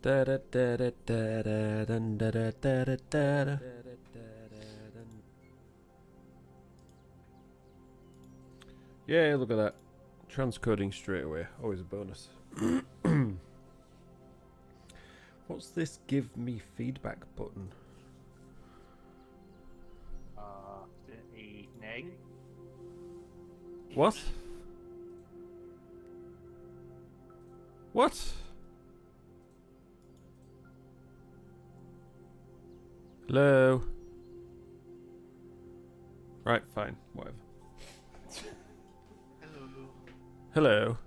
Yeah, look at that. Transcoding straight away. Always a bonus. What's this give me feedback button? Evening. What? What? Hello? Right, fine. Whatever. Hello.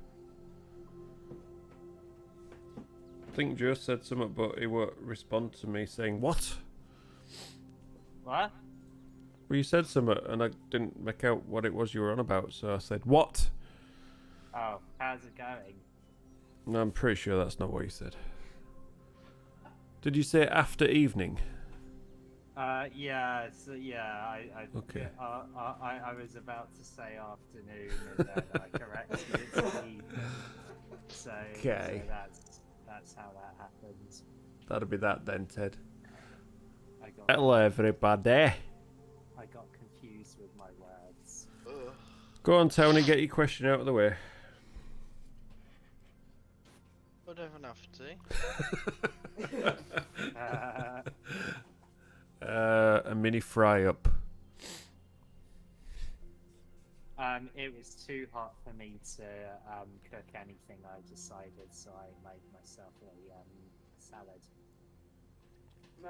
I think Joe said something, but he won't respond to me saying, what? What? Well, you said something, and I didn't make out what it was you were on about, so I said, what? Oh, how's it going? No, I'm pretty sure that's not what you said. Did you say after evening? Yeah, so yeah, I was about to say afternoon, and then I corrected it to evening. So, Okay. so that's how that happens. That'll be that then, Ted. I got Hello, everybody. I got confused with my words. Go on, Tony, get your question out of the way. I don't even have to. A mini fry up. It was too hot for me to cook anything. I decided, so I made myself a salad.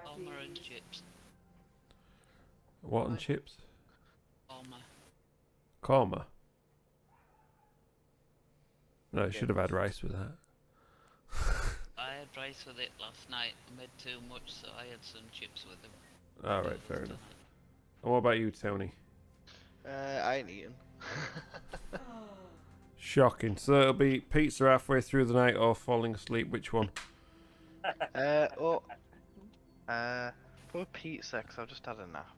Alma and chips. What and chips? Alma. Korma. No, I should have had rice with that. I had rice with it last night. I made too much, so I had some chips with them. Alright, fair enough. And what about you, Tony? I ain't eating. Shocking. So it'll be pizza halfway through the night or falling asleep. Which one? For pizza, because I've just had a nap.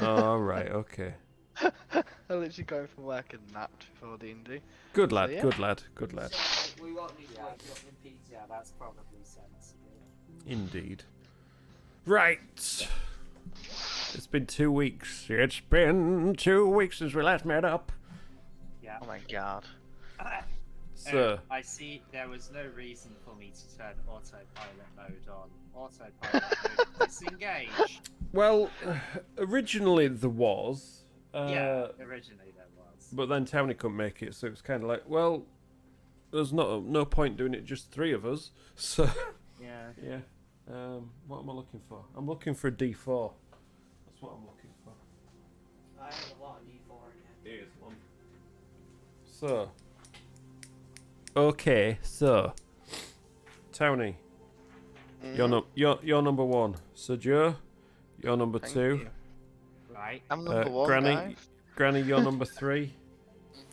Oh, right, okay. I literally going from work and napped before D&D. Good lad, yeah. good lad, good lad. We won't need to wake you up in pizza. Yeah, that's probably sensible. Indeed. Right. It's been 2 weeks. It's been 2 weeks since we last met up. Yeah. Oh my god. So, I see there was no reason for me to turn autopilot mode on. Autopilot mode disengage. well, originally there was. Yeah, originally there was. But then Tony couldn't make it, so it was kind of like, well, there's no point doing it just 3 of us. So, Yeah. yeah. What am I looking for? I'm looking for a D4. That's what I'm looking for. I have a lot of D4 again. Here's one. So. Okay, so. Tony. You're number 1. So Joe, you're number Thank 2. you. Right. I'm number 1, Granny, guys. Granny, you're number 3.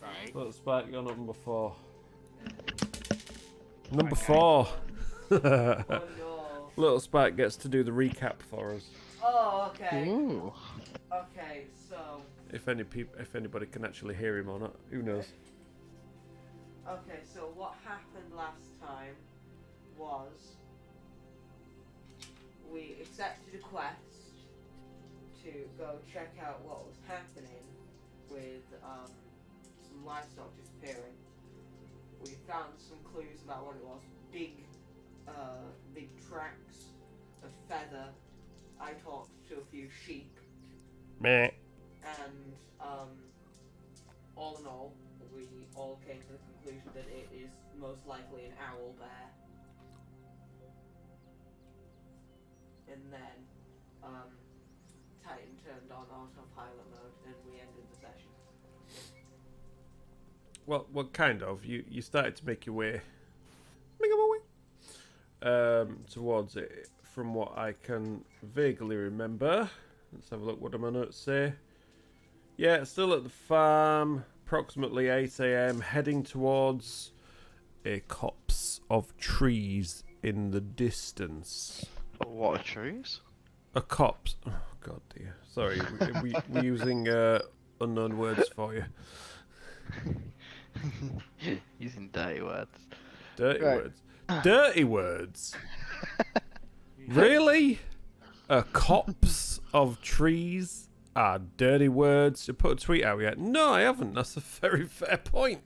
Right. Little Spark, you're number 4. Number 4. Oh no. Little Spark gets to do the recap for us. Oh, okay. Ooh. Okay, so. If anybody can actually hear him or not, who knows? Okay, so what happened last time was we accepted a quest to go check out what was happening with some livestock disappearing. We found some clues about what it was. Big tracks of feather. I talked to a few sheep, Meh. and all in all, we all came to the conclusion that it is most likely an owl bear. And then Titan turned on autopilot mode, and we ended the session. Well, kind of. You started to make your way towards it, from what I can vaguely remember. Let's have a look. What do my notes say? Yeah, still at the farm, approximately 8 a.m, heading towards a copse of trees in the distance. What are trees? A copse. Oh, God dear. Sorry, we're using unknown words for you. Using dirty words. Dirty Right. words. Dirty words. Really? A copse of trees are dirty words. You put a tweet out yet? No, I haven't. That's a very fair point.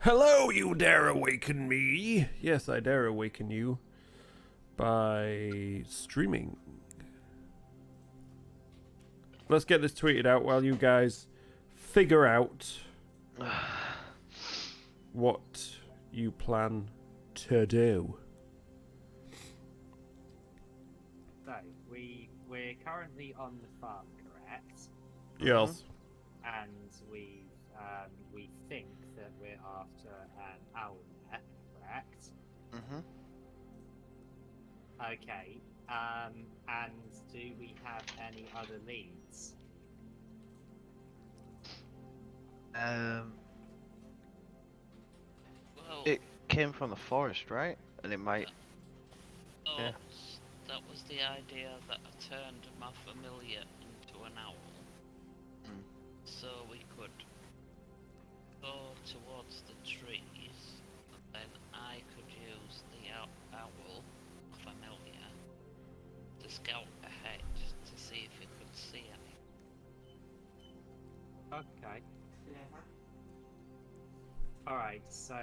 Hello, you dare awaken me. Yes, I dare awaken you by streaming. Let's get this tweeted out while you guys figure out what you plan to do. So, we're currently on the farm, correct? Yes. And we think that we're after an owlet, correct? Mm-hmm. Okay. And do we have any other leads? Well, It came from the forest, right? And it might. oh, yeah. that was the idea that I turned my familiar into an owl. Mm. So we could go towards the trees, and then I could use the owl familiar to scout ahead to see if it could see any. Okay. Yeah. Alright, so,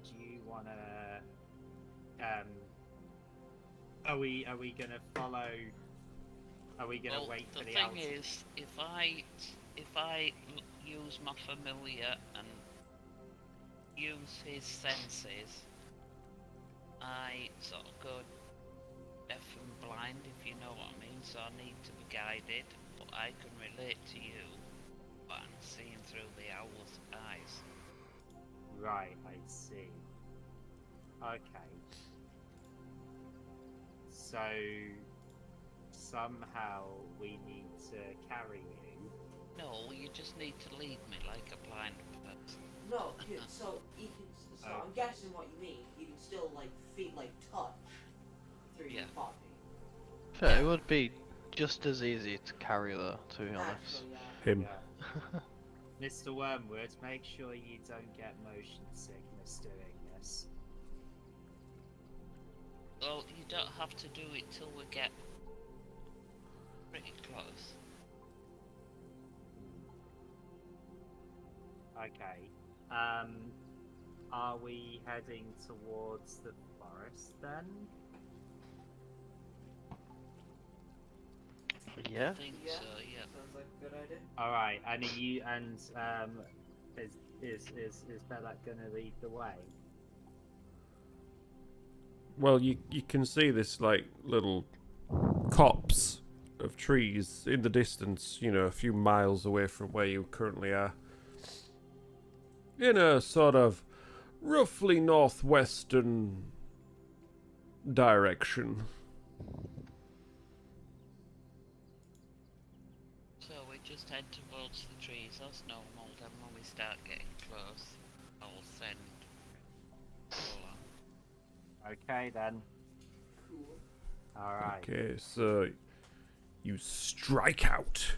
do you wanna, are we gonna follow, are we gonna Well, wait for the thing owlet? is, if I use my familiar and use his senses, I sort of go deaf and blind, if you know what I mean. So I need to be guided, but I can relate to you, but I'm seeing through the owl's eyes. Right, I see. Okay. So, somehow we need to carry you. No, you just need to lead me like a blind person. No, so you can. So I'm guessing what you mean. You can still feel touch through your Yeah. body. Fair, it would be just as easy to carry though, to be honest. Actually, Him. Yeah. Mr. Wormwood, make sure you don't get motion sickness doing this. Well, you don't have to do it till we get pretty close. Okay. Are we heading towards the forest then? Yeah. I think Yeah. so, yeah. Sounds like a good idea. All right. And are you is Belak gonna lead the way? Well, you can see this little copse of trees in the distance, a few miles away from where you currently are. In a sort of roughly northwestern direction. So we just head towards the trees as normal, then when we start getting close, I'll send Ola. Okay then. Cool. All right. Okay, so you strike out,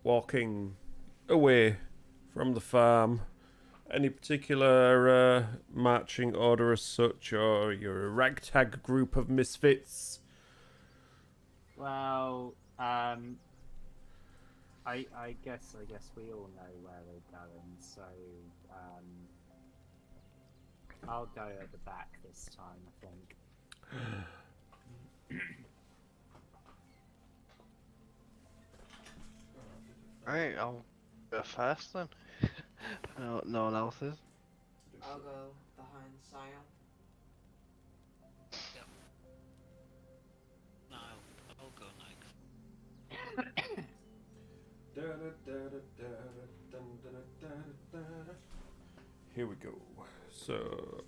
walking away from the farm. Any particular marching order as such, or you're a ragtag group of misfits? Well, I guess we all know where they're going, so I'll go at the back this time, I think. Alright, I'll go first then. No one else is. I'll go behind Scion. No, I'll go next. Here we go. So,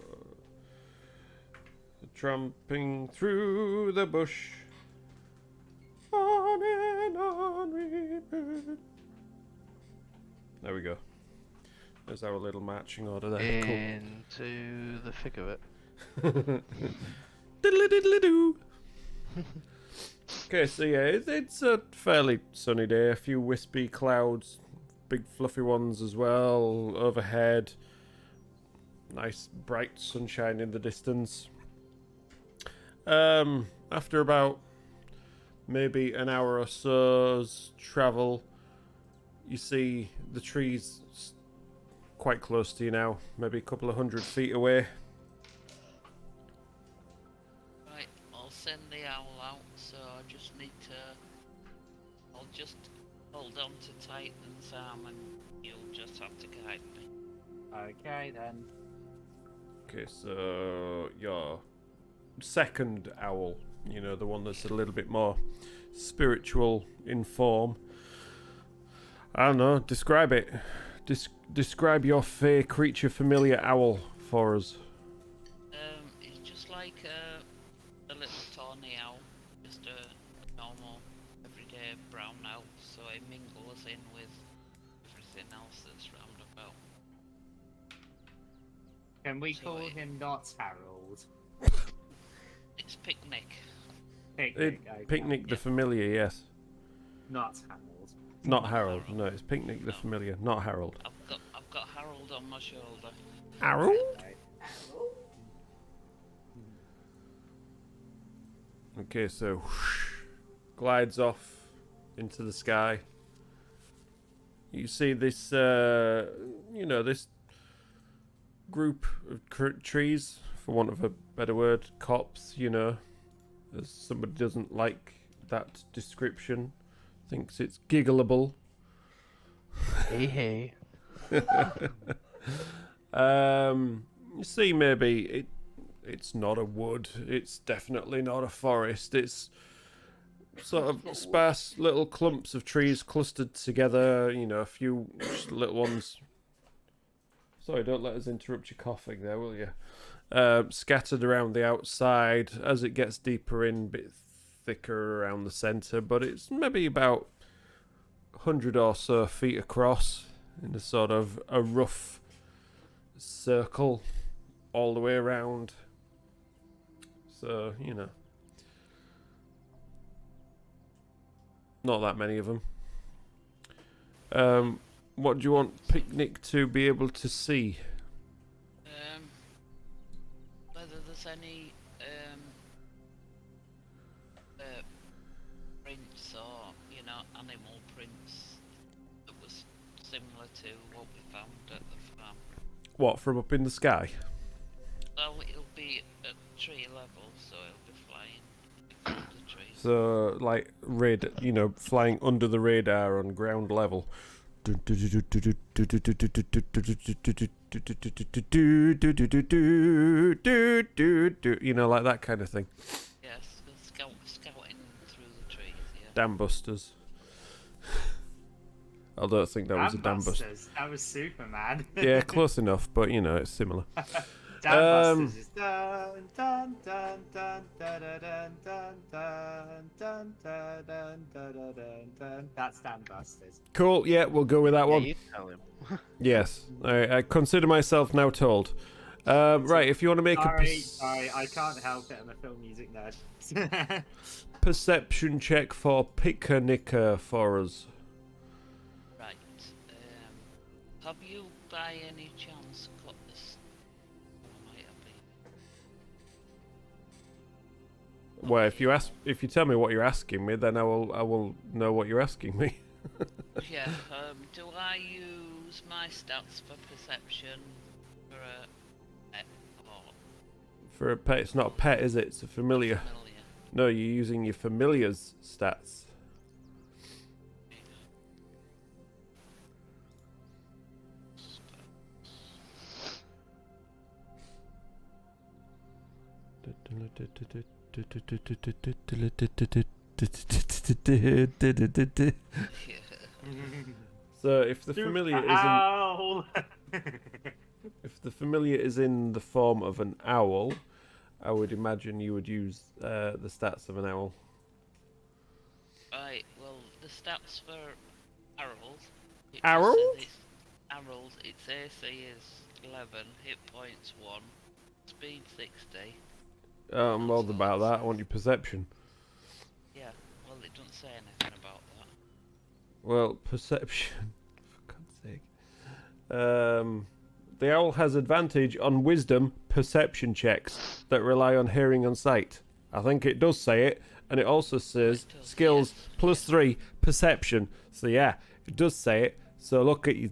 tramping through the bush, on and on we burn. There we go. There's our little marching order there. Into the thick of it. Diddly diddly doo. Okay, so yeah, it's a fairly sunny day. A few wispy clouds, big fluffy ones as well overhead. Nice bright sunshine in the distance. After about maybe an hour or so's travel, you see the trees quite close to you now, maybe a couple of 100 feet away. Right, I'll send the owl out, so I just need to... I'll just hold on to Titan's arm and you'll just have to guide me. Okay then. Okay, so your second owl, you know, the one that's a little bit more spiritual in form. I don't know, describe it. Describe your fae creature familiar owl for us. It's just like a little tawny owl, just a normal, everyday brown owl, so it mingles in with everything else that's round about. Can we So call it- him not Harold? It's Picnic. Picnic. Okay. Picnic the familiar, yes. Not Harold. Not Harold. No, it's Picnic the familiar, not Harold. I've got Harold on my shoulder. Harold? Okay. Arrow? Okay, so whoosh, glides off into the sky. You see this, this group of trees, for want of a better word, copse, as somebody doesn't like that description, thinks it's giggleable. Hey. You see, maybe it's not a wood. It's definitely not a forest. It's sort of sparse little clumps of trees clustered together. A few just little ones. Sorry, don't let us interrupt your coughing there, will you? Scattered around the outside. As it gets deeper in, a bit thicker around the centre, but it's maybe about 100 or so feet across in a sort of a rough circle all the way around. So, not that many of them. What do you want Picnic to be able to see? Whether there's any prints or animal prints that was similar to what we found at the farm. What, from up in the sky? Well, it'll be at tree level, so it'll be flying through the trees. So, like, flying under the radar on ground level. Like that kind of thing. Yes, scouting through the trees, yeah. Dam busters. I don't think that was a dam buster. Busters. That was Superman. Yeah, close enough, but it's similar. Dam Busters is dun dun dun dun dun dun dun dun dun dun dun dun dun dun. That's Dam Busters. Cool, yeah, we'll go with that Yeah, one. you tell him. Yes, I consider myself now told. Right, if you want to make Sorry, I can't help it. I'm a film music nerd. perception check for Picnicker for us. Right. Have you, by any chance, got this? Or might have been. Well, if you tell me what you're asking me, then I will know what you're asking me. Yeah. Do I use my stats for perception for a pet or For a pet, it's not a pet, is it? It's a familiar. familiar? No, you're using your familiar's stats. Yeah. So if the familiar isn't, Ow! if the familiar is in the form of an owl, I would imagine you would use the stats of an owl. Right. Well, the stats for Harold. Harold? Harold. Its AC is 11, hit points 1, speed 60. I'm bothered about that. I want your perception. Yeah. Well, it doesn't say anything about that. Well, perception. For God's sake. The owl has advantage on wisdom perception checks that rely on hearing and sight. I think it does say it, and it also says It does, skills yes, +3 perception. So yeah, it does say it. So look at your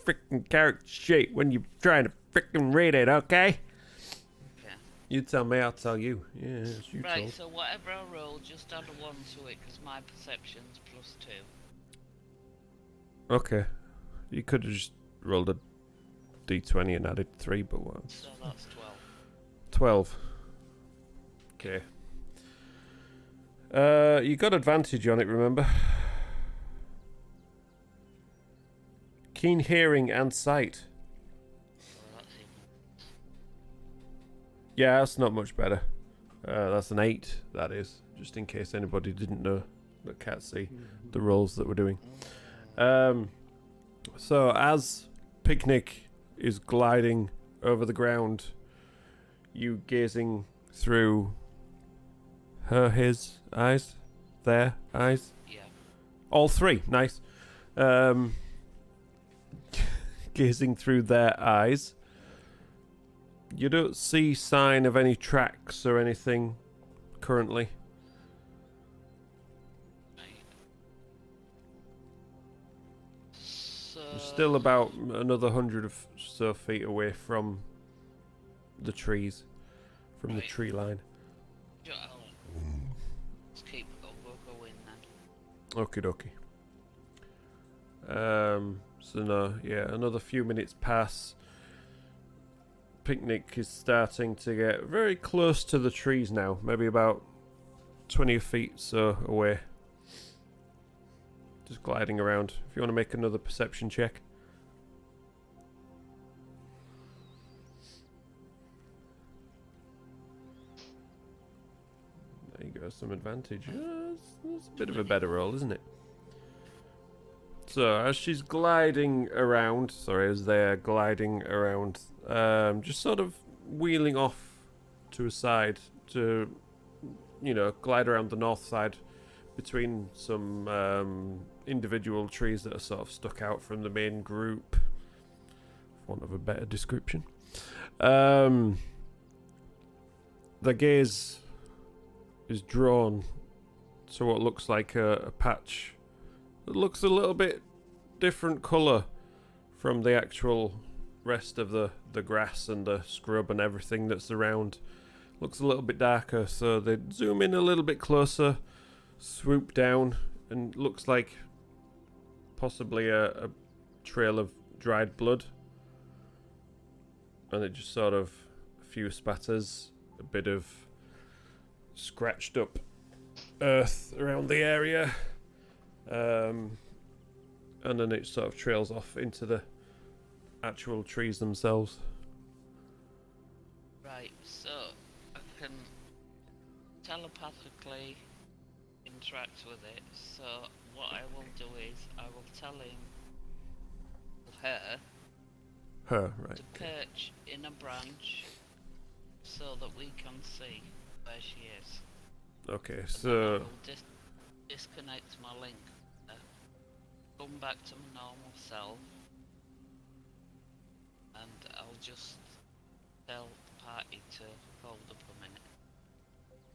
freaking character sheet when you're trying to freaking read it, okay? Okay. You tell me, I'll tell you. Yeah, it's you Right, told. so whatever I roll, just add a 1 to it, because my perception's +2. Okay. You could have just rolled a d20 and added 3, but what? So that's 12. 12. Okay. You got advantage on it, remember? Keen hearing and sight. So that's even. Yeah, that's not much better. That's an 8, that is. Just in case anybody didn't know that can't see the rolls that we're doing. So as Picnic is gliding over the ground, you gazing through his eyes, their eyes, Yeah. all three, nice. Gazing through their eyes, you don't see sign of any tracks or anything currently. Right. So. You're still about another 100 or so feet away from the trees, from the Right. tree line. Let's keep going then. Okie dokie. So no, yeah, another few minutes pass. Picnic is starting to get very close to the trees now, maybe about 20 feet so away. Just gliding around. If you want to make another perception check. There you go, some advantage. It's a bit of a better roll, isn't it? So, as she's gliding around, as they're gliding around, just sort of wheeling off to a side to, glide around the north side between some individual trees that are sort of stuck out from the main group, for want of a better description. The gaze is drawn to what looks like a patch. It looks a little bit different colour from the actual rest of the grass and the scrub and everything that's around. Looks a little bit darker, so they zoom in a little bit closer, swoop down, and looks like possibly a trail of dried blood. And it just sort of a few spatters, a bit of scratched up earth around the area. And then it sort of trails off into the actual trees themselves. Right, so I can telepathically interact with it. So what I will do is I will tell her Right. to perch in a branch so that we can see where she is. Okay, And then I so will disconnect my link. Come back to my normal self, and I'll just tell the party to hold up a minute.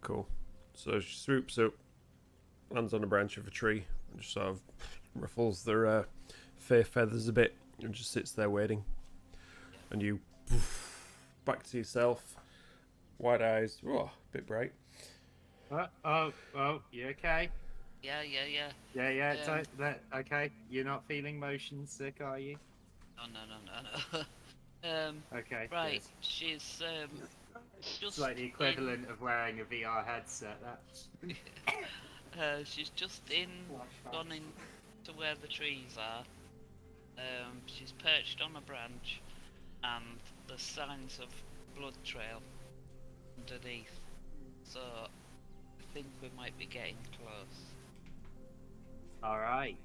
cool. So she swoops up, lands on a branch of a tree, and just sort of ruffles their fur feathers a bit, and just sits there waiting. And you back to yourself, wide eyes, a bit bright. Oh, you okay? Yeah. Yeah. Okay. You're not feeling motion sick, are you? No. Okay. Right, good. she's just It's like the equivalent of wearing a VR headset. she's just gone in to where the trees are. She's perched on a branch, and the signs of blood trail underneath. So I think we might be getting close. All right.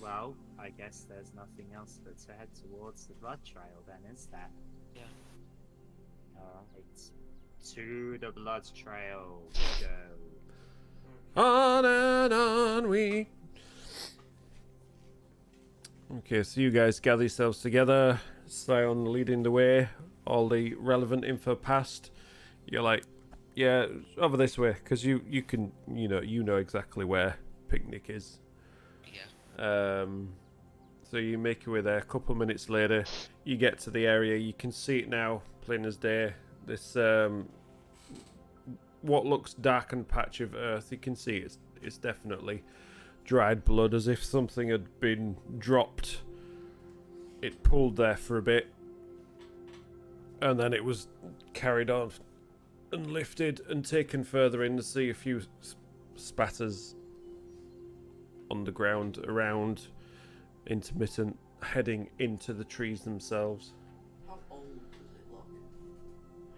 Well, I guess there's nothing else but to head towards the blood trail then, is there? Yeah. All right. To the blood trail we go. On and on we. Okay, so you guys gather yourselves together. Sion leading the way. All the relevant info passed. You're like Yeah, over this way, because you can, you know exactly where picnic is. Yeah. So you make your way there. A couple of minutes later, you get to the area. You can see it now, plain as day. This what looks darkened patch of earth. You can see it's definitely dried blood, as if something had been dropped. It pulled there for a bit, and then it was carried on and lifted and taken further in to see a few spatters on the ground around, intermittent, heading into the trees themselves. How old does it look?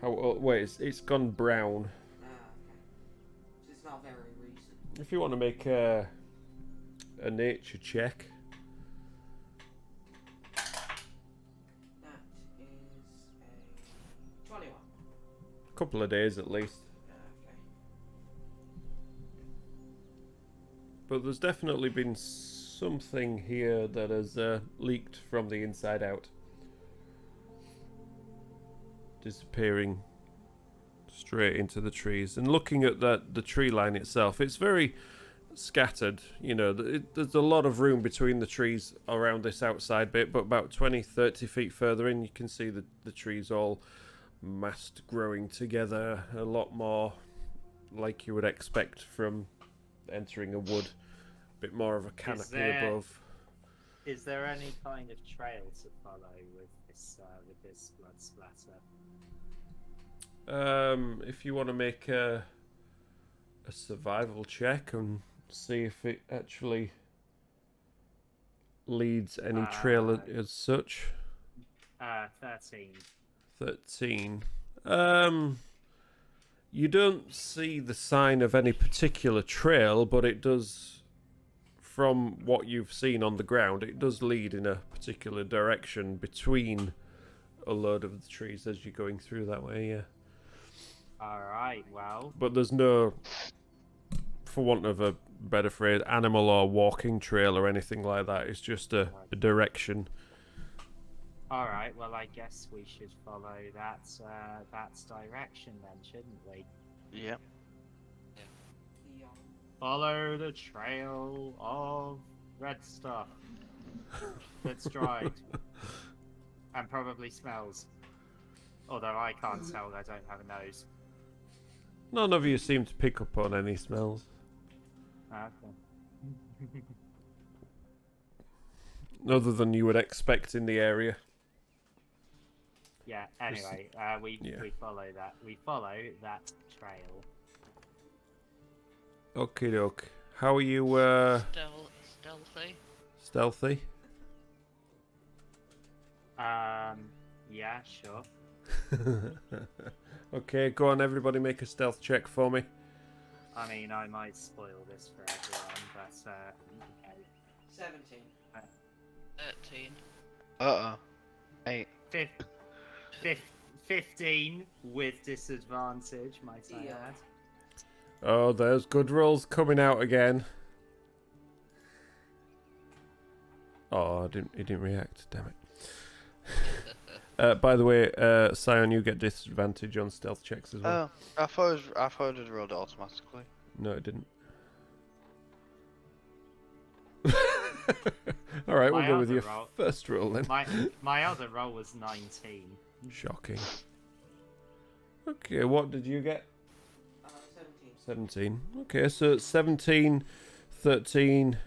How old? Wait, it's gone brown. Ah, okay. So it's not very recent. If you want to make a nature check. That is a 21. Couple of days at least. Okay. But there's definitely been something here that has leaked from the inside out. Disappearing straight into the trees. And looking at the tree line itself, it's very scattered. There's a lot of room between the trees around this outside bit, but about 20-30 feet further in, you can see the trees all massed, growing together, a lot more like you would expect from entering a wood. A bit more of a canopy above. Is there any kind of trail to follow with this blood splatter? If you want to make a survival check and see if it actually leads any trail as such. 13. 13. You don't see the sign of any particular trail, but it does, from what you've seen on the ground, it does lead in a particular direction between a load of the trees as you're going through that way, yeah. Alright, well. But there's no, for want of a better phrase, animal or walking trail or anything like that. It's just a direction. Alright, well, I guess we should follow that direction then, shouldn't we? Yep. Follow the trail of red stuff that's dried and probably smells. Although I can't tell, I don't have a nose. None of you seem to pick up on any smells. Okay. Other than you would expect in the area. Yeah, anyway, we follow that. We follow that trail. Okie doke. How are you, Stealthy. stealthy? Yeah, sure. Okay, go on, everybody make a stealth check for me. I mean, I might spoil this for everyone, but, okay. 17. 13. 8. 15 with disadvantage, might I Yeah. add. Oh, there's good rolls coming out again. Oh, he didn't react, damn it. By the way, Scion, you get disadvantage on stealth checks as well. Oh, I thought it had rolled automatically. No, it didn't. Alright, we'll My go with other your roll- first roll then. My other roll was 19. Shocking. Okay, what did you get? 17. 17. Okay, so 17, 13,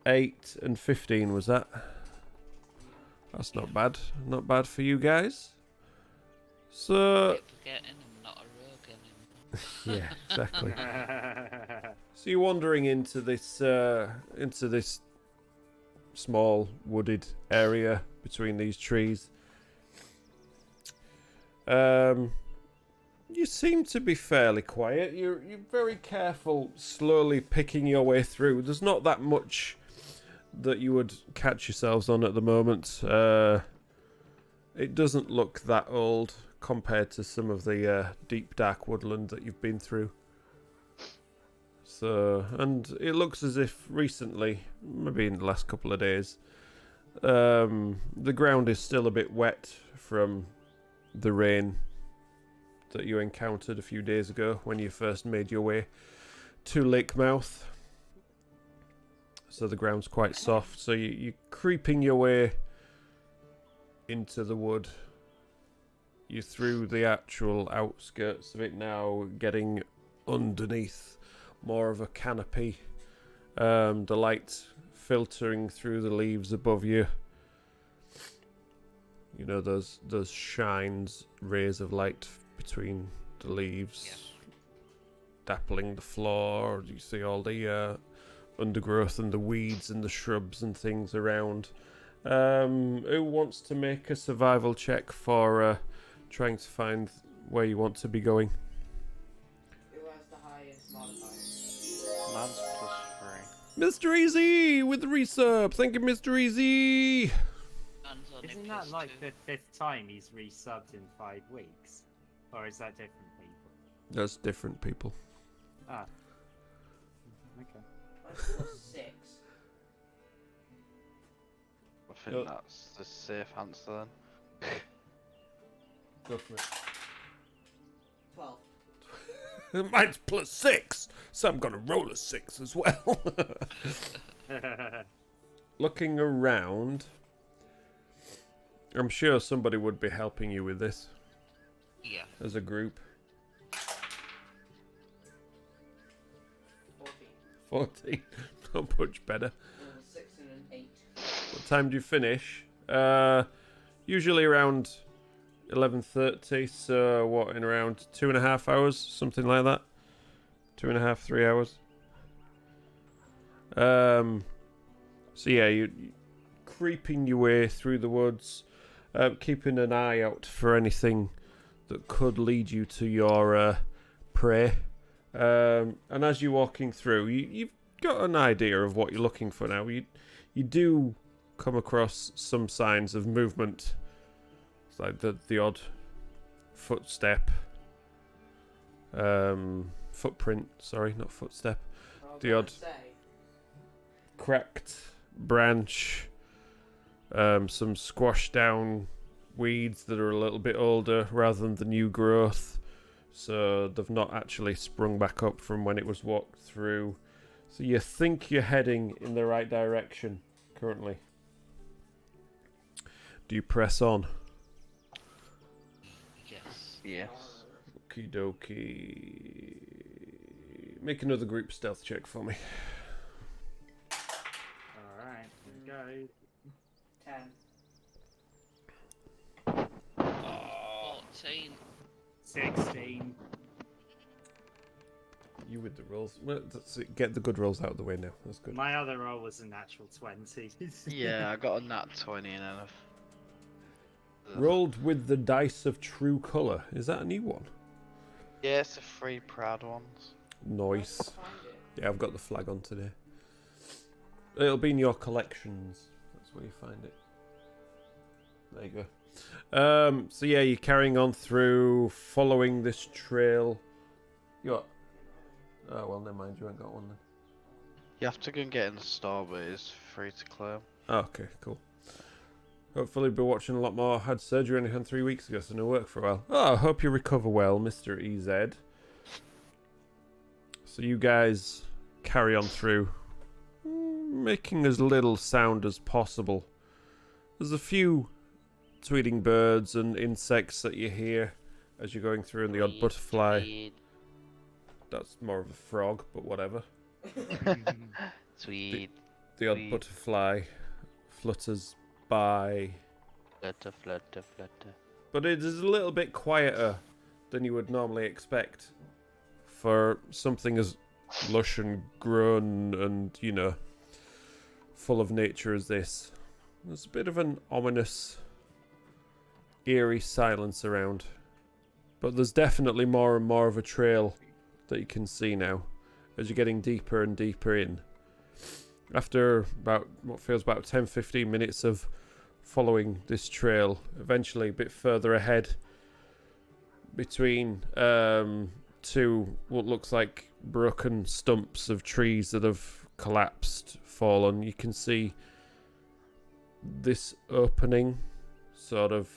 8, and 15 was that? That's not bad. Not bad for you guys. So... Keep forgetting I'm not a rogue anymore. yeah, exactly. So you're wandering into this small wooded area between these trees. You seem to be fairly quiet. You're very careful, slowly picking your way through. There's not that much that you would catch yourselves on at the moment. It doesn't look that old compared to some of the deep dark woodland that you've been through. So, and it looks as if recently, maybe in the last couple of days, the ground is still a bit wet from the rain that you encountered a few days ago when you first made your way to Lake Mouth. So the ground's quite soft, so you're creeping your way into the wood. You're through the actual outskirts of it now, getting underneath more of a canopy. The light filtering through the leaves above you. You know, those shines, rays of light between the leaves, dappling the floor. You see all the undergrowth and the weeds and the shrubs and things around. Who wants to make a survival check for trying to find where you want to be going? Who has the highest modifier? Mine's +3. Mr. Easy with the resub. Thank you, Mr. Easy. Hands on Isn't it that like +2. the 5th time he's resubbed in 5 weeks? Or is that different people? That's different people. Ah. Okay. Mine's +6. I think that's the safe answer then. Go for it. 12. Mine's +6, so I'm gonna roll a 6 as well. Looking around, I'm sure somebody would be helping you with this Yeah. as a group. 14. 14, not much better. 6 and an 8. What time do you finish? Usually around 11:30. So what, in around 2.5 hours, something like that. 2.5, 3 hours. So yeah, you're creeping your way through the woods, keeping an eye out for anything that could lead you to your prey. And as you're walking through, you've got an idea of what you're looking for now. You do come across some signs of movement. It's like the odd footstep. Footprint, sorry, not footstep. The odd cracked branch. Some squashed down weeds that are a little bit older rather than the new growth. So they've not actually sprung back up from when it was walked through. So you think you're heading in the right direction currently. Do you press on? Yes. Yes. Okie dokie. Make another group stealth check for me. Alright, here we go. 10. 14. 16. You with the rolls. Well, that's it. Get the good rolls out of the way now. That's good. My other roll was a natural 20. Yeah, I got a nat 20 and then Rolled with the dice of true colour. Is that a new one? Yeah, it's the 3 proud ones. Nice. Find it. Yeah, I've got the flag on today. It'll be in your collections. That's where you find it. There you go. So yeah, you're carrying on through, following this trail. You got... Oh, well, never mind. You ain't got one then. You have to go and get in the store, but it's free to claim. Oh, okay, cool. Hopefully be watching a lot more. Had surgery only 3 weeks ago, so no work for a while. Oh, I hope you recover well, Mr. EZ. So you guys carry on through, making as little sound as possible. There's a few tweeting birds and insects that you hear as you're going through, and the odd butterfly. That's more of a frog, but whatever. Sweet. The odd Sweet. butterfly flutters by. Flutter, flutter, flutter. But it is a little bit quieter than you would normally expect for something as lush and grown and, you know, full of nature as this. There's a bit of an ominous, eerie silence around. But there's definitely more and more of a trail that you can see now as you're getting deeper and deeper in. After about what feels about 10-15 minutes of following this trail, eventually a bit further ahead, between two what looks like broken stumps of trees that have collapsed, fallen, you can see this opening, sort of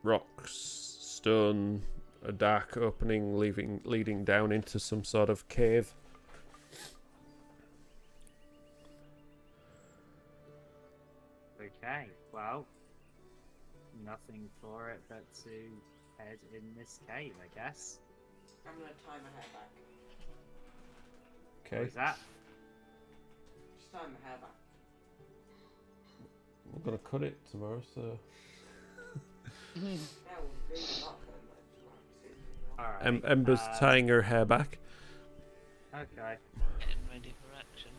rocks, stone a dark opening leading down into some sort of cave. Okay, well, nothing for it but to head in this cave, I guess. I'm gonna tie my hair back. What Okay. was that? Just tie my hair back. I'm gonna cut it tomorrow, so That would really not hurt my tomorrow. Alright. Ember's tying her hair back. Okay. Getting ready for action.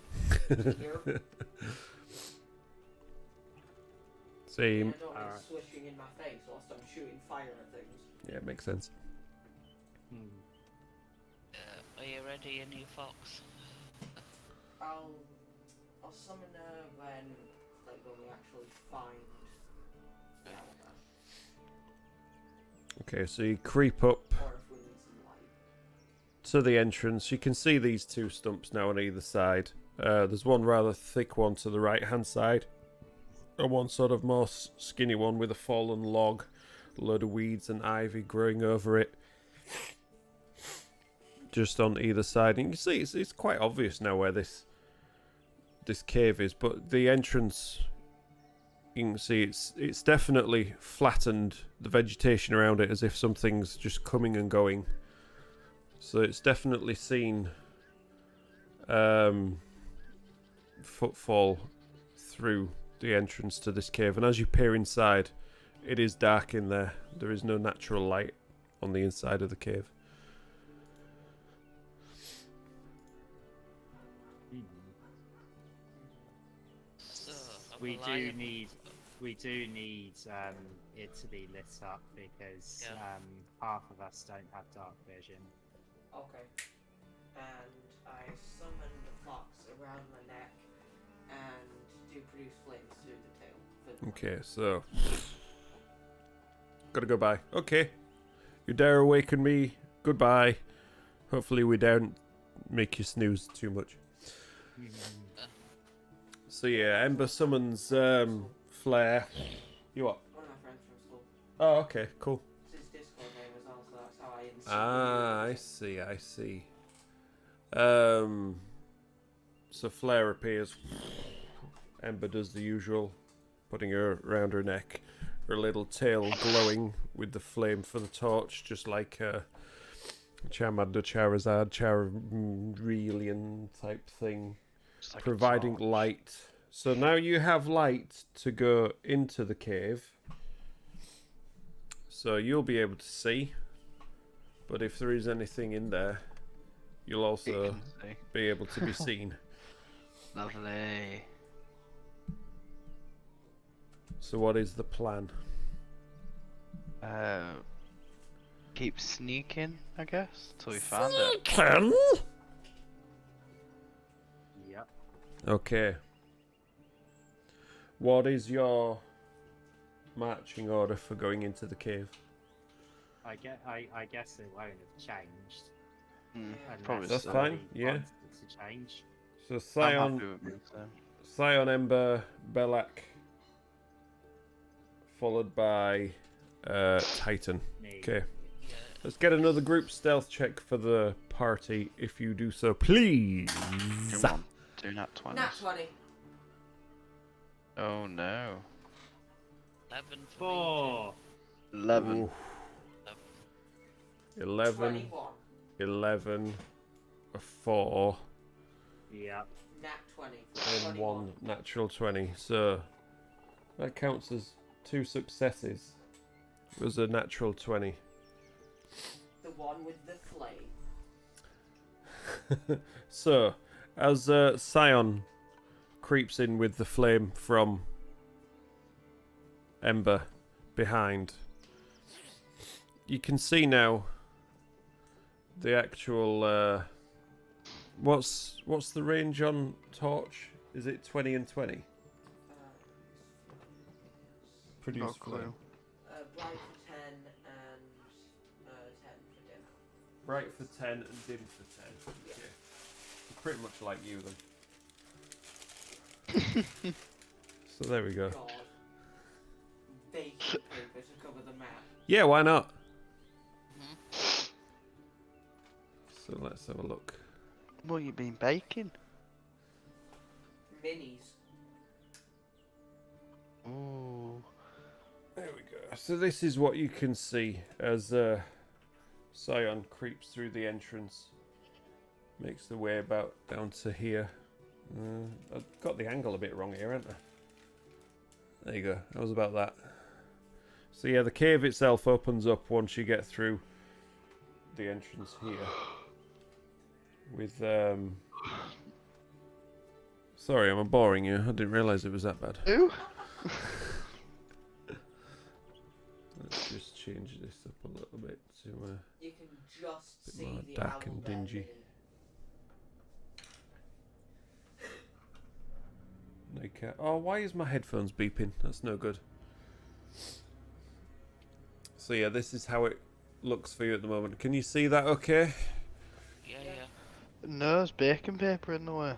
Same. I don't want Alright. it swishing in my face whilst I'm shooting fire at things. Yeah, makes sense. Are you ready, you new fox? I'll summon her when we actually find the altar. Okay, so you creep up Or if we need some light. to the entrance. You can see these two stumps now on either side. There's one rather thick one to the right hand side, and one sort of more skinny one with a fallen log, a load of weeds and ivy growing over it, just on either side. And you can see it's quite obvious now where this cave is, but the entrance, you can see it's definitely flattened the vegetation around it as if something's just coming and going. So it's definitely seen footfall through the entrance to this cave, and as you peer inside, it is dark in there. There is no natural light on the inside of the cave. So, We have a do light? need it to be lit up because Yeah. half of us don't have dark vision. Okay. And I summon the fox around the neck and do produce flames through the tail. For the Okay, so gotta go by. Okay, you dare awaken me. Goodbye. Hopefully we don't make you snooze too much. So yeah, Ember summons Flare. You what? One of my friends from school. Oh, okay, cool. It's his Discord name as well, so that's how I instantly Ah, I recognize see. So Flare appears. Ember does the usual, putting her around her neck, her little tail glowing with the flame for the torch, just like Charmander, Charizard, Charmeleon type thing, Just like a providing torch. light. So now you have light to go into the cave. So you'll be able to see. But if there is anything in there, you'll You also can see. be able to be seen. Lovely. So what is the plan? Keep sneaking, I guess, till we found it. Yep. Okay. What is your marching order for going into the cave? I guess it won't have changed. Yeah. Probably That's so. fine, yeah. Wants it to change. So I'm Scion, happy with me, so. Scion, Ember, Belak, followed by Titan. Me. Okay. Yeah. Let's get another group stealth check for the party, if you do so, please. Come on, do not 20. Nat 20. Oh no. 11 for 4. 11. Ooh. 11, 21. 11, a 4, Yep. Nat 20. and 21. 1 natural 20. So that counts as 2 successes. It was a natural 20. The one with the flame. So, as Scion creeps in with the flame from Ember behind, you can see now the actual. What's the range on torch? Is it 20 and 20? Produce No flame. clue. Bright for 10 and 10 for dim. Bright for 10 and dim for 10. Yeah. Okay. Pretty much like you then. So there we go. God. Baking paper to cover the map. Yeah, why not? So let's have a look. What you been baking? Minis. Ooh. There we go. So this is what you can see as Scion creeps through the entrance. Makes the way about down to here. I've got the angle a bit wrong here, haven't I? There you go. That was about that. So yeah, the cave itself opens up once you get through the entrance here. With sorry, I'm boring you. I didn't realise it was that bad. Ooh. Let's just change this up a little bit to You can just bit see more the dark owl and there, dingy. Like, oh, why is my headphones beeping? That's no good. So yeah, this is how it looks for you at the moment. Can you see that okay? Yeah, Yeah. yeah. No, there's baking paper in the way.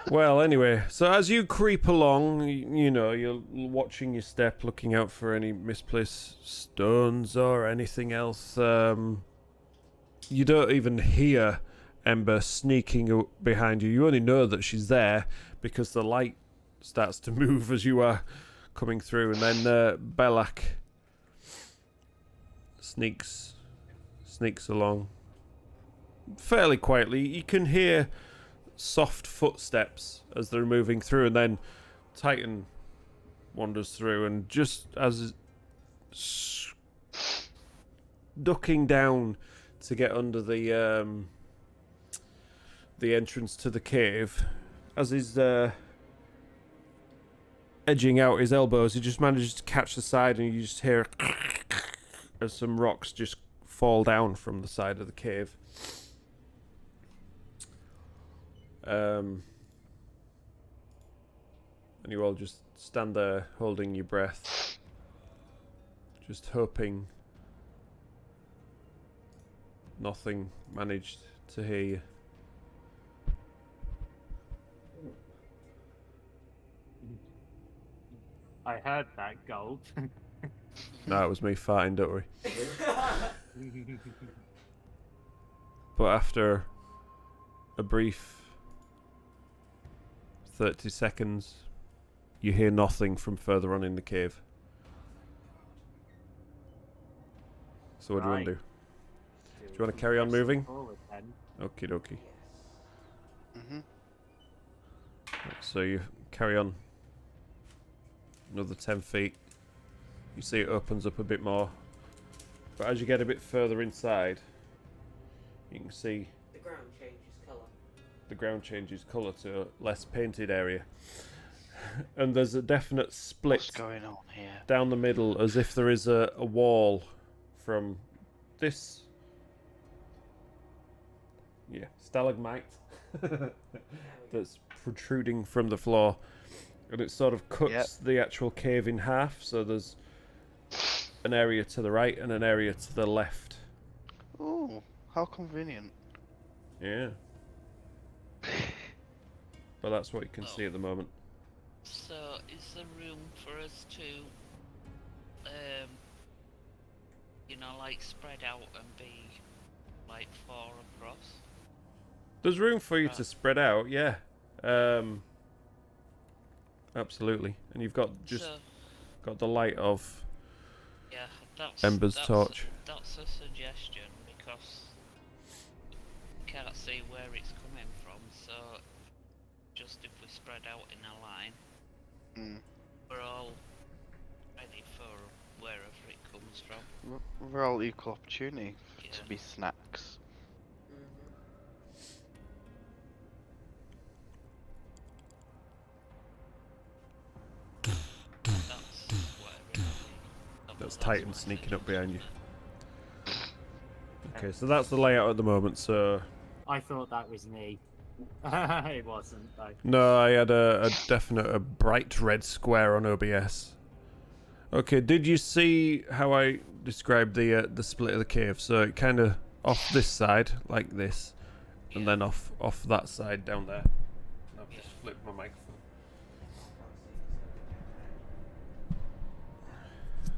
Well, anyway, so as you creep along, you know, you're watching your step, looking out for any misplaced stones or anything else. You don't even hear Ember sneaking behind you. You only know that she's there because the light starts to move as you are coming through, and then Belak sneaks along fairly quietly. You can hear soft footsteps as they're moving through, and then Titan wanders through, and just as ducking down to get under the entrance to the cave, as he's edging out his elbows, he just manages to catch the side, and you just hear as some rocks just fall down from the side of the cave. And you all just stand there holding your breath, just hoping nothing managed to hear you. I heard that gulp. No, it was me farting, don't worry. But after a brief 30 seconds, you hear nothing from further on in the cave. So what do you want to do? Do you want to carry on moving? Okie dokie. Mhm. So you carry on another 10 feet. You see it opens up a bit more. But as you get a bit further inside, you can see The ground changes colour. the ground changes colour to a less painted area. And there's a definite split What's going on here? down the middle, as if there is a wall from this stalagmite that's protruding from the floor, and it sort of cuts the actual cave in half. So there's an area to the right and an area to the left. Ooh, how convenient. Yeah. But that's what you can see at the moment. So, is there room for us to, like spread out and be like 4 across? There's room for you to spread out, yeah. Absolutely. And you've got got the light of Ember's torch. That's a suggestion, because I can't see where it's coming from, so just if we spread out in a line, we're all ready for wherever it comes from. We're all equal opportunity to be snacks. That's Titan sneaking up behind you. Okay, so that's the layout at the moment, so... I thought that was me. It wasn't, though. No, I had a bright red square on OBS. Okay, did you see how I described the split of the cave? So it kind of off this side, like this, and then off that side down there. I've just flipped my microphone.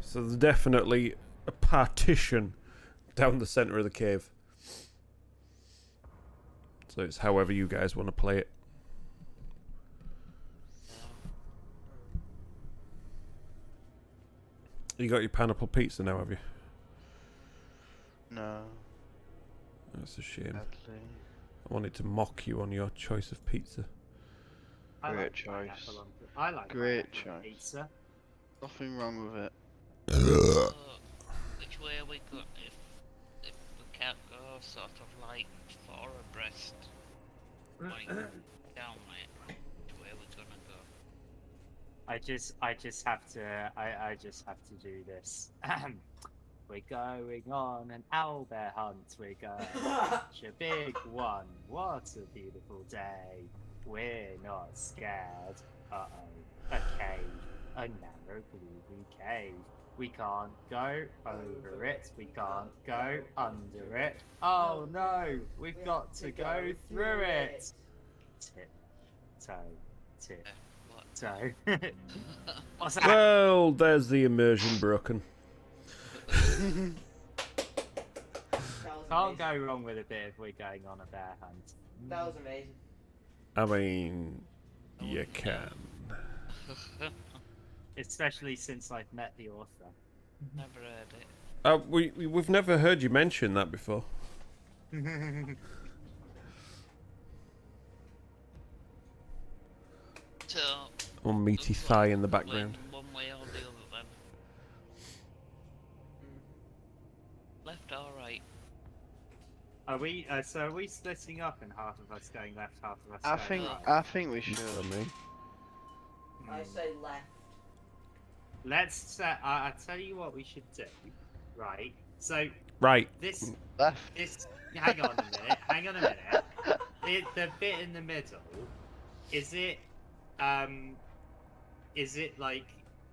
So there's definitely a partition down the center of the cave. So it's however you guys want to play it. You got your pineapple pizza now, have you? No. That's a shame. Sadly. I wanted to mock you on your choice of pizza. I Great like choice. pineapple on- I like Great pineapple on choice. pizza. Nothing wrong with it. So, which way are we go? If we can't go sort of like for abreast, going down it, which way are we gonna go? I just have to do this. We're going on an owlbear hunt. We're going such a big one. What a beautiful day. We're not scared. Uh-oh. A cave. A narrow gloomy cave. We can't go over it. We can't go under it. Oh no! We've got to go through it. Tip, toe, tip, What? toe. What's that? Well, there's the immersion broken. That was Can't amazing. go wrong with a bit if we're going on a bear hunt. That was amazing. I mean, you can. Especially since I've met the author. Never heard it. We've never heard you mention that before. So, One meaty looks thigh like in the we're background. going one way or the other then. Left or right? Are we? So are we splitting up and half of us going left, half of us I going think right? I think we For should. me. I Hmm. say left. Let's set. I tell you what we should do. Right. So Right. this Left. this. Hang on a minute. Hang on a minute. The bit in the middle. Is it? Is it like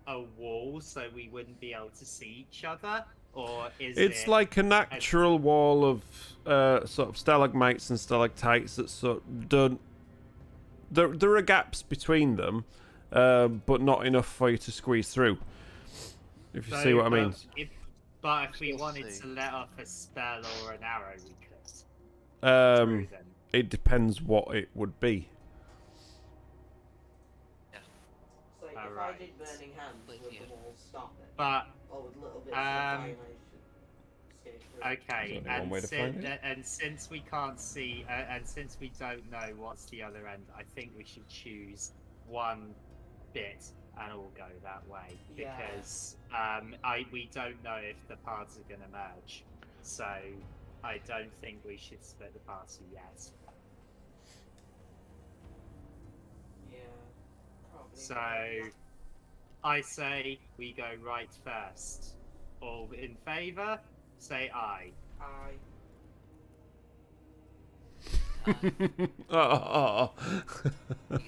a wall so we wouldn't be able to see each other, or is It's it? like a natural wall of sort of stalagmites and stalactites that sort of don't. There are gaps between them, but not enough for you to squeeze through. If you see what I mean. But if we We'll wanted see. to let off a spell or an arrow, we could. Um, Through them. it depends what it would be. So if Alright. I did burning hands, With would you. the wall stop it? But Or would little bits of fire should escape through? okay, There's only one and, way to find it. and since we can't see, and since we don't know what's the other end, I think we should choose one bit and all go that way Yeah. because we don't know if the paths are going to merge, so I don't think we should split the party yet. Yeah. Probably. So I say we go right first. All in favour, say aye. Oh,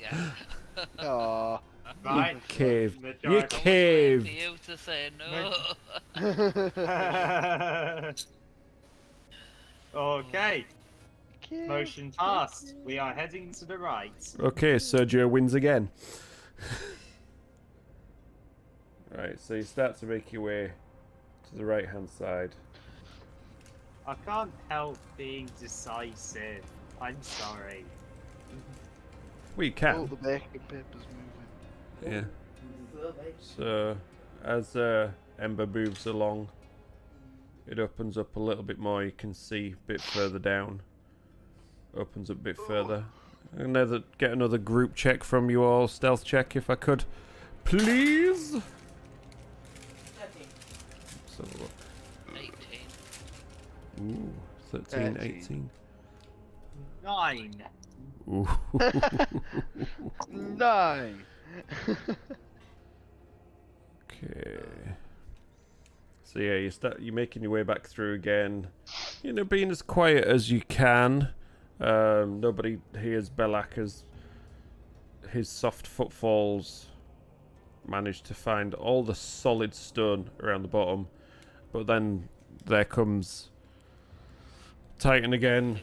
Yeah. Aww. Right? caved. You Majority- I was waiting caved. for you to say no. Okay, motion passed. We are heading to the right. Okay, Sergio wins again. Right, so you start to make your way to the right hand side. I can't help being decisive. I'm sorry. Well, you Oh, can. the bacon paper's moving. Yeah. Lovely. So, as Ember moves along, it opens up a little bit more. You can see a bit further down. Opens up a bit further. Get another group check from you all. Stealth check, if I could, please. 13. Let's have a look. 18. Ooh, 13, 13. 18. 9. Ooh. 9. Okay. So yeah, you're making your way back through again. You know, being as quiet as you can. Nobody hears Belak as his soft footfalls manage to find all the solid stone around the bottom. But then there comes Titan again,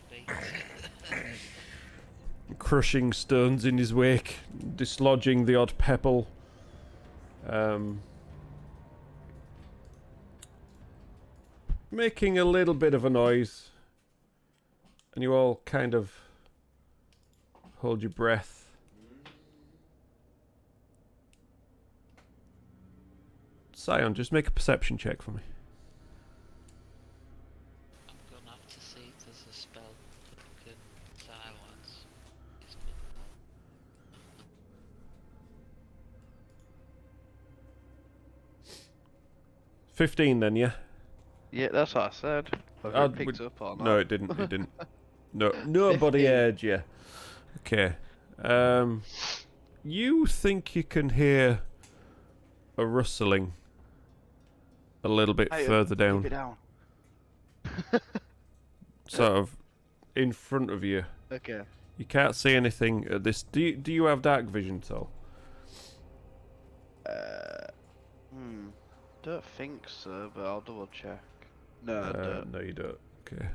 crushing stones in his wake, dislodging the odd pebble. making a little bit of a noise. And you all kind of hold your breath. Scion, just make a perception check for me. I'm gonna have to see if there's a spell that can silence. It's 15 then, yeah? Yeah, that's what I said. Whether it picked up or not. No, it didn't. It didn't. No, nobody 15. heard you. Okay. You think you can hear a rustling a little bit Hey, further keep it down, down. sort of in front of you. Okay. You can't see anything at this. Do you have dark vision at all? Don't think so, but I'll double check. No, I don't. No, you don't. Okay.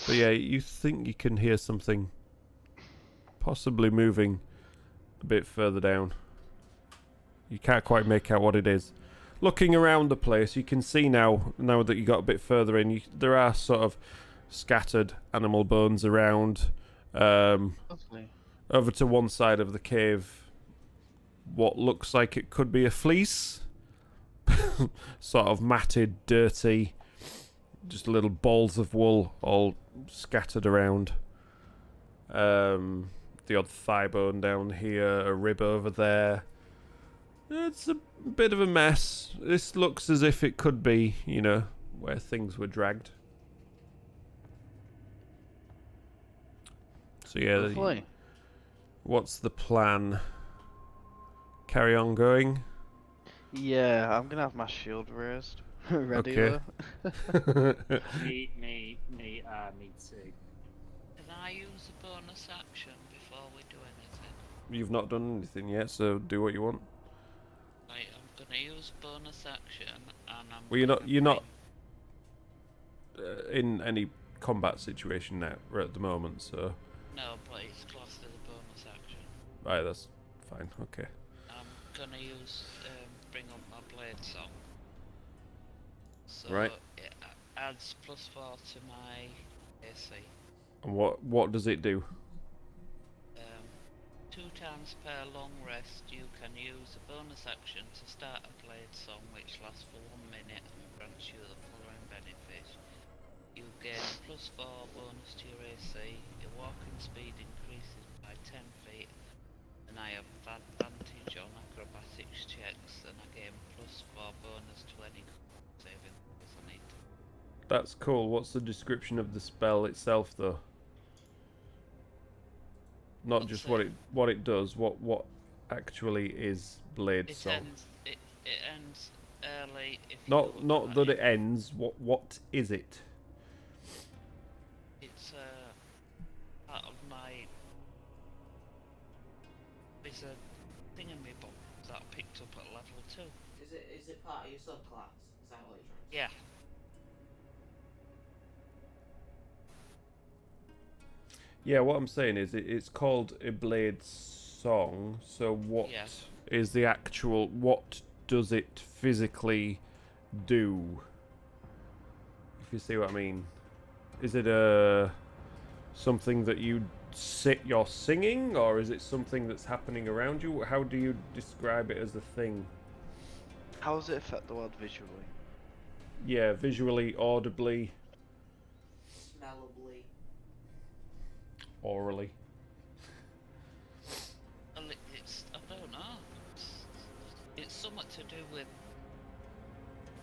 But yeah, you think you can hear something possibly moving a bit further down. You can't quite make out what it is. Looking around the place, you can see now that you got a bit further in, there are sort of scattered animal bones around. Lovely. Over to one side of the cave, what looks like it could be a fleece. Sort of matted, dirty, just little balls of wool all scattered around. The odd thigh bone down here, a rib over there. It's a bit of a mess. This looks as if it could be, where things were dragged. So yeah, Lovely. what's the plan? Carry on going? Yeah, I'm gonna have my shield raised. Ready Okay. though. Me too. Can I use a bonus action before we do anything? You've not done anything yet, so do what you want. Right, I'm gonna use bonus action and I'm Well, you're not bring- in any combat situation now, right at the moment, so No, but it's classed as a bonus action. right, that's fine. Okay. I'm gonna use bring up my blade song. So Right. it adds +4 to my AC. And what does it do? 2 times per long rest, you can use a bonus action to start a blade song which lasts for 1 minute and grants you the following benefit. You gain +4 bonus to your AC, your walking speed increases by 10 feet, and I have advantage on acrobatics checks, and I gain +4 bonus to any saving throws I need. That's cool. What's the description of the spell itself, though? Not What's just it? what it does. What actually is Blade It Song? ends early if you Not don't not have that any- it ends. What is it? It's part of my. It's a thingamabob that I picked up at level 2. Is it part of your subclass? Is that what you're trying to say? Yeah. Yeah, what I'm saying is it's called a Blade Song. So what is Yeah. the actual? What does it physically do? If you see what I mean, is it something that you're singing, or is it something that's happening around you? How do you describe it as a thing? How does it affect the world visually? Yeah, visually, audibly, Smellably. orally. Well, it's I don't know. It's something to do with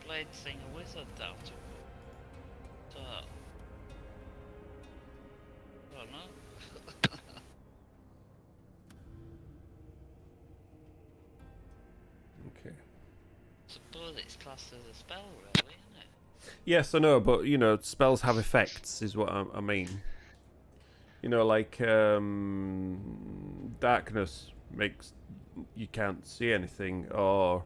Blade Singer Wizard that I took. So I don't know. Okay. Suppose it's classed as a spell, really, isn't it? Yes, I know, but spells have effects, is what I mean. Like darkness makes you can't see anything, or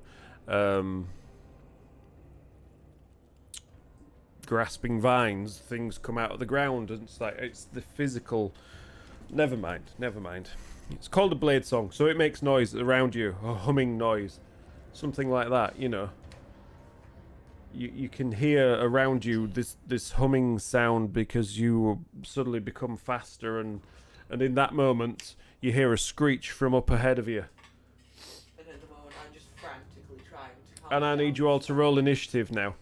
grasping vines, things come out of the ground, and it's the physical. Never mind. It's called a blade song, so it makes noise around you, a humming noise, something like that. you can hear around you this humming sound because you suddenly become faster, and in that moment you hear a screech from up ahead of you. And at the moment, I'm just frantically trying to calm And I need you all to roll initiative now.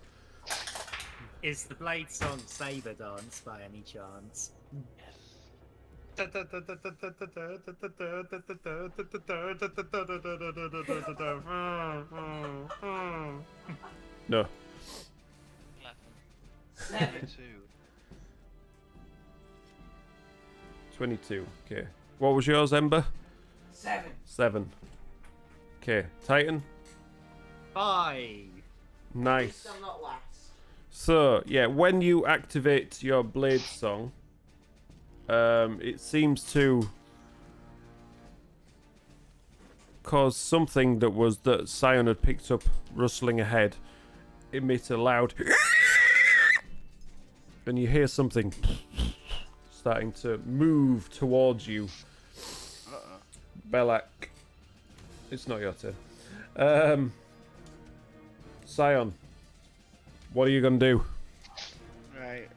Is the Blade Song Saber Dance by any chance? No. 11. 22. Okay. What was yours, Ember? 7. 7. Okay. Titan? 5. At Nice. least I'm not last. So, yeah, when you activate your blade song, it seems to cause something that Scion had picked up rustling ahead emit a loud and you hear something starting to move towards you. Belak, it's not your turn. Scion, what are you gonna do? Right,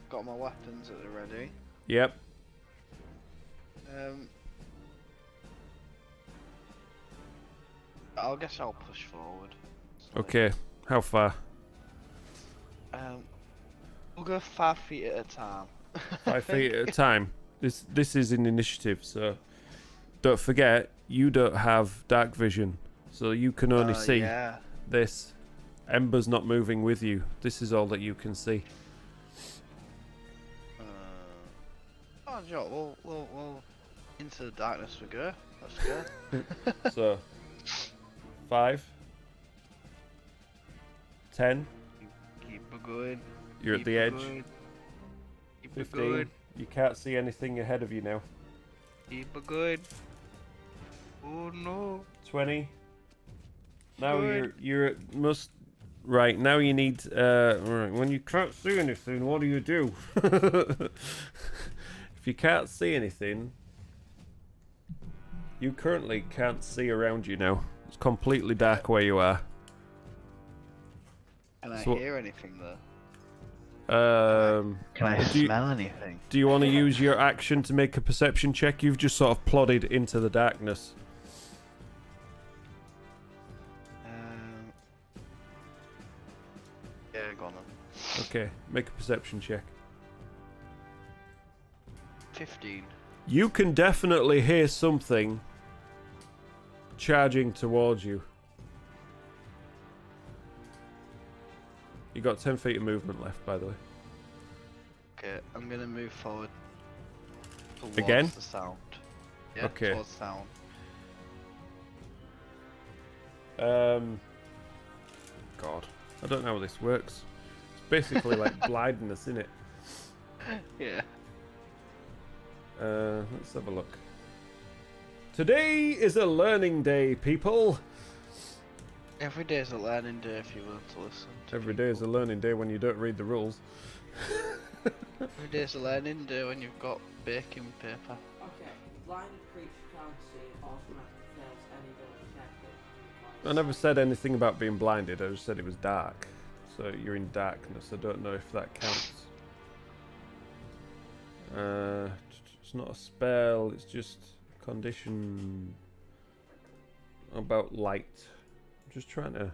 got my weapons at the ready. Yep. I guess I'll push forward. So, Okay. How far? We'll go 5 feet at a time. 5 feet at a time. This is an initiative, so don't forget you don't have dark vision, so you can only see Yeah. this. Ember's not moving with you. This is all that you can see. Oh, Joe, we'll into the darkness we go. Let's go. So 5, 10. Keep it going. You're at keep the it edge. going, Keep it 15. going. You can't see anything ahead of you now. Keep it going. Oh no. 20. Now Good. you're at must. Right, now you need, right, when you can't see anything, what do you do? If you can't see anything, you currently can't see around you now. It's completely dark where you are. Can I So- hear anything though? Can I Do you- smell anything? Do you want to use your action to make a perception check? You've just sort of plodded into the darkness. Yeah, go on then. Okay, make a perception check. 15. You can definitely hear something charging towards you. You got 10 feet of movement left, by the way. Okay, I'm gonna move forward. Towards Again? the sound. Yeah, Okay. towards the sound. God, I don't know how this works. It's basically like blindness, isn't it? Yeah. Let's have a look. Today is a learning day, people. Every day's a learning day if you want to listen. To Every day is a learning day when you don't read the rules. Every day's a learning day when you've got baking paper. Okay, blinded creature can't see, automatically fails any ability check. I never said anything about being blinded. I just said it was dark. So you're in darkness. I don't know if that counts. It's not a spell. It's just condition about light. I'm just trying to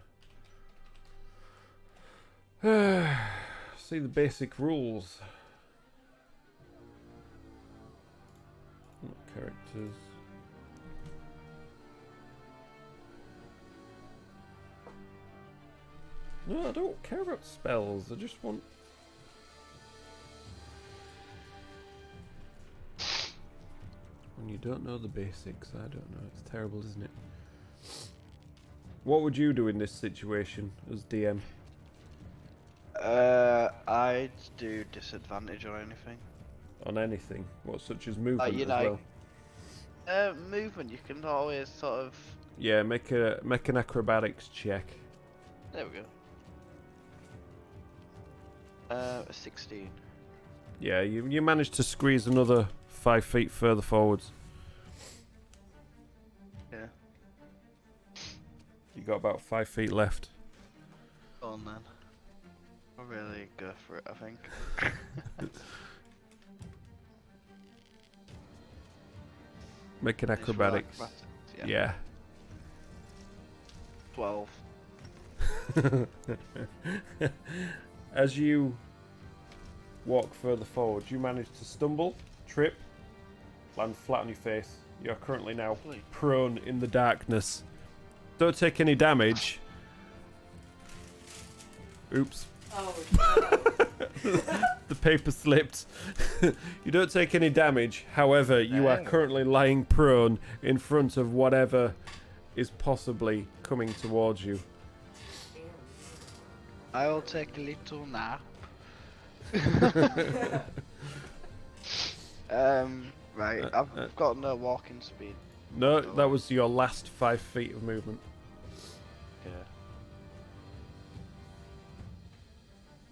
see the basic rules. Not characters. No, I don't care about spells. I just want. When you don't know the basics, I don't know. It's terrible, isn't it? What would you do in this situation as DM? I'd do disadvantage on anything. On anything? What, such as movement you as know, well? Movement, you can always sort of. Yeah, make an acrobatics check. There we go. 16. Yeah, you managed to squeeze another 5 feet further forwards. Yeah. You got about 5 feet left. Go on then. I'll really go for it, I think. Make an Just roll acrobatics. Yeah. Yeah. 12. As you walk further forward, you manage to stumble, trip, land flat on your face. You're currently now Lovely. prone in the darkness. Don't take any damage. Oops. Oh no. The paper slipped. You don't take any damage. However, you are No. currently lying prone in front of whatever is possibly coming towards you. I'll take a little nap. Right, I've got no walking speed. No, that was your last 5 feet of movement. Yeah.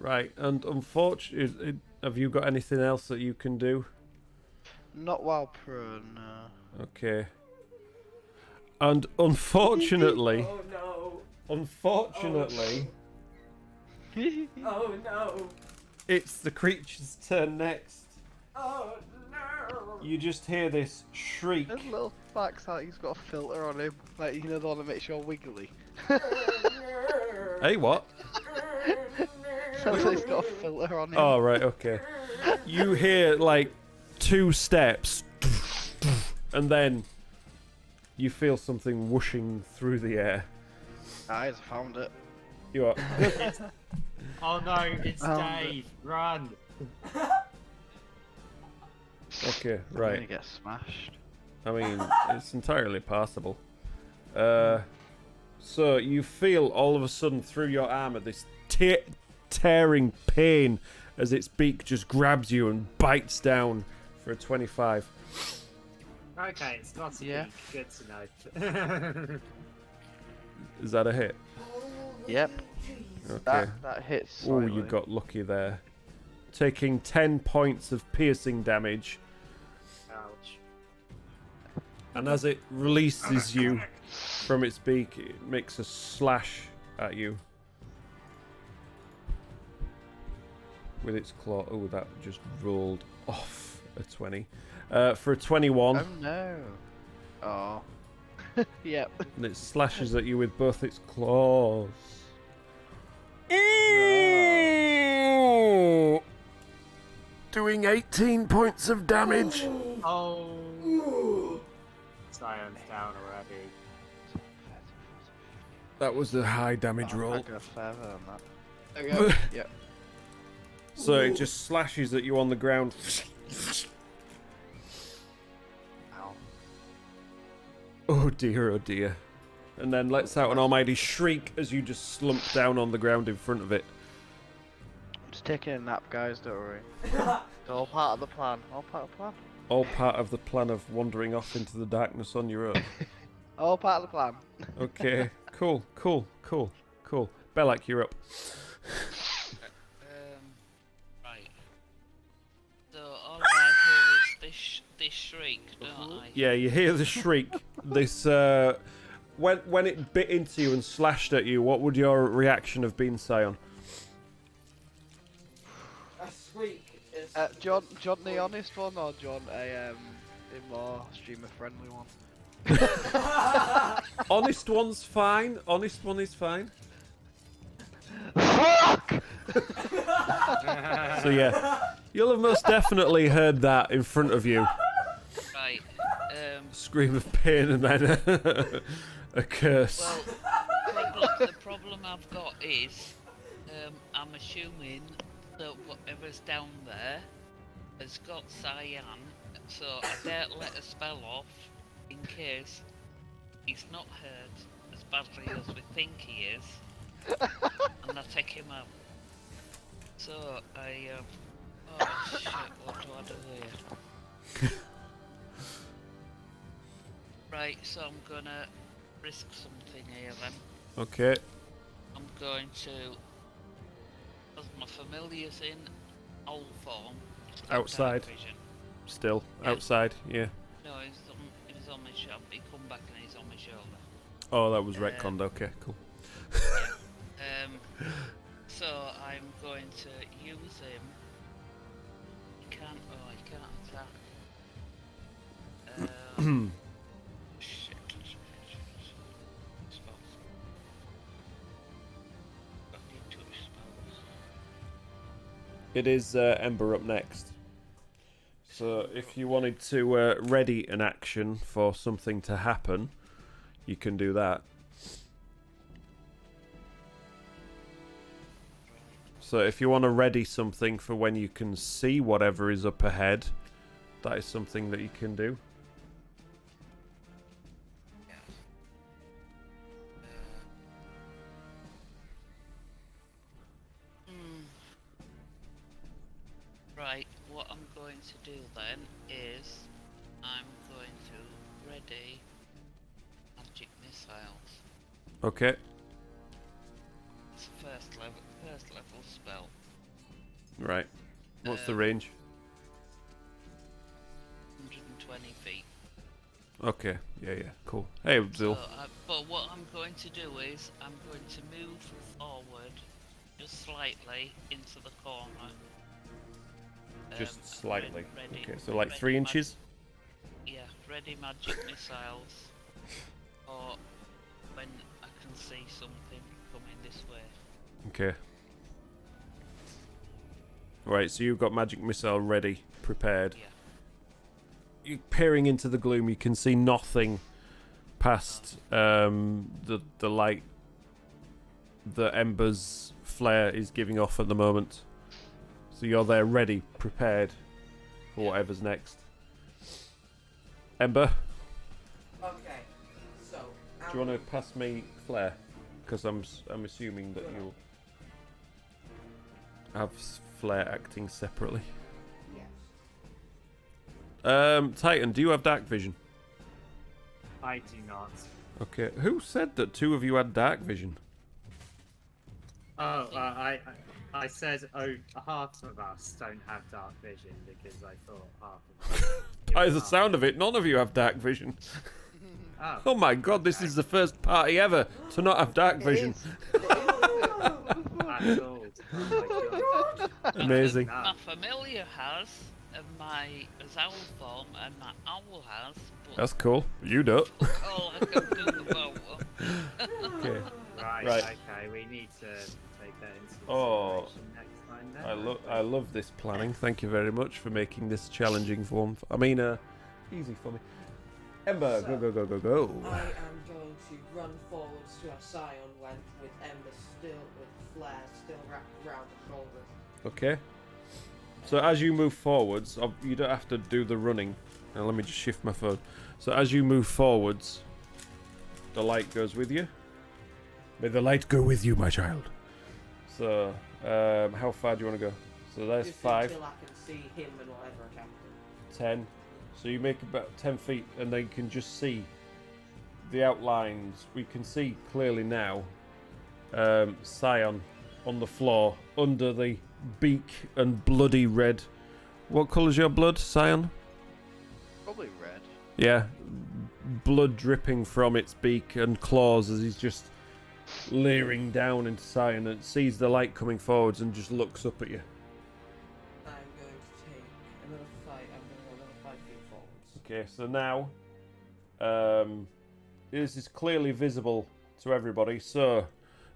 Right, and unfortunately, have you got anything else that you can do? Not while prone, no. Okay. And unfortunately, Oh no. unfortunately, Oh no. it's the creature's turn next. Oh no. You just hear this shriek. His little fact's out, he's got a filter on him. Like, you know, the one that makes you all wiggly. Hey, what? Sounds like he's got a filter on him. Oh, right, okay. You hear like 2 steps, and then you feel something whooshing through the air. Guys, I found it. You are. Oh no, it's Um, Dave. Run. Okay, I'm gonna right. get smashed. I mean, it's entirely possible. So you feel all of a sudden through your armor this tearing pain as its beak just grabs you and bites down for a 25. Okay, it's not a Yeah. beak. Good to know. Is that a hit? Yep, Okay. that hits. Oh, you slightly. got lucky there. Taking 10 points of piercing damage, Ouch. and as it releases you from its beak, it makes a slash at you with its claw. Oh, that just rolled off a 20. For a 21, Oh no. Oh. Yep. and it slashes at you with both its claws. Doing 18 points of damage. Oh. Zion's down already. That was a high damage Oh, roll. I go further than that. There we go. Yep. So it just slashes at you on the ground. Ow. Oh dear, oh dear. And then lets out an almighty shriek as you just slump down on the ground in front of it. I'm just taking a nap, guys, don't worry. It's all part of the plan. All part of the plan. All part of the plan of wandering off into the darkness on your own. All part of the plan. Okay, cool. Belak, you're up. Right. So all I hear is this shriek, don't I? Yeah, you hear the shriek. This, when it bit into you and slashed at you, what would your reaction have been, Sion? A squeak is. John, the honest one, or John, a more streamer friendly one? Honest one's fine. Honest one is fine. Fuck! So yeah, you'll have most definitely heard that in front of you. Right. Scream of pain and then a curse. Well, the problem I've got is, I'm assuming that whatever's down there has got cyan, so I dare let a spell off in case he's not hurt as badly as we think he is, and I take him out. So I, oh shit, what do I do here? Right, so I'm gonna risk something here then. Okay. I'm going to, as my familiar's in owl form, Outside. dark vision. Still Yeah. outside. Yeah. No, he was on my shoulder. He come back and he's on my shoulder. Oh, that was retconned. Okay, cool. So I'm going to use him. He can't. Oh, he can't attack. Shit. Spells. I need to spells. It is Ember up next. So if you wanted to ready an action for something to happen, you can do that. So if you want to ready something for when you can see whatever is up ahead, that is something that you can do. Right, what I'm going to do then is I'm going to ready magic missiles. Okay. It's a first level spell. Right. What's the range? 120 feet. Okay. Yeah. Cool. Hey, Abdul. But what I'm going to do is I'm going to move forward just slightly into the corner. Just slightly. Ready, Okay, so like 3 inches? Yeah, ready magic missiles. Or when I can see something coming this way. Okay. Right, so you've got magic missile ready, prepared. Yeah. You're peering into the gloom, you can see nothing past the light that Ember's flare is giving off at the moment. So you're there ready, prepared for whatever's next. Ember, Okay, so. do you want to pass me flare? Because I'm assuming that you'll have flare acting separately. Yes. Titan, do you have dark vision? I do not. Okay, who said that 2 of you had dark vision? Oh, I said half of us don't have dark vision because I thought half of us. By the sound of it, none of you have dark vision. Oh my god, this is the first party ever to not have dark vision. That's old. Oh my god. Amazing. My familiar has, and my owl form, and my owl has. But That's cool. You don't. all I can do about Okay. Right, Right. okay, we need to take that into Oh, consideration next time then. I love this planning. Thank you very much for making this challenging form. Easy for me. Ember, go. I am going to run forwards to our scion with Ember still, with Flare still wrapped around the shoulder. Okay. So as you move forwards, you don't have to do the running. Now let me just shift my phone. So as you move forwards, the light goes with you. May the light go with you, my child. So, how far do you want to go? So there's Just 5, until I can see him and whatever attack him. 10. So you make about 10 feet, and then you can just see the outlines. We can see clearly now Scion on the floor under the beak and bloody red. What colour's your blood, Scion? Probably red. Yeah, blood dripping from its beak and claws as he's just leering down into Scion and sees the light coming forwards and just looks up at you. I'm going to take another 5. I'm going to go another 5 feet forwards. Okay, so now this is clearly visible to everybody. So,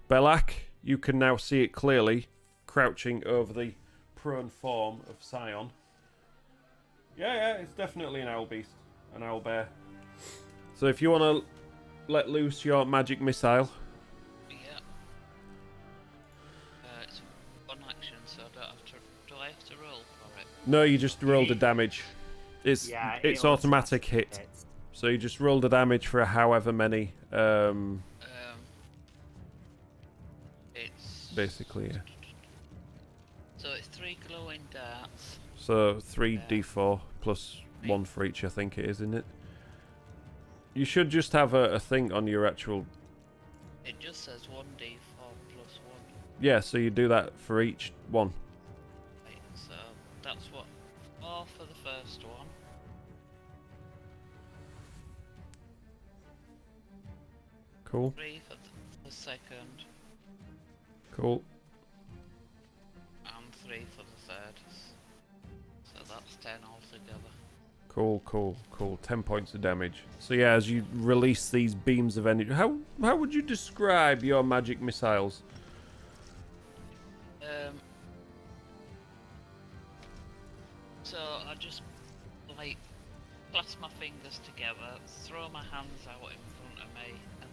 Belak, you can now see it clearly, crouching over the prone form of Scion. Yeah, it's definitely an owl beast, an owl bear. So if you want to let loose your magic missile, Yeah. It's one action, so I don't have to. Do I have to roll for it? no, you just roll the damage. It's Yeah, it's automatic hit. hits. So you just roll the damage for however many. It's Basically, yeah. So it's 3 glowing darts. So 3d4 plus 1 for each, I think it is, isn't it? You should just have a thing on your actual... It just says 1d4 plus 1. Yeah, so you do that for each one. Right, so that's what 4 for the first one. Cool. 3 for the second. Cool. And 3 for the third. So that's 10 altogether. Cool. 10 points of damage. So yeah, as you release these beams of energy, how would you describe your magic missiles? So I just like clasp my fingers together, throw my hands out in front of me, and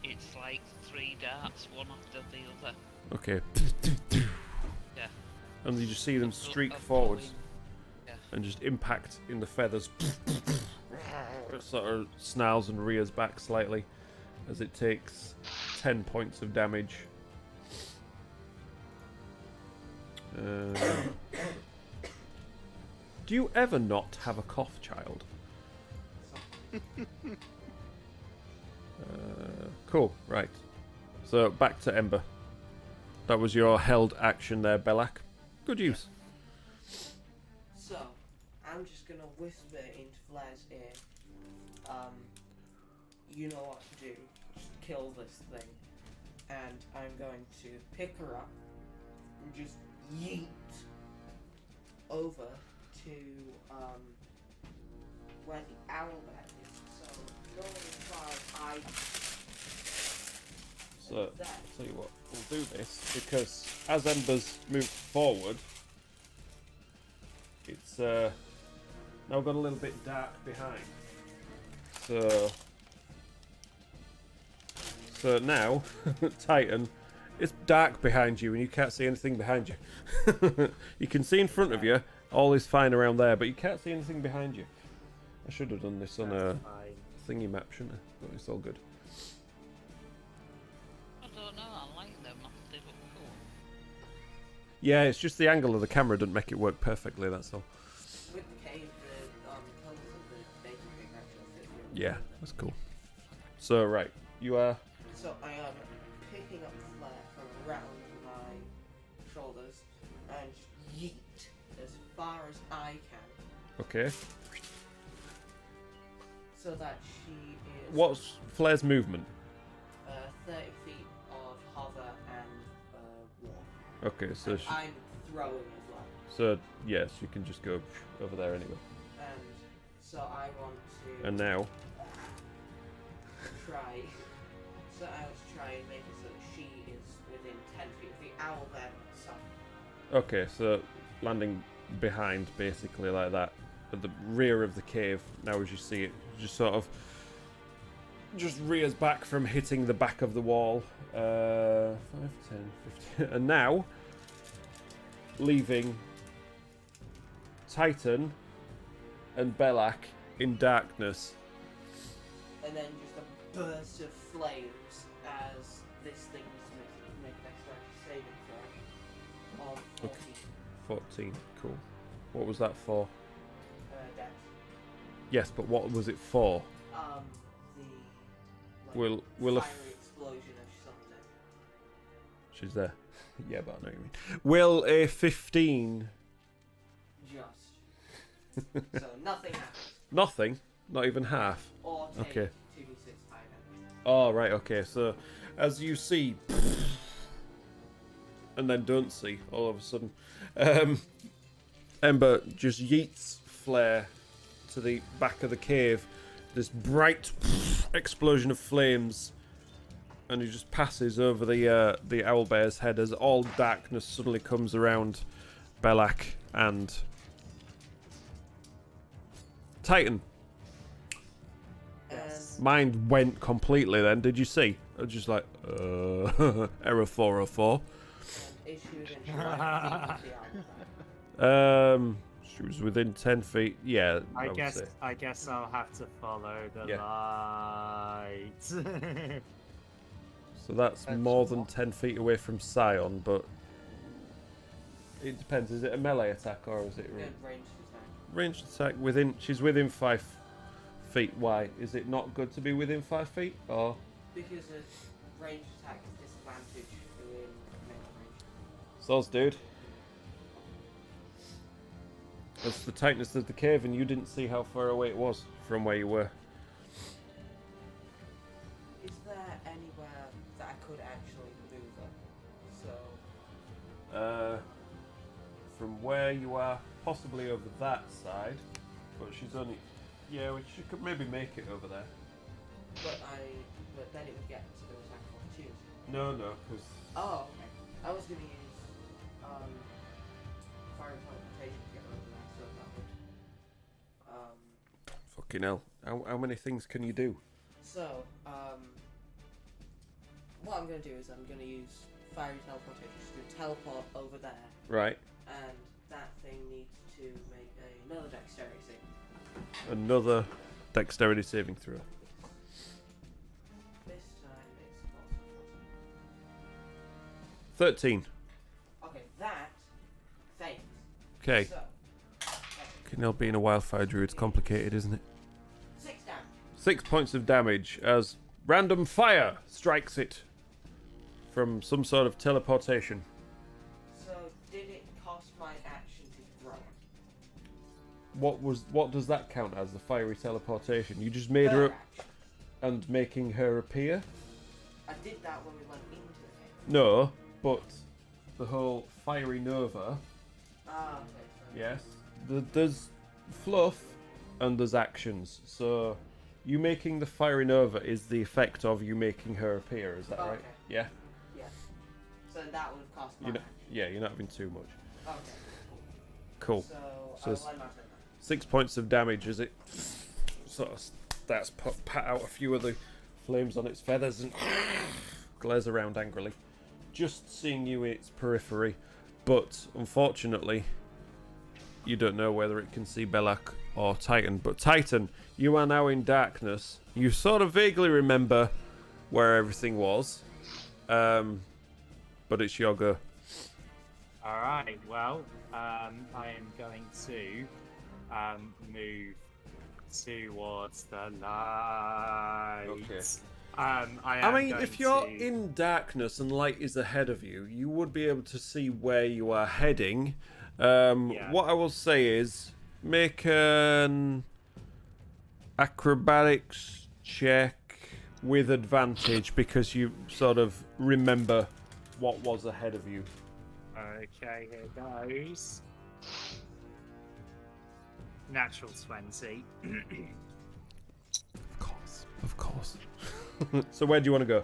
it's like 3 darts, one after the other. Okay. Yeah. And you just see them Of streak blowing. forwards Yeah. and just impact in the feathers. It sort of snarls and rears back slightly as it takes 10 points of damage. Do you ever not have a cough, child? Cool, right. So back to Ember. That was your held action there, Belak. Good use. So, I'm just gonna whisper into Flair's ear. You know what to do. Just kill this thing. And I'm going to pick her up and just yeet over to where the owl bed is. So, going as far as I So, there. tell you what, we'll do this because as Ember's moved forward, it's now got a little bit dark behind. So now, Titan, it's dark behind you and you can't see anything behind you. You can see in front of you, all is fine around there, but you can't see anything behind you. I should have done this on a thingy map, shouldn't I? But it's all good. I don't know, I like them. They look cool. Yeah, it's just the angle of the camera doesn't make it work perfectly, that's all. With the cave, the colours of the baking thing actually fit really Yeah, well. that's cool. So, right, you are... So I am picking up Flair from around my shoulders and yeet as far as I can Okay. so that she is What's Flair's movement? 30 feet of hover and walk. Okay, so And I'm throwing as well. so yes, you can just go over there anyway. And so I want to And now, try. So I want to try and make it so that she is within 10 feet of the owl bed itself. okay, so landing behind, basically like that, at the rear of the cave. Now, as you see it, just sort of just rears back from hitting the back of the wall. 5, 10, 15, and now leaving Titan and Belak in darkness. And then just a burst of flames as this thing needs to make an extra saving throw of 14 14, cool. What was that for? death. Yes, but what was it for? The Will a fiery explosion of something. She's there. Yeah, but I know what you mean. Will a 15? Just. So nothing happens. Nothing? Not even half? Or take Okay. 2d6 high damage. Oh, right, okay. So, as you see, and then don't see, all of a sudden, Ember just yeets Flare to the back of the cave. This bright explosion of flames, and he just passes over the owlbear's head as all darkness suddenly comes around Belak and Titan. Yes. Mind went completely then, did you see? I was just like, error 404. Issued and tried the owl. She was within 10 feet. Yeah, I would say. I guess I'll have to follow the light. So that's more than 10 feet away from Scion, but it depends. Is it a melee attack or is it Good ranged attack. ranged attack? She's within 5 feet. Why? Is it not good to be within 5 feet? Or Because a ranged attack is disadvantage in melee range. soz, dude. That's the tightness of the cave, and you didn't see how far away it was from where you were. Is there anywhere that I could actually move her? So from where you are, possibly over that side, but she's only... Yeah, she could maybe make it over there. But then it would get to the attack of opportunity. No, because... Oh, okay. I was going to use fire teleportation to get over there, so that would... Fucking hell. How many things can you do? So, what I'm going to do is I'm going to use fiery teleportation to teleport over there, Right. and that thing needs to make another dexterity saving. Another dexterity saving throw. This time it's also 13. okay, that fails. Okay. So, Fucking hell, being a wildfire druid's complicated, isn't it? 6 damage. 6 points of damage as random fire strikes it from some sort of teleportation. So, did it cost my action to throw it? What does that count as, the fiery teleportation? You just made her Her up action. and making her appear? I did that when we went into the cave. No, but the whole fiery nova, Ah, okay. So yes, there's fluff and there's actions. So you making the fiery nova is the effect of you making her appear, is that right? Okay. Yeah? Yeah. So that would have cost my You're not, action. yeah, you're not having too much. Okay. Cool. So, So I'll it's- let my turn. 6 points of damage as it sort of starts pat out a few of the flames on its feathers and glares around angrily. Just seeing you in its periphery, but unfortunately you don't know whether it can see Belak or Titan. But Titan, you are now in darkness. You sort of vaguely remember where everything was, but it's your go. Alright, well, I am going to move towards the light. Okay. I I mean, going if you're to... in darkness and light is ahead of you, you would be able to see where you are heading. What I will say is, make an acrobatics check with advantage because you sort of remember what was ahead of you. Okay, here goes. Natural 20. Of course. So where do you want to go?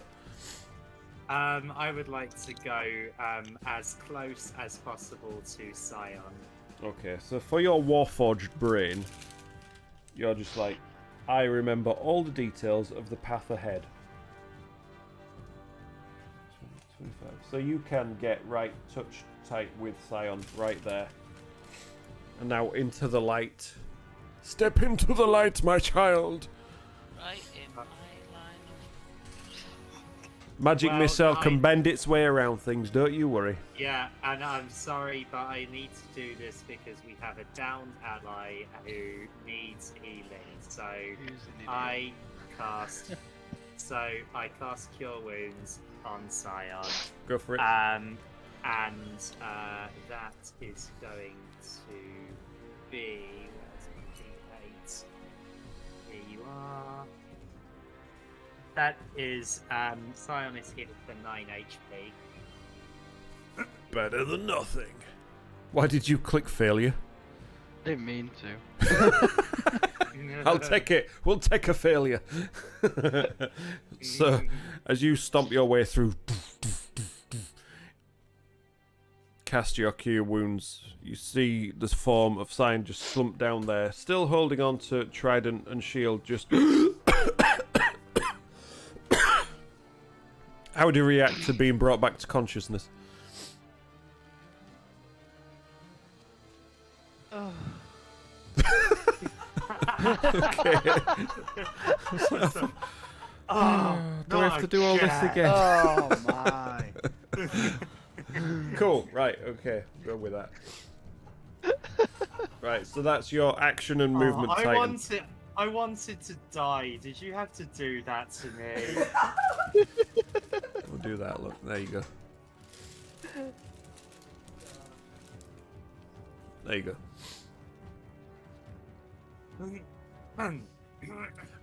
I would like to go as close as possible to Scion. Okay, so for your warforged brain, you're just like, I remember all the details of the path ahead. 25. So you can get right touch tight with Scion right there. And now into the light. Step into the light, my child. Right in my line Magic Well, missile I- can bend its way around things, don't you worry. Yeah, and I'm sorry, but I need to do this because we have a downed ally who needs healing. So I cast Cure Wounds on Scion. Go for it. And that is going to be where's my D8? Here you are. That is Scion is hit for 9 HP. Better than nothing. Why did you click failure? Didn't mean to. I'll take it. We'll take a failure. So, as you stomp your way through, cast your cure wounds, you see this form of Sign just slump down there, still holding on to trident and shield, just... How would you react to being brought back to consciousness? Oh. Okay. Do we have to do all this again? Oh my. Cool. Right. Okay. Go with that. Right. So that's your action and movement. I Titan. wanted to die. Did you have to do that to me? We'll do that. Look. There you go. There you go.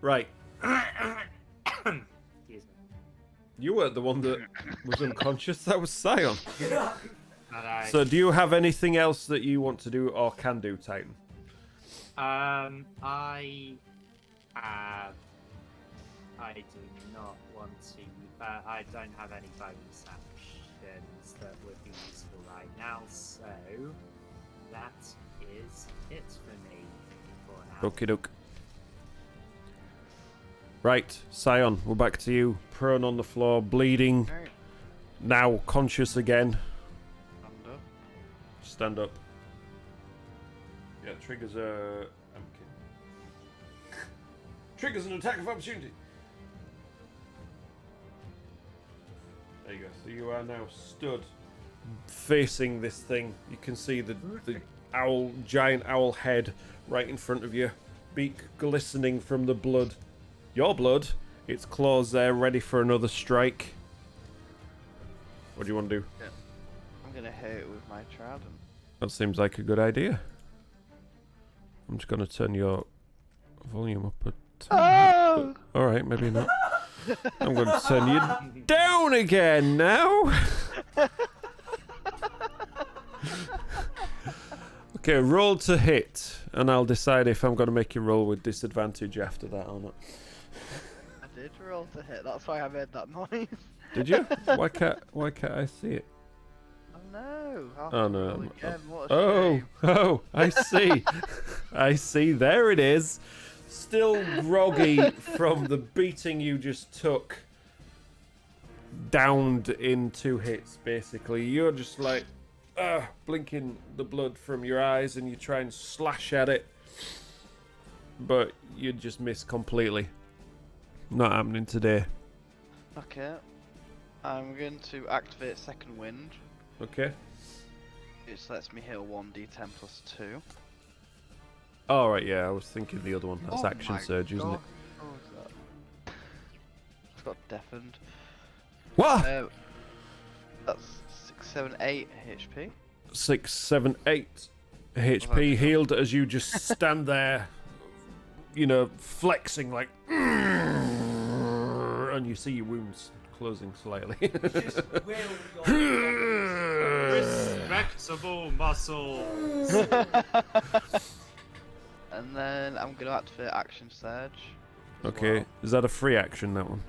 Right. Excuse me. You weren't the one that was unconscious. That was Scion. Alright. So, do you have anything else that you want to do or can do, Titan? I do not want to. I don't have any bonus actions that would be useful right now, so that is it for me for now. Okie doke. Right, Scion, we're back to you. Prone on the floor, bleeding. Alright, Now conscious again. under. Stand up. Yeah, triggers a. I'm kidding. Triggers an attack of opportunity. There you go. So you are now stood facing this thing. You can see the owl, giant owl head right in front of you. Beak glistening from the blood. Your blood. Its claws there ready for another strike. What do you want to do? I'm gonna hit it with my trident. That seems like a good idea. I'm just going to turn your volume up a Oh! Alright, maybe not. I'm going to turn you down again now. Okay, roll to hit, and I'll decide if I'm going to make you roll with disadvantage after that or not. I did roll to hit. That's why I made that noise. Did you? Why can't I see it? Oh no! I'll Oh, have to no. roll again. What a Oh, shame. oh, I see. I see. There it is. Still groggy from the beating you just took. Downed in 2 hits, basically. You're just like, blinking the blood from your eyes, and you try and slash at it. But you just miss completely. Not happening today. Okay. I'm going to activate Second Wind. Okay. It lets me heal 1d10 plus 2. Alright, yeah, I was thinking the other one. That's Oh action my surge, isn't it? God. What was that? I've got deafened. What? That's 6, 7, 8 HP. 6, 7, 8 HP healed as you just stand there, you know, flexing like, and you see your wounds closing slightly. Just will your Respectable muscles. And then I'm going to activate Action Surge. as Okay, well. is that a free action, that one?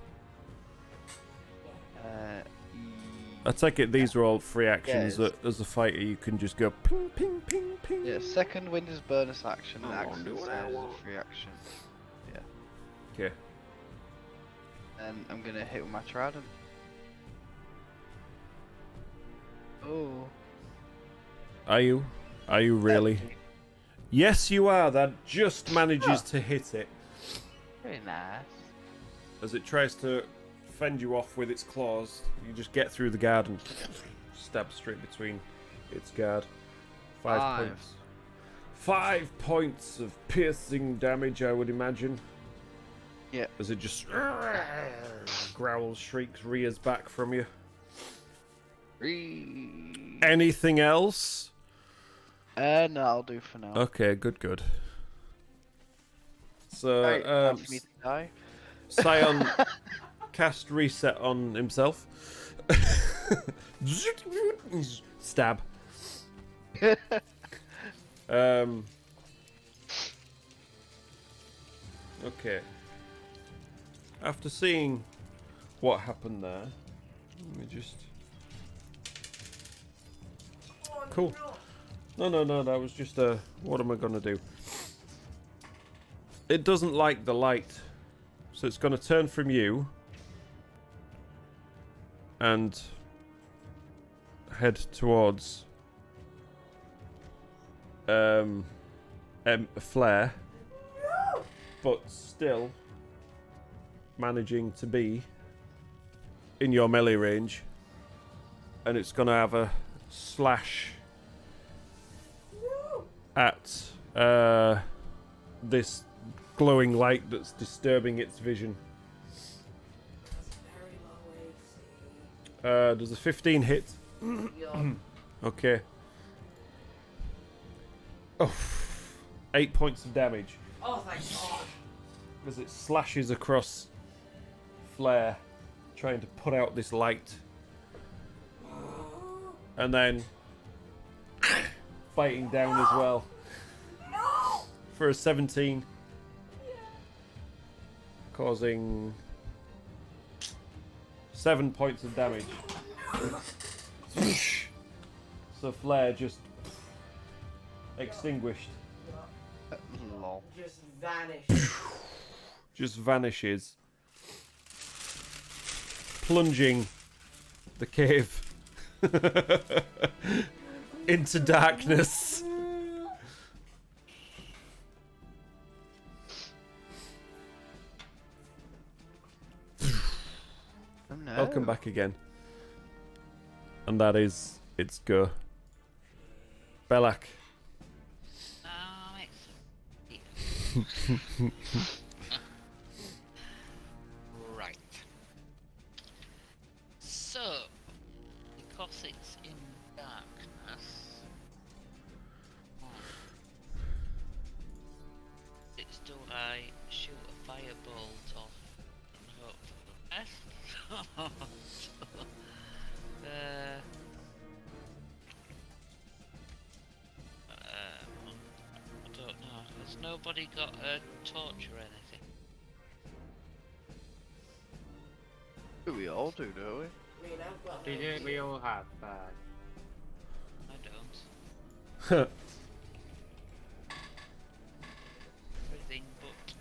Uh, I take it these are all free actions it's- that as a fighter you can just go ping, ping, ping, ping. yeah, Second Wind is bonus action and I won't Action do what Surge I is want. a free action. Okay. And I'm going to hit with my Trident. Oh. Are you? Are you really? Yes, you are. That just manages to hit it Very nice. as it tries to fend you off with its claws. You just get through the guard and stab straight between its guard. 5 Five. points. 5 points of piercing damage, I would imagine. Yeah. As it just growls, shrieks, rears back from you. Anything else? No, I'll do for now. Okay, good. So, Right, time for me to die. Scion cast reset on himself. Stab. Okay. After seeing what happened there, let me just. Cool. No, that was just a. What am I gonna do? It doesn't like the light, so it's gonna turn from you and head towards a flare, but still managing to be in your melee range, and it's gonna have a slash at this glowing light that's disturbing its vision. Does a 15 hit? Yeah. Okay. Oh, 8 points of damage Oh, thank God. as it slashes across flare, trying to put out this light. And then biting down as well. For a 17. Causing 7 points of damage. So flare just extinguished. Lol. Just vanished. Just vanishes. Plunging the cave into darkness. Oh no. Welcome back again. And that is its go. Belak. Oh, right. So, because it's in darkness, do I shoot a firebolt off and hope for the best? I don't know. Has nobody got a torch or anything? We all do, don't we? I mean, I've got Didn't we all have that? I don't. Everything but.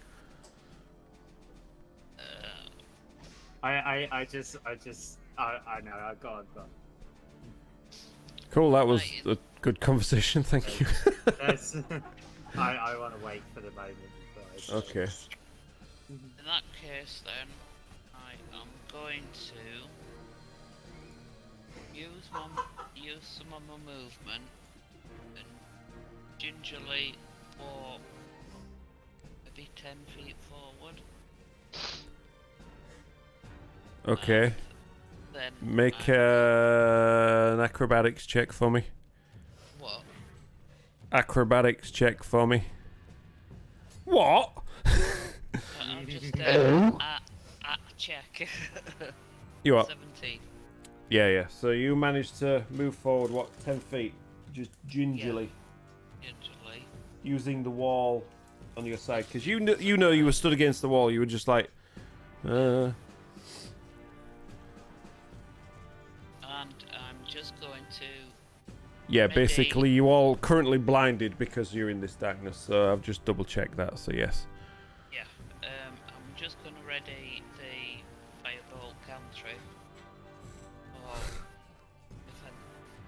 I know, I got it, but Cool, that was Right. a good conversation, thank you. that's, I want to wait for the moment. Before I Okay. In that case, then, I am going to use some of my movement and gingerly walk maybe 10 feet forward. Okay. Then Make I an acrobatics check for me. what? Acrobatics check for me. What? I'll just check. You what? 17. Yeah. So you managed to move forward, what, 10 feet? Just gingerly. Gingerly. Using the wall on your side. Because you know you were stood against the wall. You were just like... And I'm just going to... Yeah, Ready. basically you all currently blinded because you're in this darkness. So I've just double checked that, so yes. Yeah, I'm just going to ready the firebolt cantrip. Or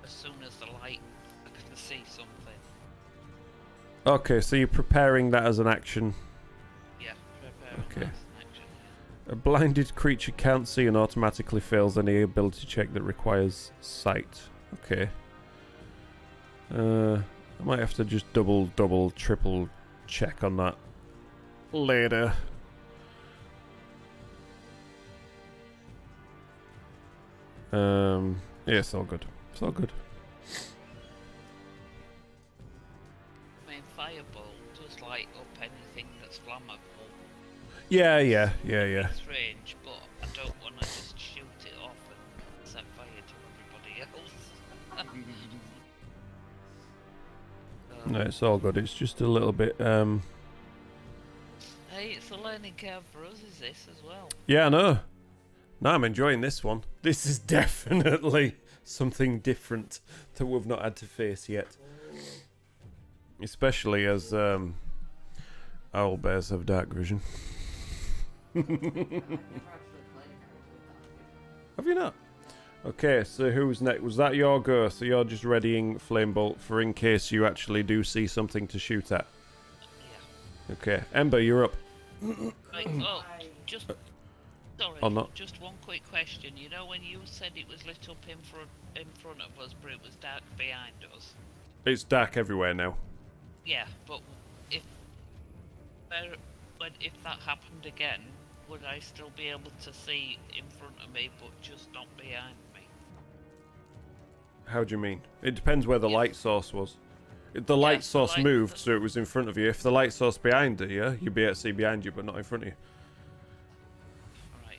as soon as the light, I can see something. Okay, so you're preparing that as an action. Yeah, prepare Okay. an action. A blinded creature can't see and automatically fails any ability check that requires sight. Okay. I might have to just double, triple check on that later. Yeah, it's all good. It's all good. I mean, firebolt does light up anything that's flammable. Yeah. It's range, but I don't want to just shoot it off and set fire to everybody else. No, it's all good. It's just a little bit. Hey, it's a learning curve for us, is this as well? Yeah, I know. No, I'm enjoying this one. This is definitely something different that we've not had to face yet. Especially as owl bears have dark vision. I've never actually played a character with Have you not? Okay, so who's next? Was that your go? So you're just readying flame bolt for in case you actually do see something to shoot at. Yeah. Okay, Ember, you're up. Right, oh, just... Sorry, Or not. just one quick question. You know when you said it was lit up in front of us, but it was dark behind us? It's dark everywhere now. Yeah, but if that happened again, would I still be able to see in front of me, but just not behind me? How do you mean? It depends where the Yeah. light source was. If the light the source light- moved, so it was in front of you. If the light source behind you, you'd be able to see behind you, but not in front of you. Right.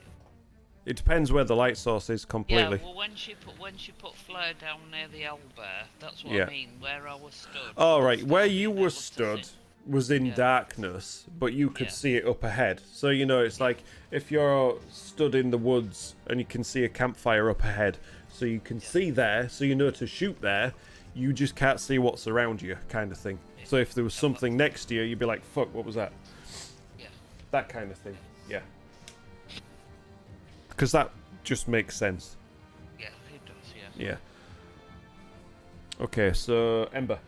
It depends where the light source is completely. Yeah, well, when she put flare down near the owlbear, that's what Yeah. I mean. Where I was stood. All right, instead where of you being were able to stood see- was in Yeah. darkness, but you could Yeah. see it up ahead. So you know, it's like if you're stood in the woods and you can see a campfire up ahead, so you can see there, so you know to shoot there. You just can't see what's around you, kind of thing. So if there was something next to you, you'd be like, "Fuck, what was that?" Yeah. That kind of thing. Yeah. Because that just makes sense. Yeah, it does. Yeah. Yeah. Okay, so Ember.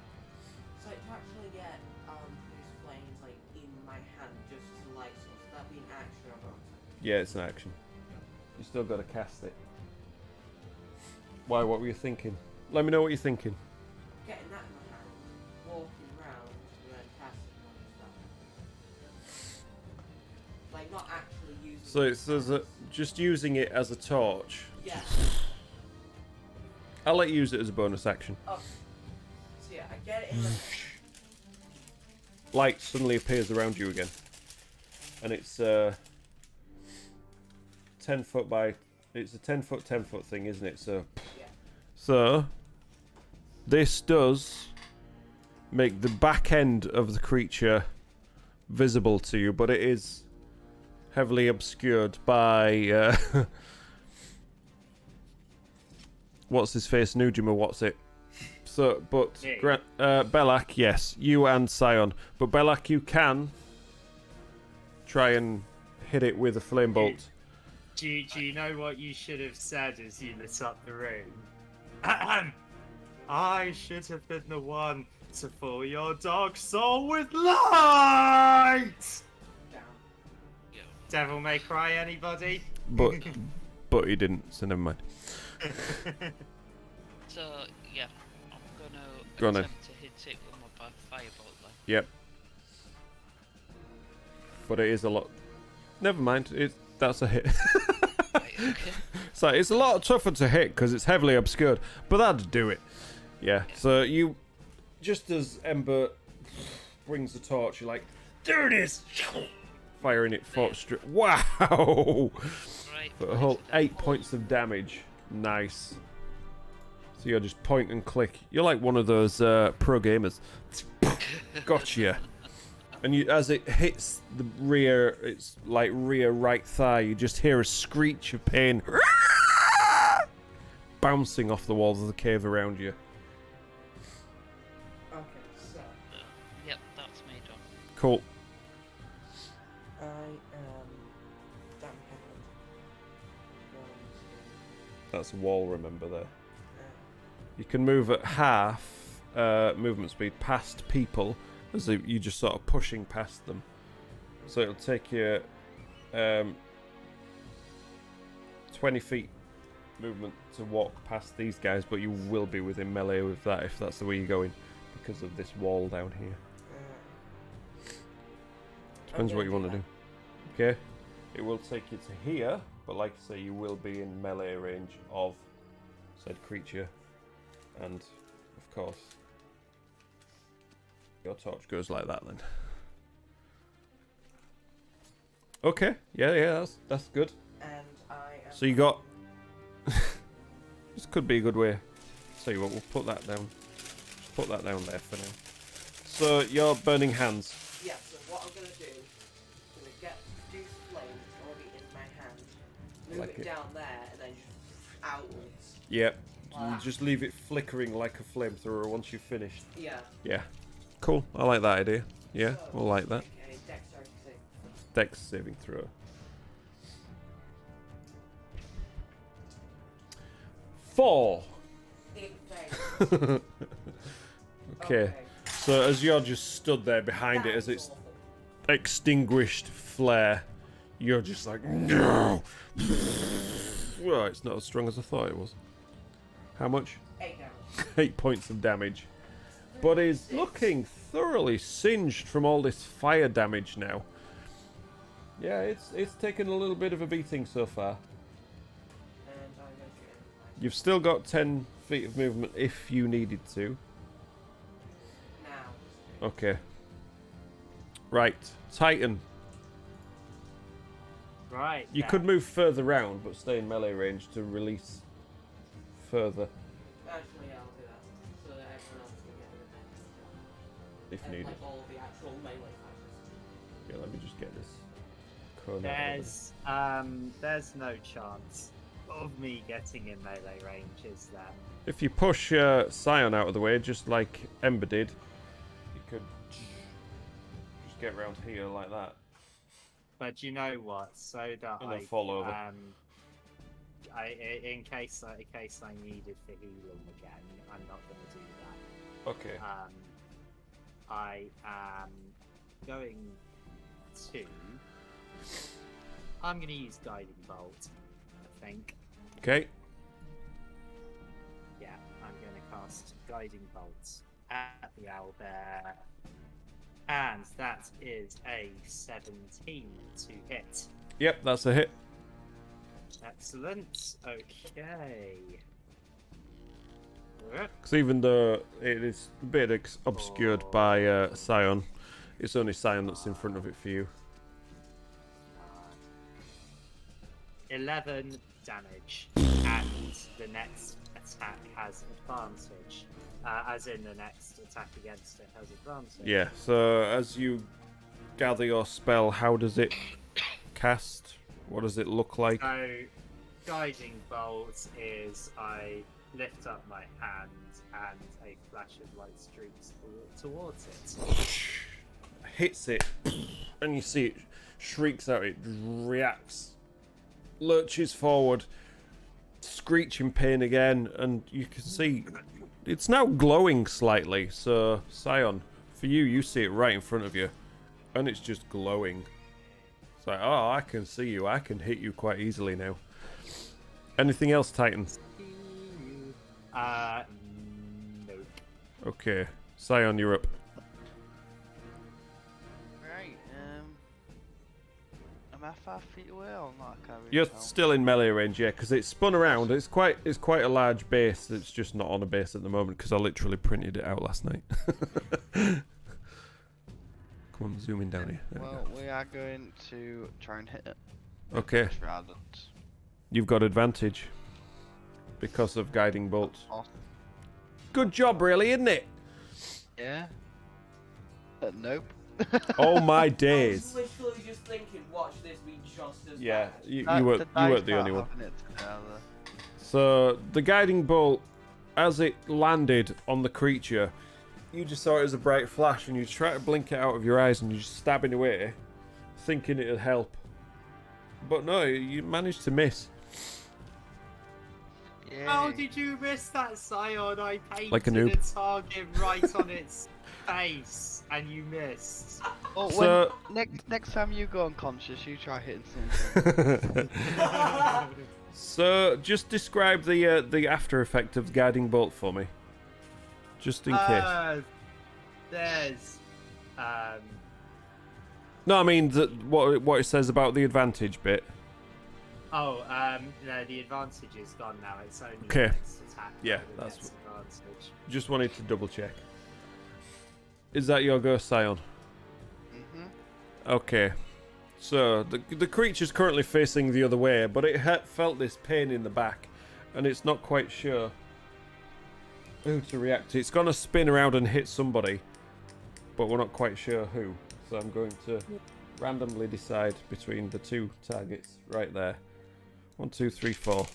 So to actually get these flames like in my hand just as a light source, would that be an action or not? Yeah, it's an action. You still got to cast it. Why? What were you thinking? Let me know what you're thinking. Getting that in my hand, walking around, and then casting on stuff. Like not actually using. So it says that just using it as a torch. Yeah. I'll let you use it as a bonus action. Oh. So yeah, I get it in my hand. Light suddenly appears around you again, and it's 10 foot by. It's a 10 foot thing, isn't it? So. Yeah. So, this does make the back end of the creature visible to you, but it is heavily obscured by what's his face, Nujima, what's it? So, but Me. Belak, yes, you and Scion, but Belak, you can try and hit it with a flame bolt. Do you know what you should have said as you lit up the room? I should have been the one to fill your dog soul with light! Down. Devil May Cry, anybody? But he didn't, so never mind. So yeah, I'm gonna Go on then. attempt to hit it with my firebolt then. Yep. But it is a lot. Never mind. That's a hit. Right, okay. So it's a lot tougher to hit because it's heavily obscured, but that'd do it. Yeah. So you, just as Ember brings the torch, you're like, "Do this!" Firing it for straight. Wow! Right. For a whole 8 points of damage. Nice. So you're just point and click. You're like one of those pro gamers. Gotcha. And you, as it hits the rear, it's like rear right thigh, you just hear a screech of pain bouncing off the walls of the cave around you. Okay, so Yep, that's me done. Cool. I am down hand. That's a wall, remember there. Uh, You can move at half movement speed past people, as if you just sort of pushing past them. So it'll take you 20 feet movement to walk past these guys, but you will be within melee with that if that's the way you're going, because of this wall down here. Depends what you want to do. Okay, it will take you to here, but like I say, you will be in melee range of said creature, and of course your torch goes like that then. Okay, yeah, that's good. And I am. So you got. This could be a good way. Tell you what, we'll put that down. Just put that down there for now. So your burning hands. Yeah, so what I'm gonna do, I'm gonna get reduce flame that's already in my hand, move Like it it. down there, and then just outwards. Yep. Wow. You just leave it flickering like a flamethrower once you've finished. Yeah. Yeah. Cool. I like that idea. Yeah, So, we'll like that. Okay, dexterity save. Dex saving throw. 4. It fails. Okay. So as you're just stood there behind it, That as was it's awful. extinguished flare, you're just like, no. Well, it's not as strong as I thought it was. How much? 8 damage. 8 points of damage. But is looking thoroughly singed from all this fire damage now. Yeah, it's taken a little bit of a beating so far. And I'm going to You've still got 10 feet of movement if you needed to. now. Okay. Right, Titan. Right. You then. could move further round, but stay in melee range to release further Actually, yeah, I'll do that. So that everyone else can get an advantage. if And, needed. like all the actual melee fighters. Yeah, let me just get this cone out of the way. There's no chance of me getting in melee range, is there? If you push Scion out of the way, just like Ember did, you could just get around here like that. But you know what? So that And then fall over. in case I needed for healing again, I'm not going to do that. Okay. I am going to. I'm going to use Guiding Bolt, I think. Okay. Yeah, I'm going to cast Guiding Bolt at the owlbear. And that is a 17 to hit. Yep, that's a hit. Excellent. Okay. Because even though it is a bit obscured by Scion, it's only Scion that's in front of it for you. 11 damage. And the next attack has advantage. As in the next attack against it has advantage. Yeah, so as you gather your spell, how does it cast? What does it look like? So, Guiding Bolt is I lift up my hand and a flash of light streaks towards it. Hits it, and you see it shrieks out, it reacts, lurches forward, screeching pain again, and you can see it's now glowing slightly. So, Scion, for you, you see it right in front of you, and it's just glowing. It's like, oh, I can see you, I can hit you quite easily now. Anything else, Titan? Nope. Okay, Scion, you're up. Right, am I 5 feet away or not? I can't really You're tell. still in melee range, yeah, because it's spun around. It's quite a large base. It's just not on a base at the moment because I literally printed it out last night. Come on, zoom in down here. There we Well, we are going to try and hit it. go. Okay, Rather than you've got advantage because of guiding bolt. off. Good job, really, isn't it? Yeah. Nope. Oh my I days. was literally just thinking, watch this be just as Yeah, bad. you The weren't dice the aren't only one. having it together. So the guiding bolt, as it landed on the creature, you just saw it as a bright flash, and you try to blink it out of your eyes, and you're just stabbing away, thinking it'd help. But no, you managed to miss. How Yay. did you miss that, Scion? I painted Like a noob. a target right on its face, and you missed. Oh, So- next time you go unconscious, you try hitting something. So just describe the after effect of guiding bolt for me, just in case. There's No, I mean what it says about the advantage bit. no, the advantage is gone now. It's only Okay. the next attack. Yeah, that that's gets advantage. Just wanted to double check. Is that your go, Scion? Okay. So the creature's currently facing the other way, but it felt this pain in the back, and it's not quite sure who to react to. It's gonna spin around and hit somebody, but we're not quite sure who. So I'm going to randomly decide between the two targets right there. 1, 2, 3, 4.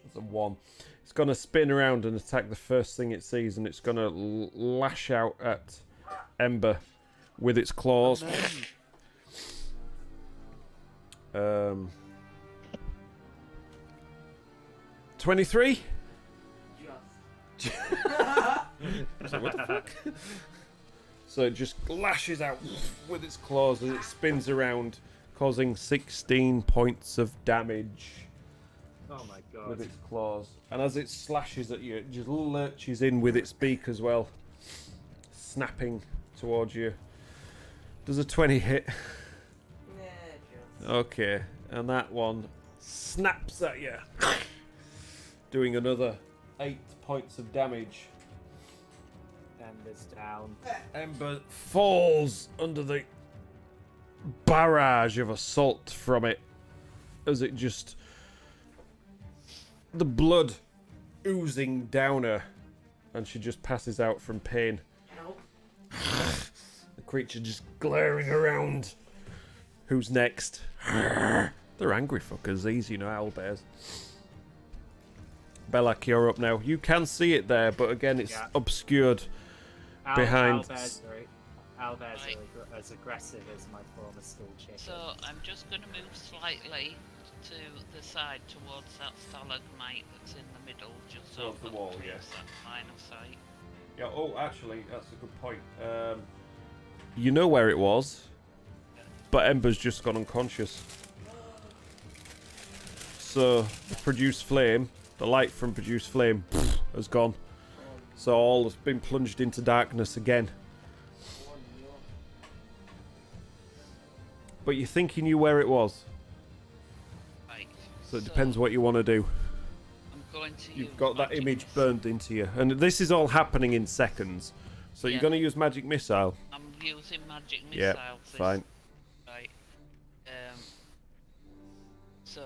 That's a 1. It's gonna spin around and attack the first thing it sees, and it's gonna lash out at Ember with its claws. 23. So what the fuck? So it just lashes out with its claws as it spins around, causing 16 points of damage Oh my god. with its claws. And as it slashes at you, it just lurches in with its beak as well, snapping towards you. Does a 20 hit? Yeah, just. Okay, and that one snaps at you, doing another 8 points of damage. Ember's down. Ember falls under the barrage of assault from it as it just... the blood oozing down her, and she just passes out from pain. Help. The creature just glaring around. Who's next? They're angry fuckers, these, you know, owlbears. Belak, you're up now. You can see it there, but again, it's obscured behind. Owlbears are as aggressive as my former school chicken. So I'm just going to move slightly to the side towards that stalagmite that's in the middle, just so Towards the wall, yes. That line of sight. Yeah, oh, actually, that's a good point. You know where it was, but Ember's just gone unconscious. So, the produced flame, the light from produced flame, has gone. So all has been plunged into darkness again. But you think you knew where it was. Right. So it depends what you want to do. I'm going to You've use got that magic image missile. burned into you. And this is all happening in seconds. So you're Yeah. going to use magic missile. I'm using magic missiles. Yeah, fine. Right. So.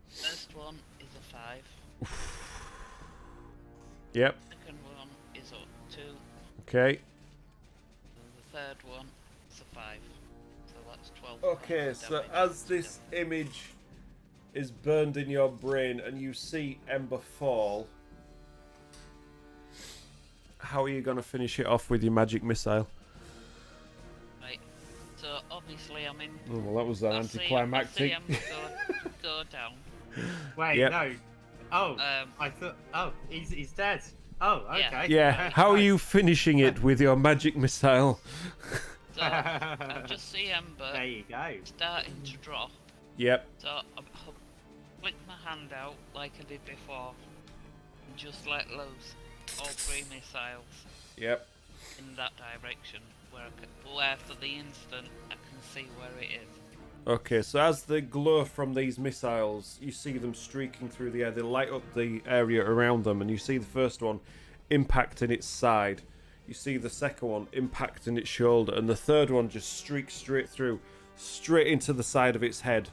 First one is a 5. Yep. Second one is a 2. Okay. And the third one is a 5. So that's 12. Okay, points of so damage as this altogether. image is burned in your brain and you see Ember fall, how are you going to finish it off with your magic missile? Right. So obviously I'm in. Oh, well, that was an I see anticlimactic. him go down. Wait, Yep. no. Oh, I thought. Oh, he's dead. Oh, Yeah. okay. Yeah, how are you finishing it with your magic missile? So I just see Ember There you go. starting to drop. Yep. So I flick my hand out like I did before and just let loose all 3 missiles Yep. in that direction where for the instant I can see where it is. Okay, so as the glow from these missiles, you see them streaking through the air. They light up the area around them, and you see the first one impacting its side. You see the second one impacting its shoulder, and the third one just streaks straight through, straight into the side of its head.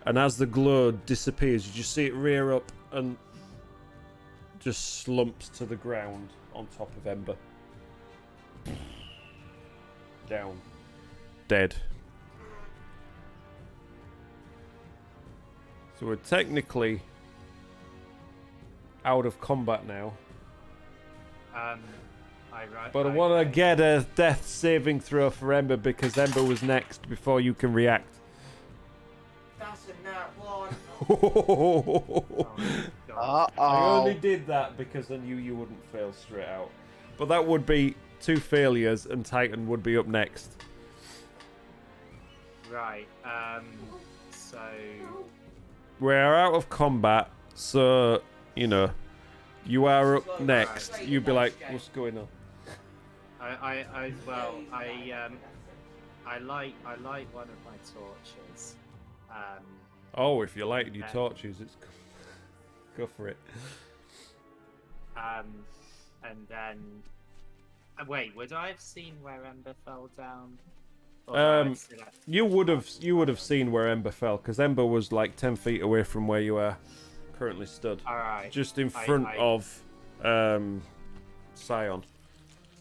And as the glow disappears, you just see it rear up and just slumps to the ground on top of Ember. Down. Dead. So we're technically out of combat now. But I want to get a death saving throw for Ember because Ember was next before you can react. That's a nat 1. God. I only did that because I knew you wouldn't fail straight out. But that would be 2 failures and Titan would be up next. Right. So. We're out of combat, so, you know, you are up next. You'd be like, what's going on? I light one of my torches. Oh, if you're lighting your torches, it's go for it. And then wait, would I have seen where Ember fell down? You would have seen where Ember fell because Ember was like 10 feet away from where you are currently stood, All right. just in front of Scion.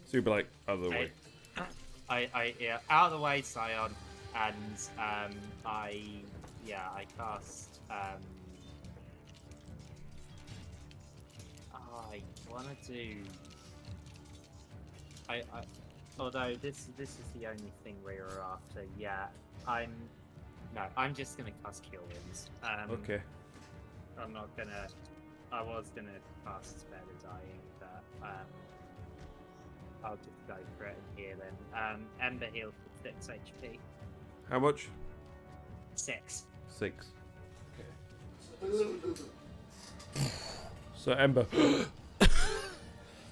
So you'd be like other way. Yeah, out of the way, Scion, and I cast I want to do. Although this is the only thing we were after. Yeah, I'm just gonna cast Cure Wounds. Okay. I'm not gonna. I was gonna cast Spare the Dying, but I'll just go for it and heal him. Ember heal for 6 HP. How much? 6. 6. So Ember,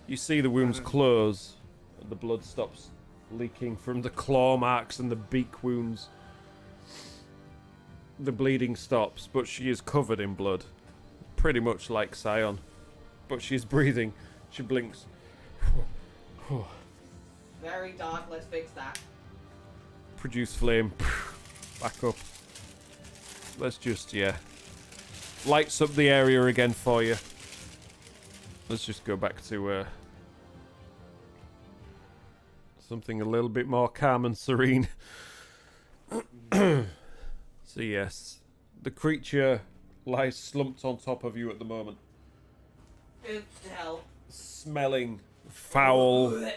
you see the wounds close, and the blood stops leaking from the claw marks and the beak wounds. The bleeding stops, but she is covered in blood, pretty much like Scion. But she's breathing. She blinks. Very dark, let's fix that. Produce flame. Back up. Let's just, yeah. Lights up the area again for you. Let's just go back to something a little bit more calm and serene. So yes, the creature lies slumped on top of you at the moment. What the hell? Smelling foul.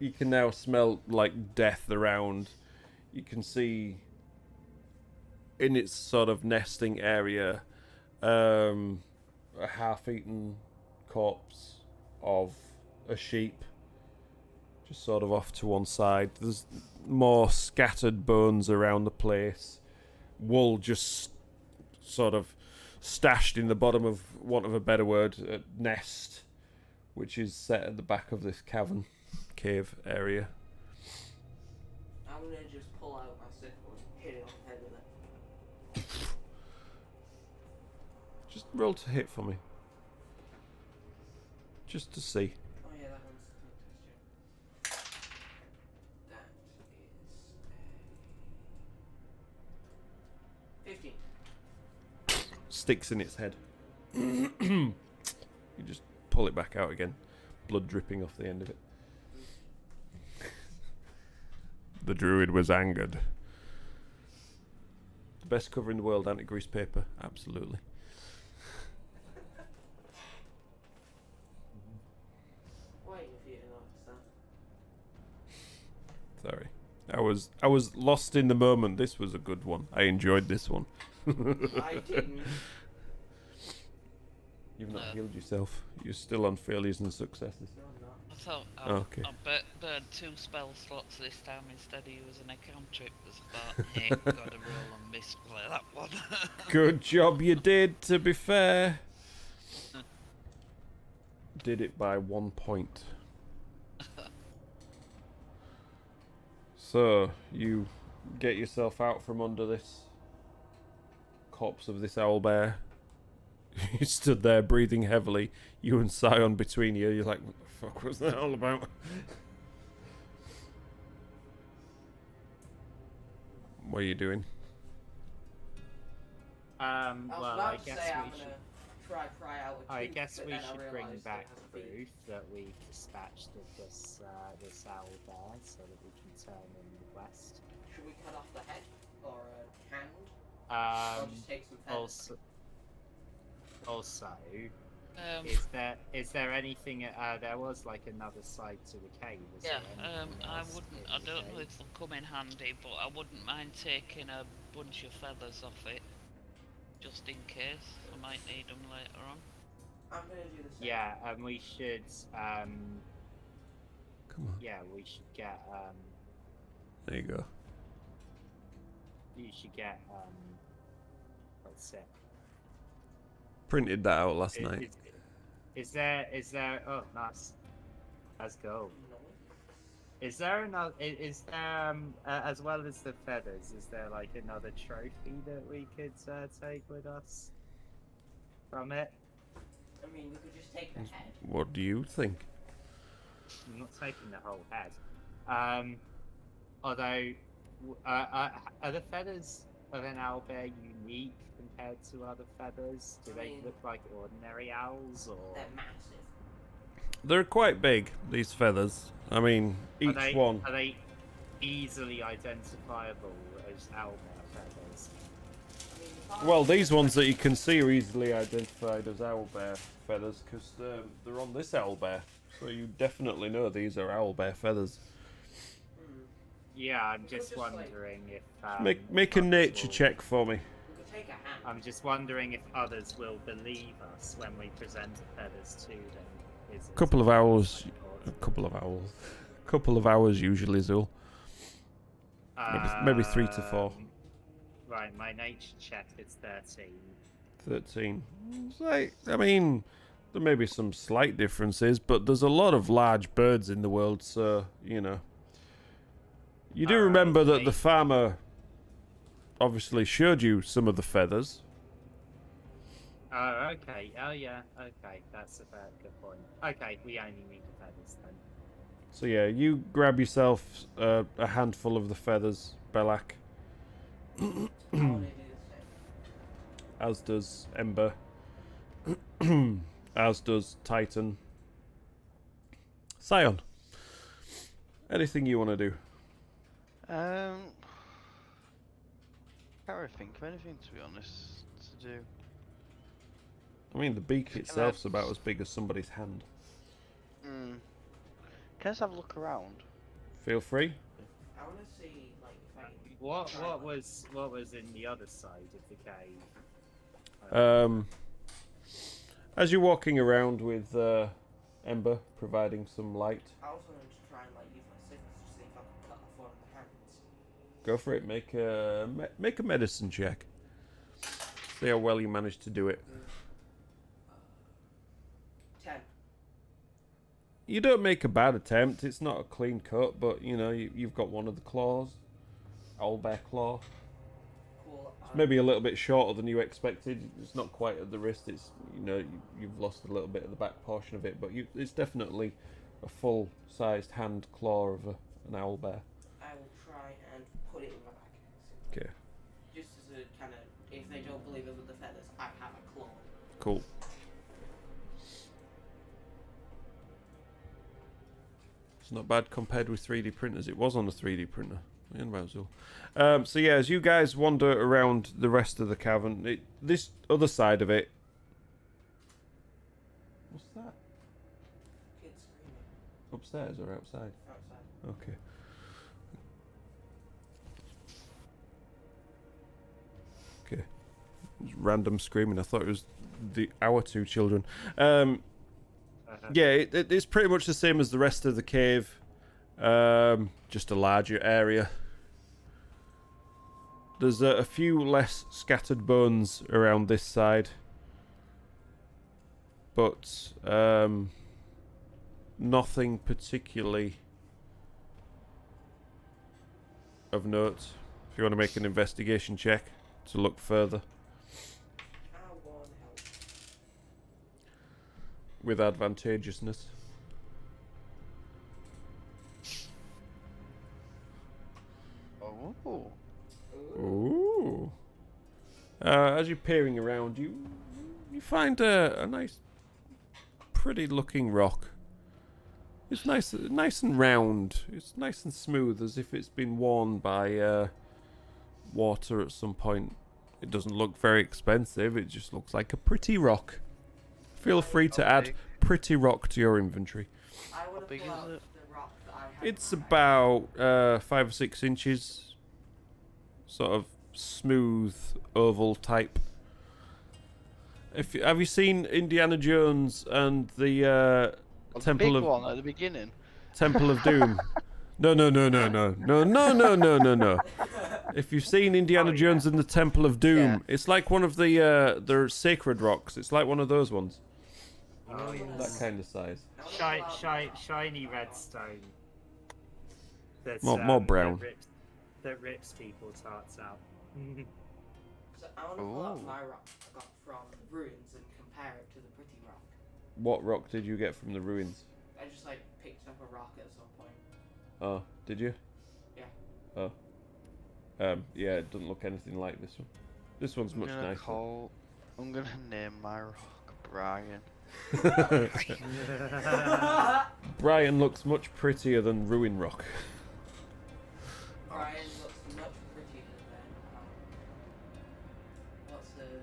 You can now smell like death around. You can see in its sort of nesting area a half-eaten corpse of a sheep just sort of off to one side. There's more scattered bones around the place. Wool just sort of stashed in the bottom of, want of a better word, a nest, which is set at the back of this cave area. I'm gonna just pull out my sickle and hit it on the head with it. Just roll to hit for me. Just to see. Oh yeah, that one's texture. That is 15. Sticks in its head. You just pull it back out again. Blood dripping off the end of it. The druid was angered. The best cover in the world, anti-grease paper. Absolutely. Why if you didn't notice that? Sorry. I was lost in the moment. This was a good one. I enjoyed this one. I didn't. You've not healed yourself. You're still on failures and successes. No, I'm not. I thought Okay. I burned 2 spell slots this time instead of using a cantrip. Was about, hey, gotta roll and misplay that one. Good job you did, to be fair. Did it by 1 point. So, you get yourself out from under this corpse of this owlbear. You stood there breathing heavily, you and Scion between you. You're like, what the fuck was that all about? What are you doing? I was Well, about I to guess say I'm we gonna should. pry out a I tooth, guess but we then I should bring realised back it has a beak. proof that we dispatched of this owl bear, so that we can turn in the quest. Should we cut off the head or a hand? Or just take some feathers? Also, is there anything? There was like another side to the cave. Is Yeah, there anything I else wouldn't. in I the don't know cave? if they'll come in handy, but I wouldn't mind taking a bunch of feathers off it, just in case. I might need them later on. I'm gonna do the same. Yeah, and we should. Come on. Yeah, we should get. There you go. You should get. What's it? Printed that out last Is- night. Is there? Oh, nice. Let's go. Is there another? Is there as well as the feathers? Is there like another trophy that we could take with us from it? I mean, we could just take the head. What do you think? I'm not taking the whole head. Although, are the feathers of an owlbear unique compared to other feathers? Do they look like ordinary owls, or They're massive. They're quite big, these feathers. I mean, each one. Are they easily identifiable as owlbear feathers? I mean, if I- Well, these ones that you can see are easily identified as owlbear feathers because they're on this owlbear. So you definitely know these are owlbear feathers. Yeah, I'm We could just just, like, wondering if Make a others nature will- check for me. We could take a hand. I'm just wondering if others will believe us when we present the feathers to them. Is it Couple of hours. important? A couple of hours usually, Zul. Maybe 3 to 4. Right, my nature check is 13. 13. It's like, I mean, there may be some slight differences, but there's a lot of large birds in the world, so, you know. You do Alright, remember that mate. the farmer obviously showed you some of the feathers. Oh, okay. Oh, yeah. Okay, that's a very good point. Okay, we only need the feathers then. So yeah, you grab yourself a handful of the feathers, Belak. I want to do the same. As does Ember. As does Titan. Scion. Anything you want to do? Can't really think of anything, to be honest, to do. I mean, the beak Can I- itself's about as big as somebody's hand. Hmm. Can I just have a look around? Feel free. I want to see like if I can What try, what like- was in the other side of the cave? As you're walking around with Ember providing some light, I also wanted to try and like use my scissors to see if I could cut off one of the hands. go for it. Make a medicine check. See how well you manage to do it. 10. You don't make a bad attempt. It's not a clean cut, but you know you've got one of the claws, owlbear claw. Cool. It's maybe a little bit shorter than you expected. It's not quite at the wrist. It's you've lost a little bit of the back portion of it, but it's definitely a full-sized hand claw of an owlbear. I will try and put it in my bag. Okay, Just as a kind of, if they don't believe us with the feathers, I have a claw. cool. It's not bad compared with 3D printers. It was on a 3D printer. So yeah, as you guys wander around the rest of the cavern, this other side of it. What's that? Kids screaming Upstairs or outside? outside. Okay. Okay. Random screaming. I thought it was our two children. Yeah, it's pretty much the same as the rest of the cave. Just a larger area. There's a few less scattered bones around this side. But nothing particularly of note. If you want to make an investigation check to look further I want help. with advantageousness. Oh. Ooh. As you're peering around, you find a nice, pretty looking rock. It's nice and round. It's nice and smooth, as if it's been worn by water at some point. It doesn't look very expensive. It just looks like a pretty rock. Feel free to How add big? pretty rock to your inventory. I want to big pull is out it? the rock that I have. It's in my bag. about 5 or 6 inches, sort of smooth oval type. Have you seen Indiana Jones and the Temple big of one at the beginning. Temple of Doom? No. If you've seen Indiana Oh, yeah. Jones and the Temple of Doom, Yeah. it's like one of the sacred rocks. It's like one of those ones. Oh, That kind of size. I wanna pull out Shiny redstone. That's, More brown. That rips people's hearts out. So I want to pull out Ooh. my rock I got from ruins and compare it to the pretty rock. What rock did you get from the ruins? I just like picked up a rock at some point. Oh, did you? Yeah. Oh. Yeah, it doesn't look anything like this one. This one's much nicer. I'm gonna name my rock Brian. Brian looks much prettier than Ruin Rock. Brian looks much prettier than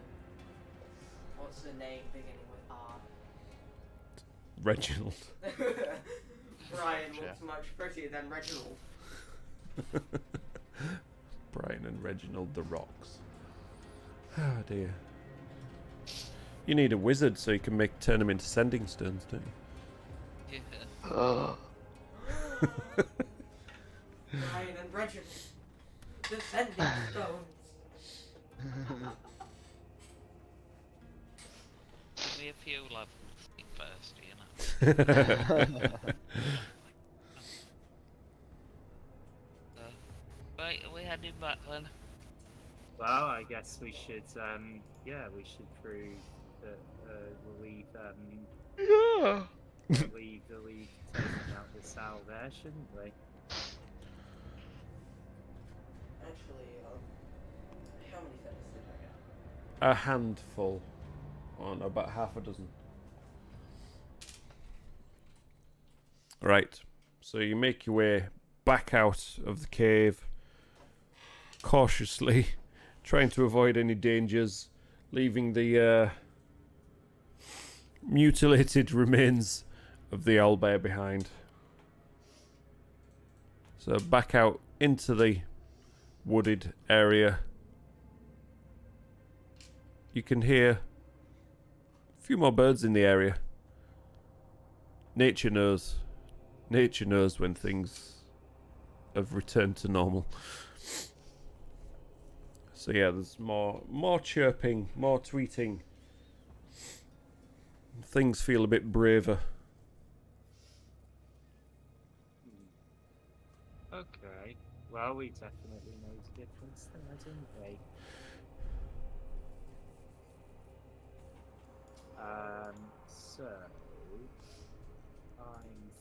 what's the name beginning with R? Reginald. Brian Yeah. looks much prettier than Reginald. Brian and Reginald the Rocks. Oh dear. You need a wizard so you can turn them into sending stones, don't you? Yeah. Brian and Reginald. The sending stones. Give me a few levels first, you know. Right, are we heading back then? Well, I guess we should, we should prove that we'll leave, Yeah. the league taking out this out there, shouldn't we? Actually, how many feathers did I get? A handful. Oh no, about half a dozen. Right. So you make your way back out of the cave, cautiously, trying to avoid any dangers, leaving the mutilated remains of the owlbear behind. So back out into the wooded area. You can hear a few more birds in the area. Nature knows. Nature knows when things have returned to normal. So yeah, there's more chirping, more tweeting. Things feel a bit braver. Okay. Well, we definitely made a difference there, didn't we? So I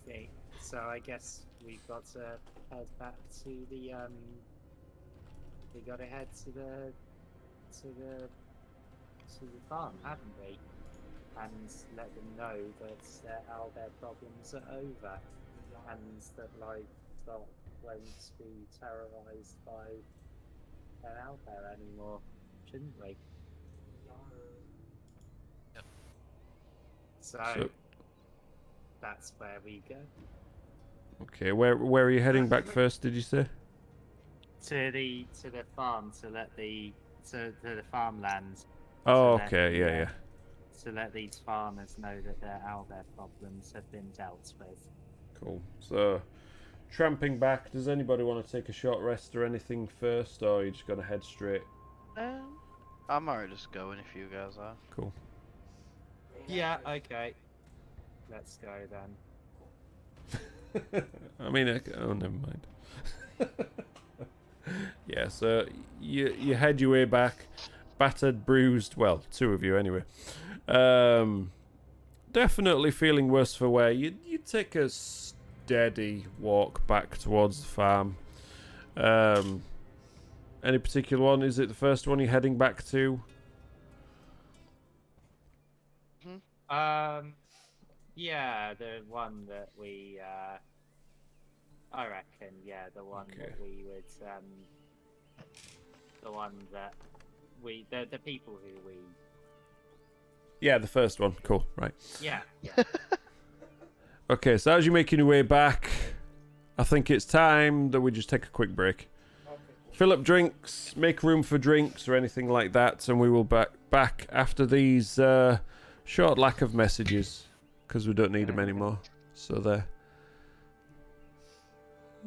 think so. I guess we've got to head back to the We got to head to the farm, haven't we? And let them know that their owlbear problems are over, and that Livestock won't be terrorized by an owlbear anymore, shouldn't we? Yep. So that's where we go. Okay, where are you heading back first? Did you say? To the farm to the farmland. Oh, let okay, the, yeah. To let these farmers know that their owlbear problems have been dealt with. Cool. So, tramping back. Does anybody want to take a short rest or anything first, or are you just gonna head straight? I'm alright just going if you guys are. Cool. Yeah, okay. Let's go then. I mean, oh, never mind. Yeah, so you head your way back, battered, bruised. Well, two of you anyway. Definitely feeling worse for wear. You take a steady walk back towards the farm. Any particular one? Is it the first one you're heading back to? Yeah, the one that we I reckon, yeah, the one that we would the one that the people who we Yeah, the first one. Cool, right. Yeah. Okay, so as you're making your way back, I think it's time that we just take a quick break. Fill up drinks, make room for drinks or anything like that, and we will back after these short lack of messages, because we don't need them anymore. So there.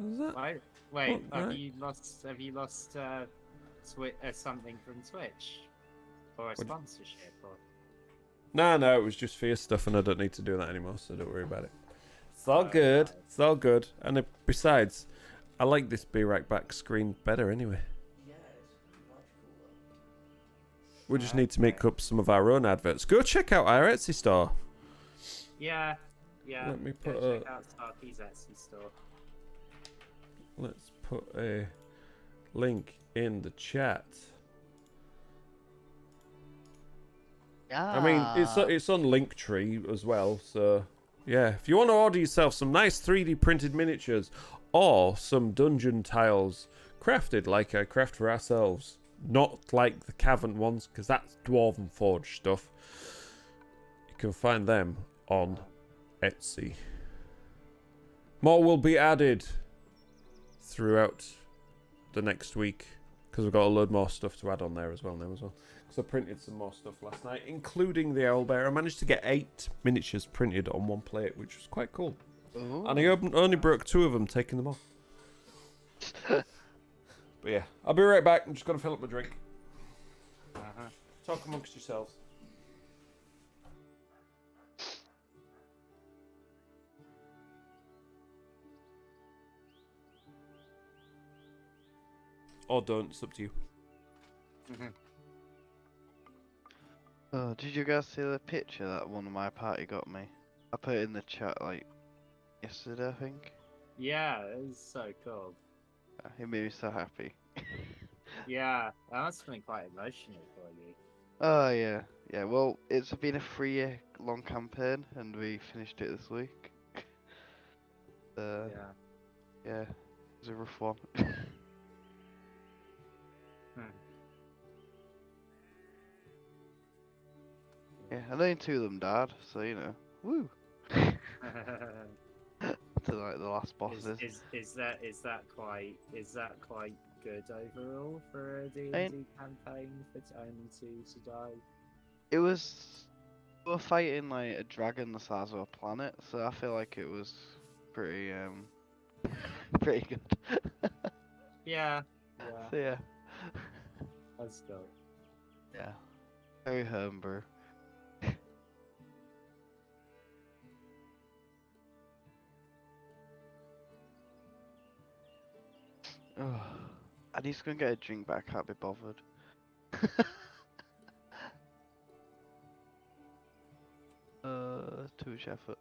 Is that? Wait, Oh, have right. you lost something from Twitch? Or a sponsorship? Or... No, it was just fear stuff, and I don't need to do that anymore, so don't worry about it. It's all Oh, good. right. It's all good. And besides, I like this Be Right Back screen better anyway. Yeah, it's much cooler. We just need to make up some of our own adverts. Go check out our Etsy store. Yeah. Let me Go put check out Sparky's Etsy store. Let's put a link in the chat. Yeah. I mean, it's on Linktree as well, so yeah. If you want to order yourself some nice 3D printed miniatures or some dungeon tiles crafted like I craft for ourselves, not like the cavern ones, because that's Dwarven Forge stuff, you can find them on Etsy. More will be added throughout the next week, because we've got a load more stuff to add on there as well now. So I printed some more stuff last night, including the owlbear. I managed to get 8 miniatures printed on one plate, which was quite cool. Ooh. And I only broke 2 of them taking them off. But yeah, I'll be right back. I'm just going to fill up my drink. Talk amongst yourselves. Or don't, it's up to you. Oh, did you guys see the picture that one of my party got me? I put it in the chat like yesterday, I think. Yeah, it's so cool. It made me so happy. Yeah, that must have been quite emotional for you. Oh yeah, yeah. Well, it's been a 3-year long campaign, and we finished it this week. Yeah. Yeah, it was a rough one. Hmm. Yeah, and only 2 of them died, so you know, woo. To like the last bosses. Is that quite good overall for a I mean, D&D campaign for only 2 to die? it was we were fighting like a dragon the size of a planet, so I feel like it was pretty pretty good. Yeah, yeah, So yeah, that's cool. yeah, very homebrew. Oh, I need to go and get a drink, but I can't be bothered. Too much effort.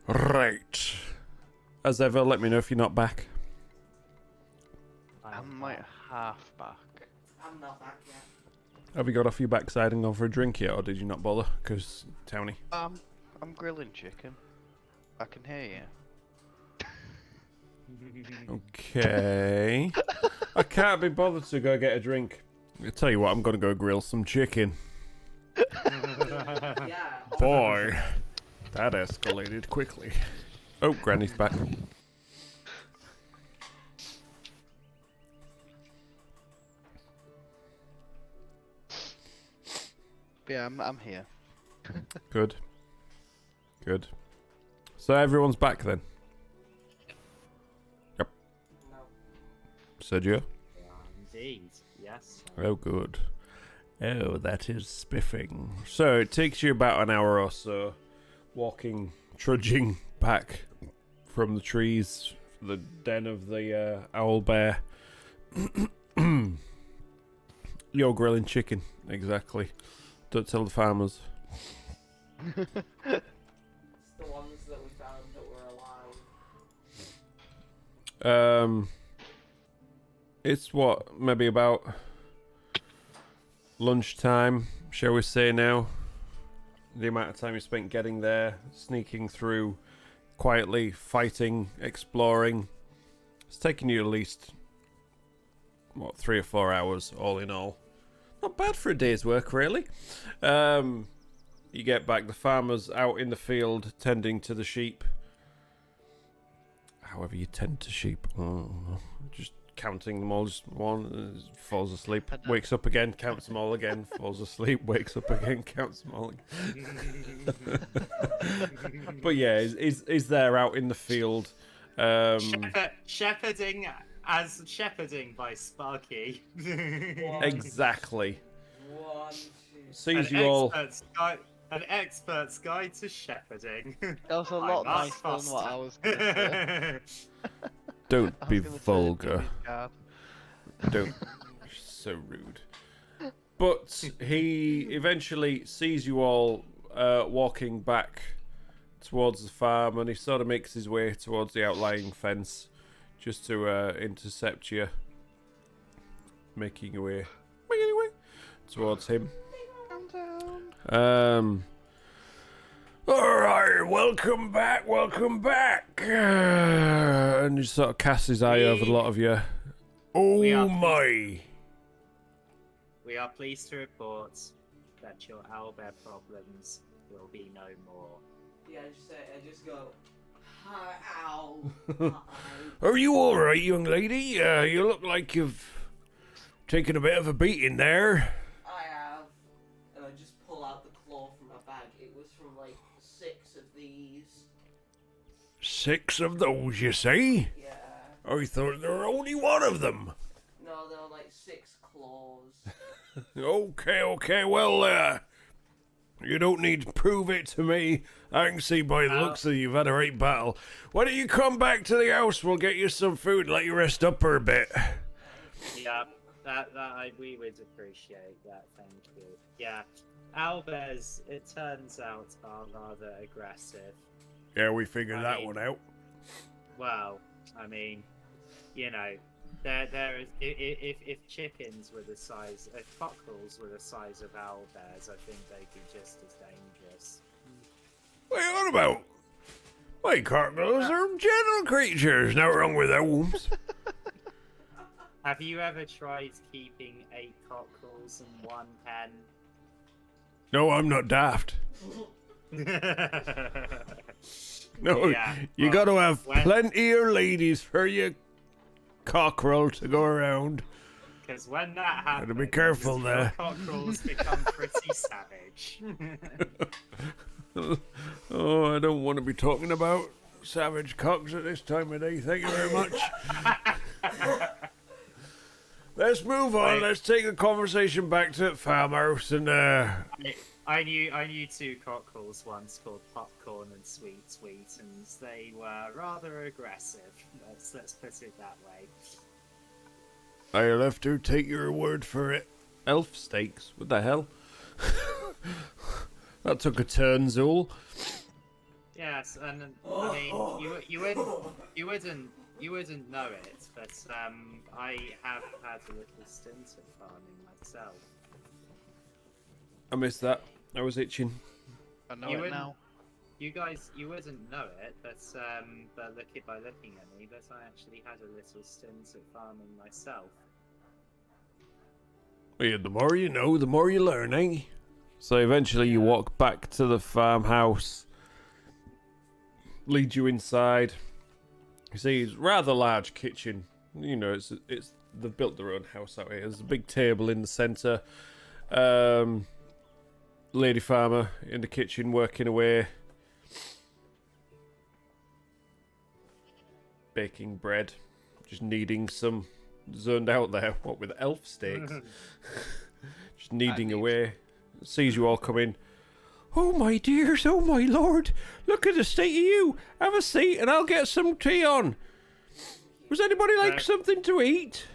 Right. As ever, let me know if you're not back. I'm like half back. I'm not back yet. Have you got off your backside and gone for a drink yet, or did you not bother? Because, Townie. I'm grilling chicken. I can hear you. Okay. I can't be bothered to go get a drink. I'll tell you what, I'm going to go grill some chicken. Yeah. Boy, that escalated quickly. Oh, Granny's back. But yeah, I'm here. Good. Good. So everyone's back then? No. Sergio? Indeed, yes. Oh, good. Oh, that is spiffing. So it takes you about an hour or so walking, trudging back from the trees, the den of the owl bear. You're grilling chicken, exactly. Don't tell the farmers. It's the ones that we found that were alive. It's what, maybe about lunchtime, shall we say now? The amount of time you spent getting there, sneaking through, quietly fighting, exploring. It's taken you at least, what, 3 or 4 hours all in all. Not bad for a day's work, really. You get back, the farmer's out in the field tending to the sheep. However you tend to sheep. Just counting them all, just one, falls asleep, wakes up again, counts them all again, falls asleep, wakes up again, counts them all again. But yeah, is there out in the field. Shepherding by Sparky. Exactly. 1, 2. Sees you all. An expert's guide to shepherding. That was a I'm lot not nicer than what I was gonna say. Don't I be was gonna say vulgar. Jimmy's guard. Don't. So rude. But he eventually sees you all walking back towards the farm, and he sort of makes his way towards the outlying fence just to intercept you, making your way towards him. Alright, welcome back. And he sort of casts his eye over a lot of you. We Oh are- my. We are pleased to report that your owlbear problems will be no more. Yeah, I just go, hi, ow. Hi. Are you alright, young lady? You look like you've taken a bit of a beating there. I have. And I just pull out the claw from my bag. It was from like 6 of these. 6 of those, you say? Yeah. I thought there were only 1 of them. No, there were like 6 claws. Okay, well, you don't need to prove it to me. I can see by the looks that you've had a right battle. Why don't you come back to the house? We'll get you some food, let you rest up for a bit. Yeah, we would appreciate that, thank you. Yeah, owlbears, it turns out, are rather aggressive. Yeah, we figured I that mean- one out. Well, I mean, you know, there is if chickens were the size, if cockerels were the size of owlbears, I think they'd be just as dangerous. What are you on about? My cockerels are gentle creatures. No wrong with those. Have you ever tried keeping 8 cockerels in one pen? No, I'm not daft. No, Yeah, you well, gotta have when- plenty of ladies for your cockerel to go around. Because when that happens, Gotta be careful your there. cockerels become pretty savage. Oh, I don't want to be talking about savage cocks at this time of day. Thank you very much. Let's move on. Right. Let's take the conversation back to the farmhouse and I knew 2 cockerels once called Popcorn and Sweet Sweet, and they were rather aggressive. Let's put it that way. I'll have to take your word for it. Elf steaks? What the hell? That took a turn, Zool. Yes, and I mean you wouldn't know it, but I have had a little stint at farming myself. I missed that. I was itching. I know You it wouldn't- now. You wouldn't know it, but by looking at me, but I actually had a little stint at farming myself. Yeah, the more you know, the more you learn, eh? So eventually you walk back to the farmhouse. Lead you inside. You see, it's a rather large kitchen. You know, it's they've built their own house out here. There's a big table in the centre. lady farmer in the kitchen working away, baking bread, just kneading some, zoned out there, what with elf steaks, just kneading away, sees you all come in. Oh my dears, oh my lord, look at the state of you, have a seat and I'll get some tea on. Was anybody like something to eat?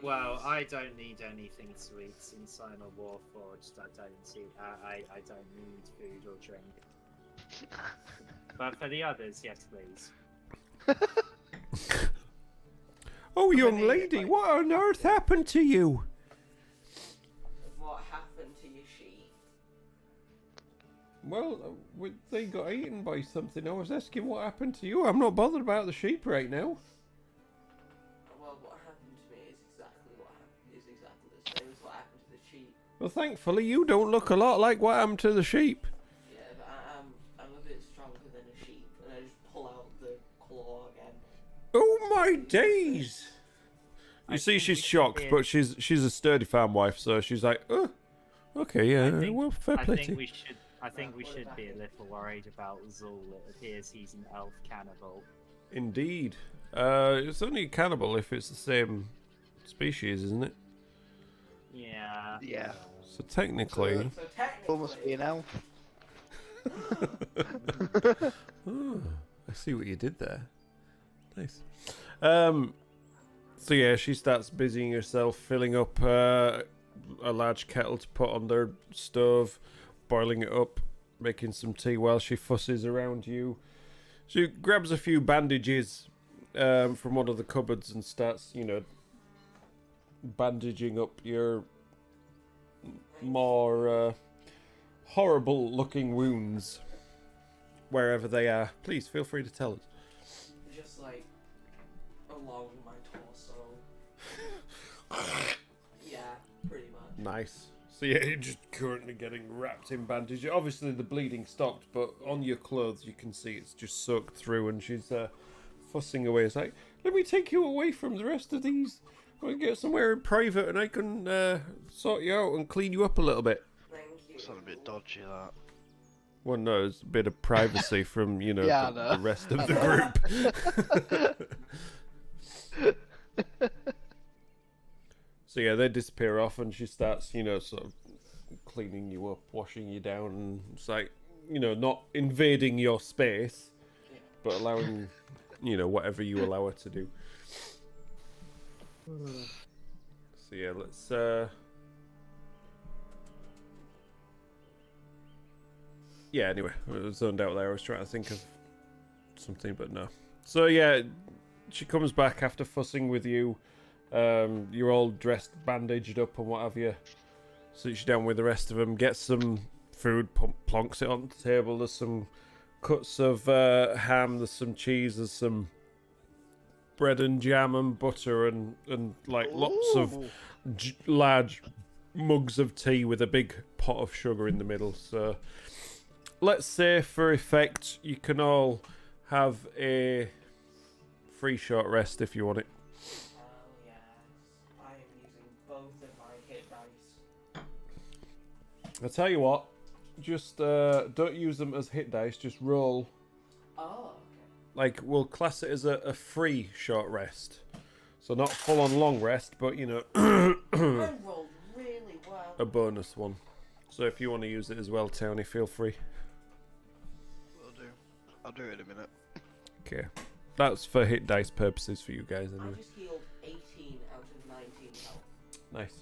Well, I don't need anything sweet since I'm a warforged. I don't need food or drink. But for the others, yes, please. Oh, young lady, what on earth happened to you? What happened to your sheep? Well, they got eaten by something. I was asking what happened to you. I'm not bothered about the sheep right now. Well, what happened to me is exactly the same as what happened to the sheep. Well, thankfully, you don't look a lot like what happened to the sheep. Yeah, but I'm a bit stronger than a sheep, and I just pull out the claw again. Oh my days! You see, she's shocked, but she's a sturdy farm wife, so she's like, oh, okay, yeah, well, fair play to you. I think we should be a little worried about Zul. It appears he's an elf cannibal. Indeed. It's only a cannibal if it's the same species, isn't it? Yeah. Yeah. So technically... So technically... Must be an elf. Oh, I see what you did there. Nice. So yeah, she starts busying herself, filling up a large kettle to put on their stove, boiling it up, making some tea while she fusses around you. She grabs a few bandages from one of the cupboards and starts, bandaging up your more horrible-looking wounds, wherever they are. Please, feel free to tell us. Just like along my torso. Yeah, pretty much. Nice. So yeah, you're just currently getting wrapped in bandages. Obviously the bleeding stopped, but on your clothes you can see it's just soaked through, and she's fussing away. It's like, let me take you away from the rest of these. I'll get somewhere in private and I can sort you out and clean you up a little bit. Thank you. It's a bit dodgy, that. Well, no, it's a bit of privacy from, Yeah, the rest of the group. So yeah, they disappear off and she starts, sort of cleaning you up, washing you down, and it's like, not invading your space, but allowing, whatever you allow her to do. So yeah, let's yeah, anyway, I was zoned out there. I was trying to think of something, but no. So yeah, she comes back after fussing with you. You're all dressed, bandaged up and what have you. Sits you down with the rest of them, gets some food, plonks it on the table. There's some cuts of ham, there's some cheese, there's some bread and jam and butter and like lots of large mugs of tea with a big pot of sugar in the middle. So let's say for effect you can all have a free short rest if you want it. Yes, I am using both of my hit dice. I'll tell you what, just don't use them as hit dice, just roll. Oh, okay. Like, we'll class it as a free short rest. So not full on long rest, but I rolled really well. a bonus one. So if you want to use it as well, Tony, feel free. Will do. I'll do it in a minute. Okay. That's for hit dice purposes for you guys I anyway. just healed 18 out of 19 health. Nice.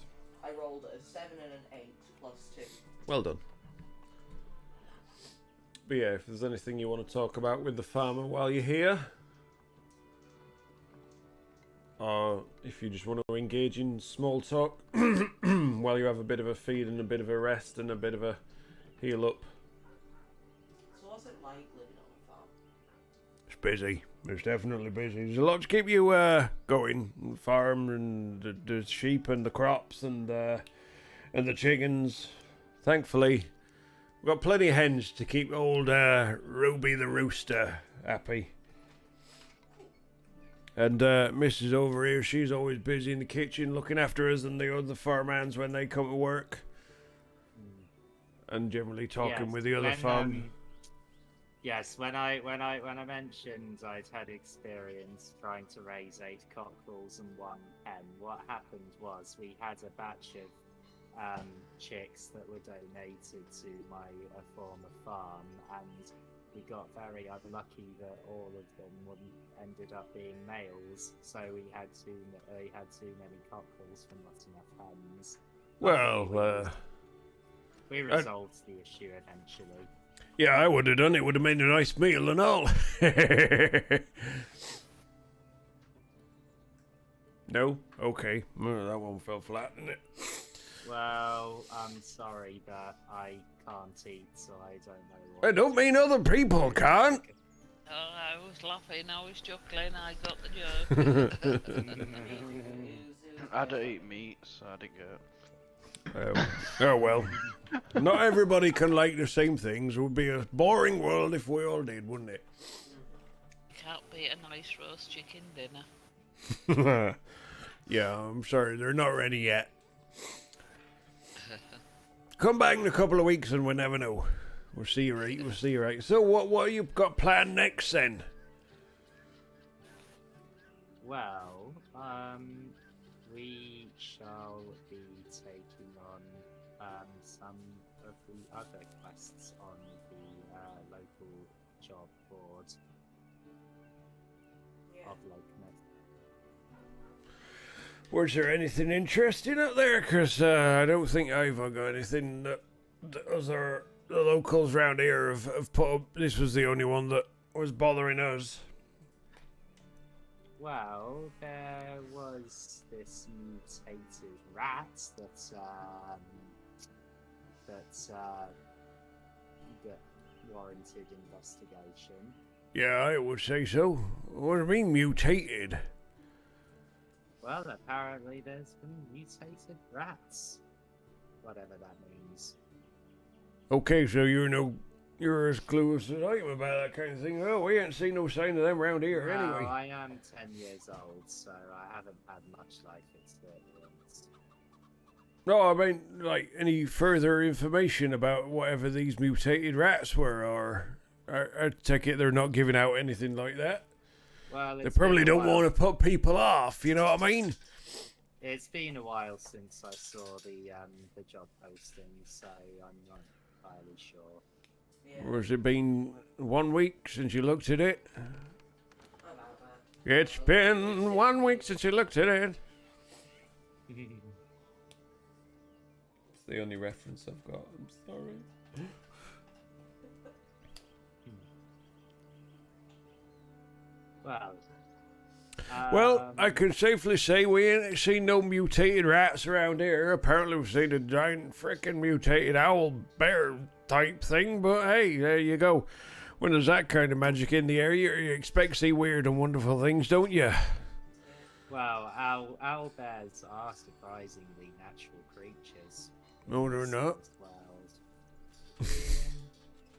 I rolled a 7 and an 8 plus 2. Well done. But yeah, if there's anything you want to talk about with the farmer while you're here, or if you just want to engage in small talk while you have a bit of a feed and a bit of a rest and a bit of a heal up. So what's it like living on a farm? It's busy. It's definitely busy. There's a lot to keep you going. The farm and the sheep and the crops and the chickens. Thankfully, we've got plenty of hens to keep old Ruby the rooster happy. And Mrs. over here, she's always busy in the kitchen looking after us and the other farm hands when they come to work. and generally talking Yes, with the other when, farm. Yes, when I mentioned I'd had experience trying to raise 8 cockerels and 1 hen, what happened was we had a batch of chicks that were donated to my former farm, and we got very unlucky that all of them ended up being males. So we had too many cockerels for not enough hens. Well, we resolved the issue eventually. yeah, I would have done it. Would have made a nice meal and all. No? Okay. Well, that one fell flat, didn't it? Well, I'm sorry, but I can't eat, so I don't know what. I don't mean other people can't. Oh, I was laughing, I was chuckling, I got the joke. I don't eat meat, so I didn't get it. Oh well. Not everybody can like the same things. It would be a boring world if we all did, wouldn't it? Can't beat a nice roast chicken dinner. Yeah, I'm sorry, they're not ready yet. Come back in a couple of weeks and we'll never know. We'll see you right, we'll see you right. So what you got planned next then? Well, we shall be taking on some of the other quests on the local job board of Lake Ness. Was there anything interesting up there? Because I don't think I've got anything that the locals round here have put up. This was the only one that was bothering us. Well, there was this mutated rat that warranted investigation. Yeah, I would say so. What do you mean mutated? Well, apparently there's been mutated rats. Whatever that means. Okay, so you're as clueless as I am about that kind of thing. Well, we ain't seen no sign of them around here Well, anyway. I am 10 years old, so I haven't had much life experience. No, I mean, like, any further information about whatever these mutated rats were, or I take it they're not giving out anything like that. Well, They probably don't want to put people off, you know what I mean? It's been a while since I saw the job posting, so I'm not entirely sure. Yeah. Or has it been 1 week since you looked at it? About that. It's been 1 week since you looked at it. It's the only reference I've got, I'm sorry. Well, I can safely say we ain't seen no mutated rats around here. Apparently we've seen a giant frickin' mutated owl bear type thing, but hey, there you go. When there's that kind of magic in the area, you expect to see weird and wonderful things, don't you? Well, owl bears are surprisingly natural creatures. No, they're not. Well,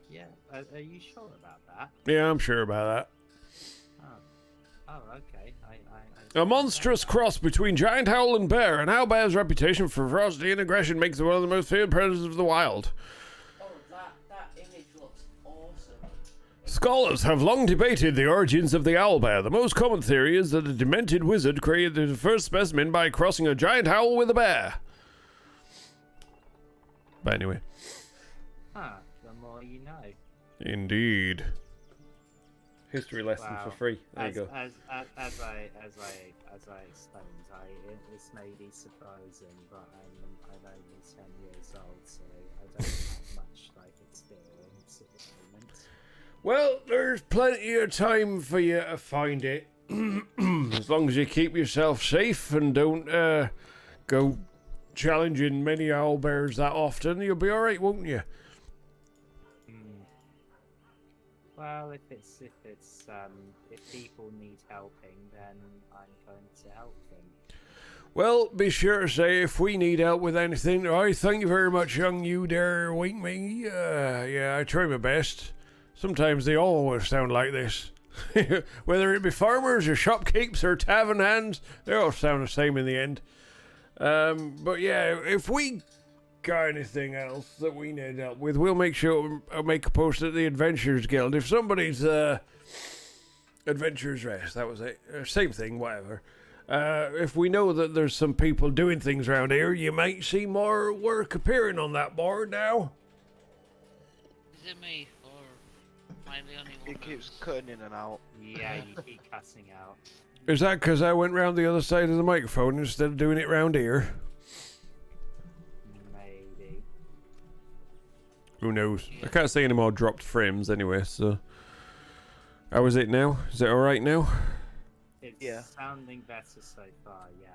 yeah, are you sure about that? Yeah, I'm sure about Oh, okay. that. A monstrous cross between giant owl and bear, and owlbear's reputation for ferocity and aggression makes it one of the most feared predators of the wild. Oh, that image looks awesome. Scholars have long debated the origins of the owlbear. The most common theory is that a demented wizard created the first specimen by crossing a giant owl with a bear. But anyway. The more you know. Indeed. History lesson Wow. for free. There you go. As I explained, this may be surprising, but I'm only 10 years old, so I don't have much life experience at the moment. Well, there's plenty of time for you to find it. As long as you keep yourself safe and don't go challenging many owlbears that often, you'll be alright, won't you? Well, if people need helping, then I'm going to help them. Well, be sure to say if we need help with anything. I thank you very much, young you dare wink me. Yeah, I try my best. Sometimes they always sound like this. Whether it be farmers or shopkeepers or tavern hands, they all sound the same in the end. But yeah, if we got anything else that we need help with, we'll make sure I'll make a post at the Adventurers Guild. If somebody's Adventurers Rest, that was it. Same thing, whatever. If we know that there's some people doing things around here, you might see more work appearing on that board now. Is it me, or am I the only one? It keeps cutting in and out. Yeah, you keep cutting out. Is that because I went round the other side of the microphone instead of doing it round here? Maybe. Who knows? I can't see any more dropped frames anyway, so... How is it now? Is it alright now? It's sounding better so far, yeah.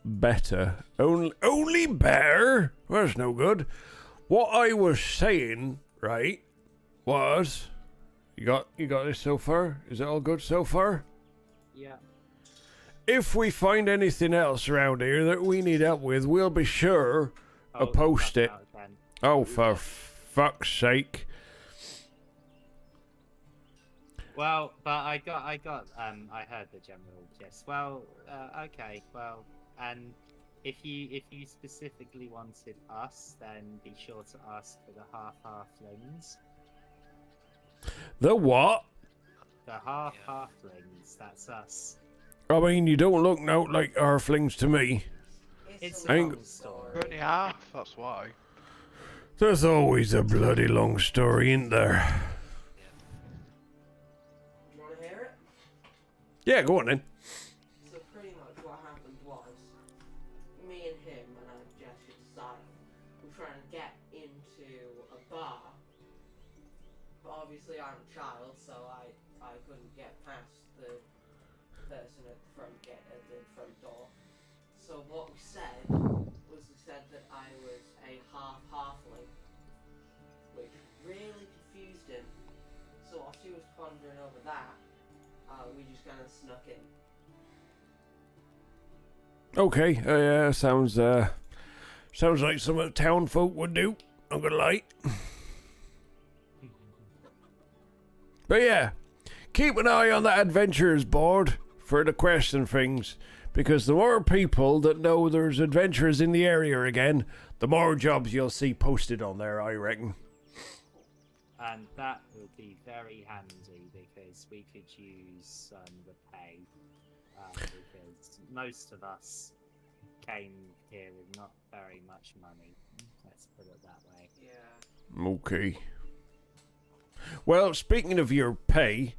Better? Only better? Well, that's no good. What I was saying, right, was... You got this so far? Is it all good so far? Yeah. If we find anything else around here that we need help with, we'll be sure to post it. Oh, for fuck's sake. Well, but I heard the general gist. Well, okay, well, and if you specifically wanted us, then be sure to ask for the Half Halflings. The what? The Half Halflings, that's us. I mean, you don't look no like halflings to me. It's I a ain't- long story. We're only half, that's why. There's always a bloody long story, isn't there? You want to hear it? Yeah, go on then. So pretty much what happened was, me and him and I gestured aside, were trying to get into a bar. But obviously I'm a child, so I couldn't get past the person at the front gate, at the front door. So what we said was that I was a half-halfling, which really confused him. So while she was pondering over that, we just kind of snuck in. Okay, sounds like something town folk would do. I'm gonna lie. But yeah, keep an eye on that adventurers board for the quest and things, because the more people that know there's adventurers in the area again, the more jobs you'll see posted on there, I reckon. And that would be very handy because we could use the pay. Because most of us came here with not very much money. Let's put it that way. Yeah. Okay. Well, speaking of your pay,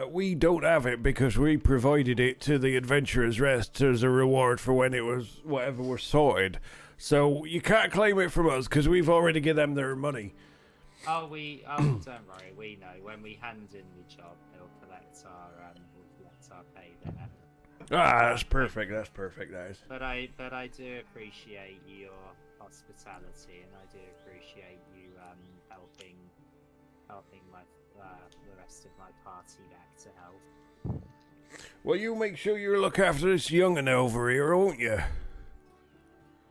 we don't have it because we provided it to the Adventurers Rest as a reward for when it was whatever was sorted. So you can't claim it from us because we've already given them their money. Oh, don't worry, we know. When we hand in the job, we'll collect our pay there. Ah, that's perfect, that is. But I do appreciate your hospitality, and I do appreciate you helping the rest of my party back to health. Well, you make sure you look after this young'un over here, won't you?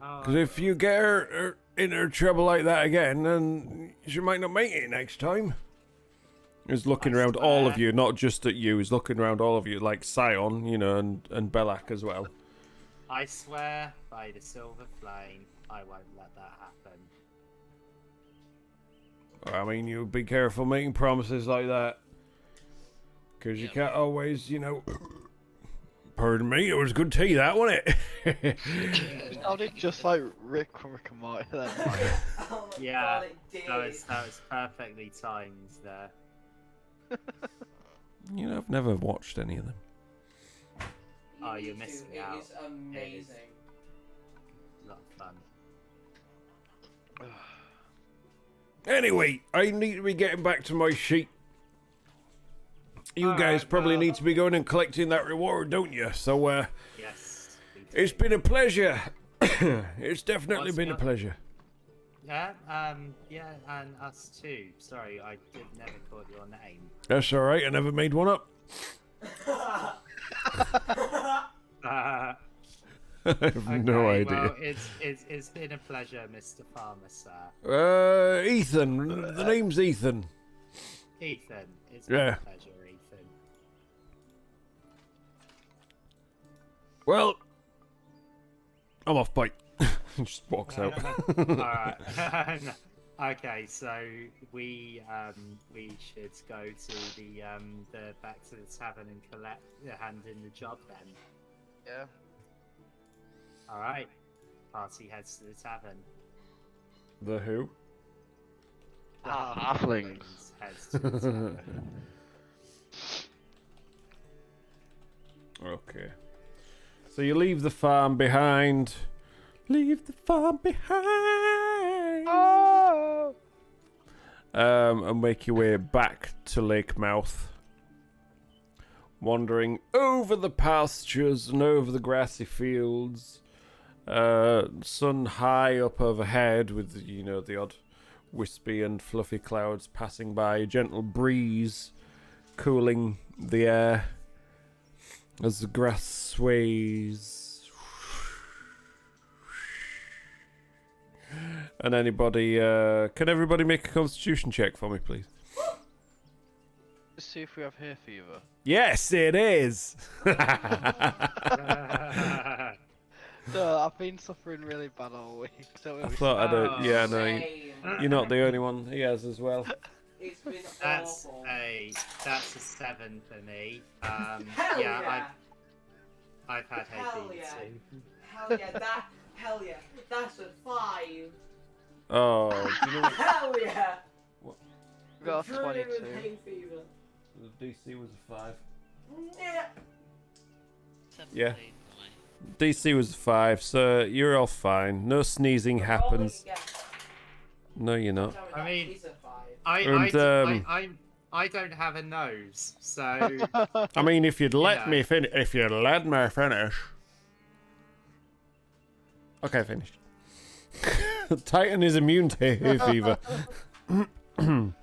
Because if you get her into trouble like that again, then she might not make it next time. He's looking around all of you, not just at you. He's looking around all of you, like Sion, you know, and Belak as well. I swear by the Silver Flame, I won't let that happen. I mean, you be careful making promises like that. Because you can't always, you know... Pardon me, it was good tea, that, wasn't it? It sounded just like Rick from Rick and Morty then. Oh my Yeah, god, it did. that was perfectly timed there. You know, I've never watched any of them. Oh, You you're need to. missing It out. is amazing. A lot of fun. Anyway, I need to be getting back to my sheet. You All guys right, probably well- need to be going and collecting that reward, don't you? So, Yes. we do. it's been a pleasure. It's definitely What's been a your- pleasure. Yeah, yeah, and us too. Sorry, I never caught your name. That's alright, I never made one up. Uh, I have no okay, idea. Well, it's been a pleasure, Mr. Farmer, sir. Ethan. The name's Ethan. Ethan, it's been Yeah. a pleasure, Ethan. Well, I'm off, bye. Just walks out. Alright. Okay, so we should go to the back to the tavern and hand in the job then. Yeah. Alright. Party heads to the tavern. The who? The Halflings. heads to the tavern. Okay. So you leave the farm behind. Leave the farm behind. Oh! And make your way back to Lake Mouth. Wandering over the pastures and over the grassy fields. Sun high up overhead with, you know, the odd wispy and fluffy clouds passing by. A gentle breeze cooling the air as the grass sways. And anybody, can everybody make a constitution check for me, please? Let's see if we have hay fever. Yes, it is! No, I've been suffering really bad all week. So I thought I'd, yeah, no, Same. you're not the only one. He has as well. It's been That's awful. a 7 for me. Hell yeah, yeah! I've had hay Hell fever yeah. too. Hell yeah, that's a 5. Oh, do you know what? Hell yeah! We got a I'm drooling 22. with hay fever. The DC was a 5. Yeah. 17, Yeah. right. DC was a 5, so you're all fine. No sneezing happens. No, you're not. I mean, He's a 5. I don't have a nose, so I mean, if you'd let Yeah. me finish, if you'd let me finish. Okay, finished. Titan is immune to hay fever. I'm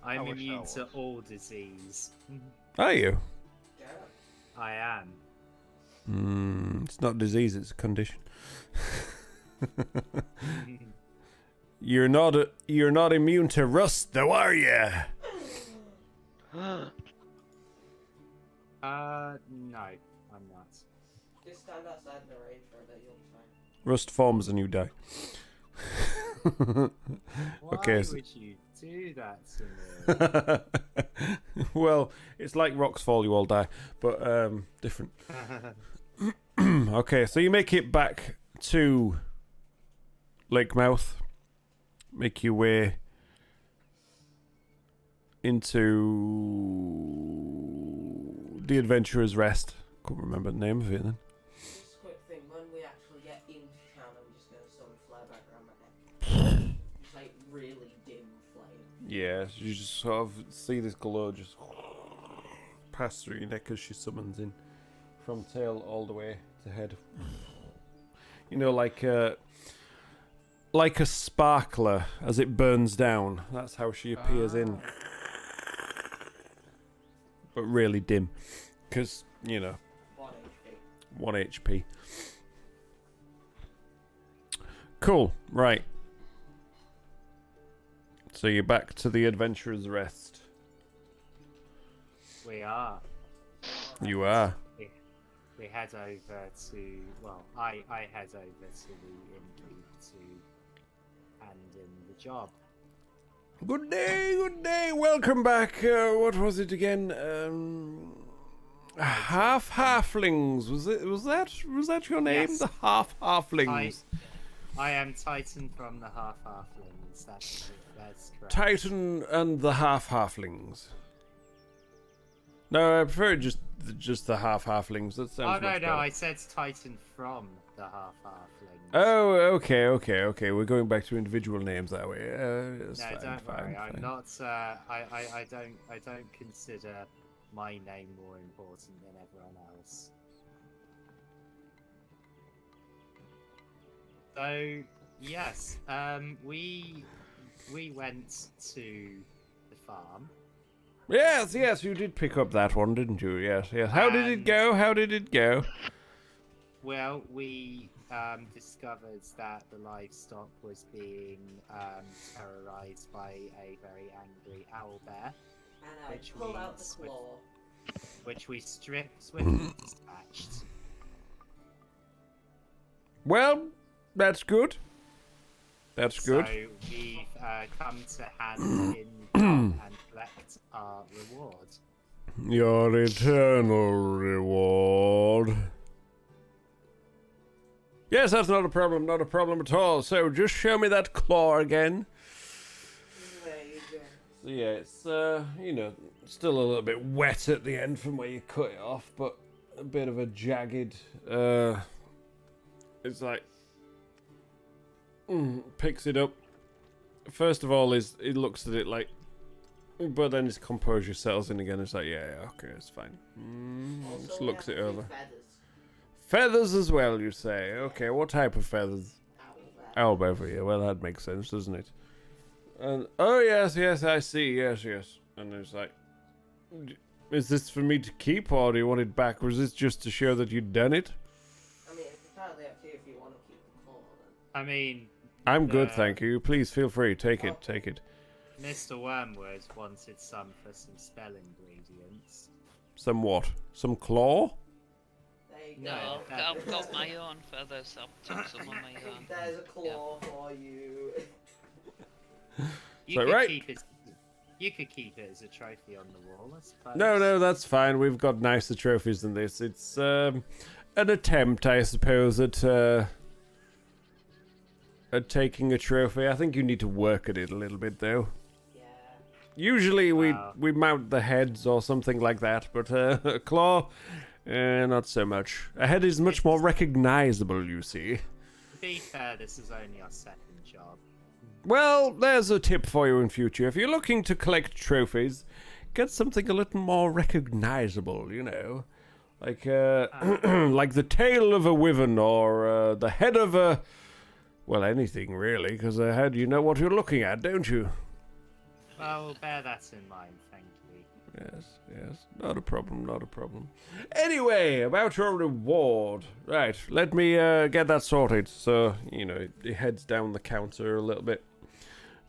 I wish I immune was. to all disease. Are you? Yeah. I am. It's not disease; it's a condition. You're not immune to rust, though, are you? No, I'm not. Just stand outside in the rain for a bit, you'll be fine. Rust forms and you die. Why Okay, so- would you do that to me? Well, it's like rocks fall, you all die, but different. Okay, so you make it back to Lake Mouth. Make your way into the Adventurer's Rest. Couldn't remember the name of it then. Just a quick thing, when we actually get into town, I'm just gonna summon flare back around my neck. Just like really dim flame. Yeah, so you just sort of see this glow just pass through your neck as she summons in, from tail all the way to head. You know, like a sparkler as it burns down. That's how she appears in, but really dim, because you know, 1 HP. 1 HP. Cool, right. So you're back to the Adventurer's Rest. We are. You are. We head over to. Well, I head over to the intrigue to hand in the job. Good day, welcome back. What was it again? Half Halflings. Was that your name? Yes. The Half Halflings. I am Titan from the Half Halflings. That's correct. Titan and the Half Halflings. No, I prefer just the Half Halflings. That sounds Oh much no, better. I said Titan from the Half Halflings. Oh, okay. We're going back to individual names that way. It's No, fine, don't worry. I'm fine. not. I don't consider my name more important than everyone else. So yes, we went to the farm. Yes, you did pick up that one, didn't you? Yes. How did it And- go? Well, we discovered that the livestock was being terrorized by a very angry owl bear, And I Which pull out the means claw. which we swiftly dispatched. Well, That's good. That's good. So we've come to hand in and collect our reward. Your eternal reward. Yes, that's not a problem. Not a problem at all. So just show me that claw again. There you go. So yeah, it's you know, still a little bit wet at the end from where you cut it off, but a bit of a jagged. It's like picks it up. First of all, he looks at it like, but then his composure settles in again. It's like, yeah, okay, it's fine. Also, Just we looks have it to do over. Feathers. Feathers as well, you say? Okay, what type of feathers? Owl Owl feather, yeah. Well, that makes sense, doesn't it? And oh yes, I see. Yes. And it's like, is this for me to keep, or do you want it back? Or is this just to show that you'd done it? I mean, it's entirely up to you if you want to keep the claw. Then. I mean, I'm good, thank you. Please feel free. Take it. Mr. Wormwood wanted some for some spell ingredients. Some what? Some claw? There you No, go. I've got my own feathers. I've took some on my own. There's a claw for you. You So, could right. keep it. You could keep it as a trophy on the wall, I suppose. No, that's fine. We've got nicer trophies than this. It's an attempt, I suppose, at taking a trophy. I think you need to work at it a little bit, though. Yeah. Usually Wow. we mount the heads or something like that, but a claw, not so much. A head is much more recognizable, you see. To be fair, this is only our second job. Well, there's a tip for you in future. If you're looking to collect trophies, get something a little more recognizable, you know. Like, like the tail of a wyvern or the head of a... Well, anything, really, because a head, you know what you're looking at, don't you? Well, we'll bear that in mind, thank you. Yes. Not a problem. Anyway, about your reward. Right, let me get that sorted. So, you know, it heads down the counter a little bit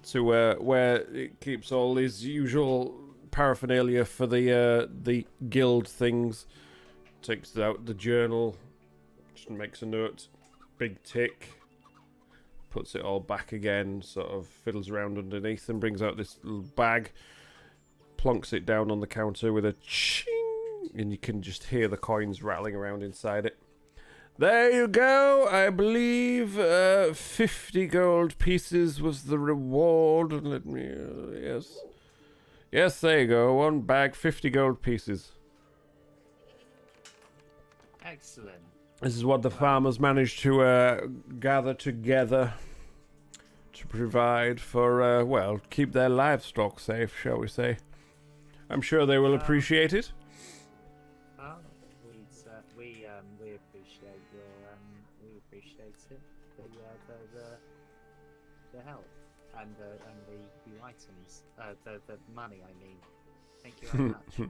to where it keeps all his usual paraphernalia for the guild things. Takes out the journal, just makes a note, big tick. Puts it all back again, sort of fiddles around underneath and brings out this little bag, plonks it down on the counter with a ching, and you can just hear the coins rattling around inside it. There you go. I believe 50 gold pieces was the reward. Let me, yes, there you go. One bag, 50 gold pieces. Excellent. This is what the farmers managed to gather together to provide for, well, keep their livestock safe, shall we say. I'm sure they will appreciate it. Well, we appreciate your we appreciate it. The help and the items, the money. I mean, thank you very much.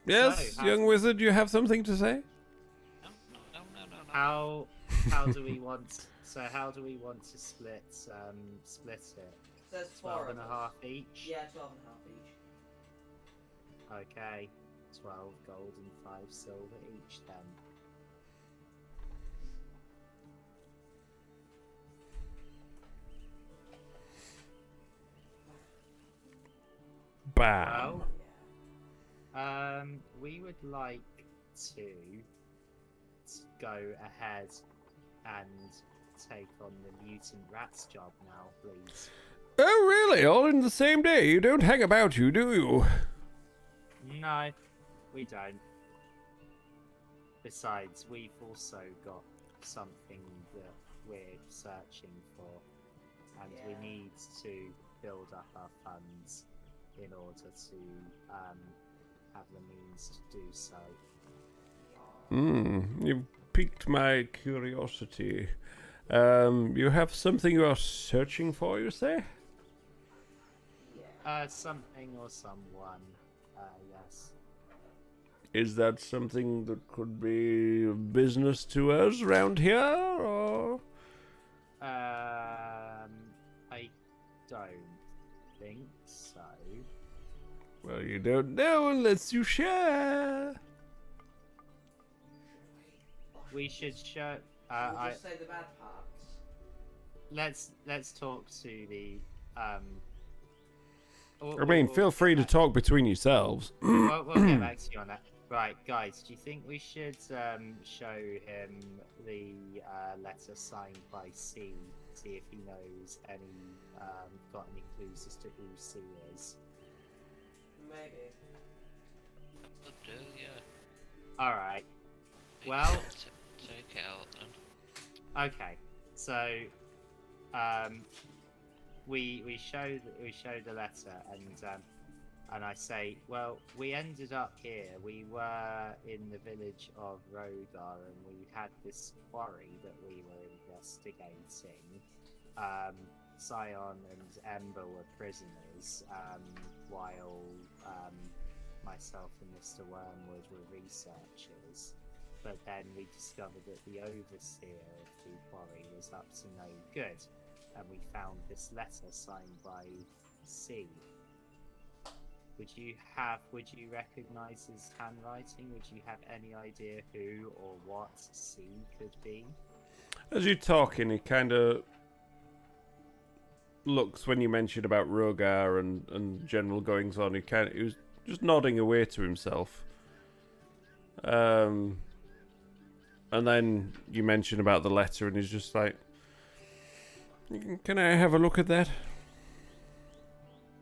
Yes, So, young wizard, you have something to say? No. How do we want? So how do we want to split it? There's 12 4 and a half each. Yeah, 12 and a half each. Okay, 12 gold and 5 silver each then. Bam. Well, we would like to go ahead and take on the mutant rats job now, please. Oh, really? All in the same day? You don't hang about, you do you? No, we don't. Besides, we've also got something that we're searching for, and we Yeah. need to build up our funds in order to have the means to do so. You've piqued my curiosity. You have something you are searching for, you say? Yeah. Something or someone, yes. Is that something that could be of business to us around here, or...? I don't think so. Well, you don't know unless you share. we should show. We'll I just say the bad parts. let's talk to the I mean, feel free to talk between yourselves. we'll get back to you on that. Right, guys, do you think we should show him the letter signed by C? See if he knows any got any clues as to who C is. Maybe. Could do, yeah. All right. Well, Take it out then. okay. So, we show the letter, and I say, well, we ended up here. We were in the village of Rogar, and we had this quarry that we were investigating. Scion and Ember were prisoners, while myself and Mr. Wormwood were researchers. But then we discovered that the overseer of the quarry was up to no good, and we found this letter signed by C. Would you recognize his handwriting? Would you have any idea who or what C could be? As you're talking, he kind of looks when you mentioned about Rogar and general goings on. He was just nodding away to himself. And then you mentioned about the letter, and he's just like, "Can I have a look at that?"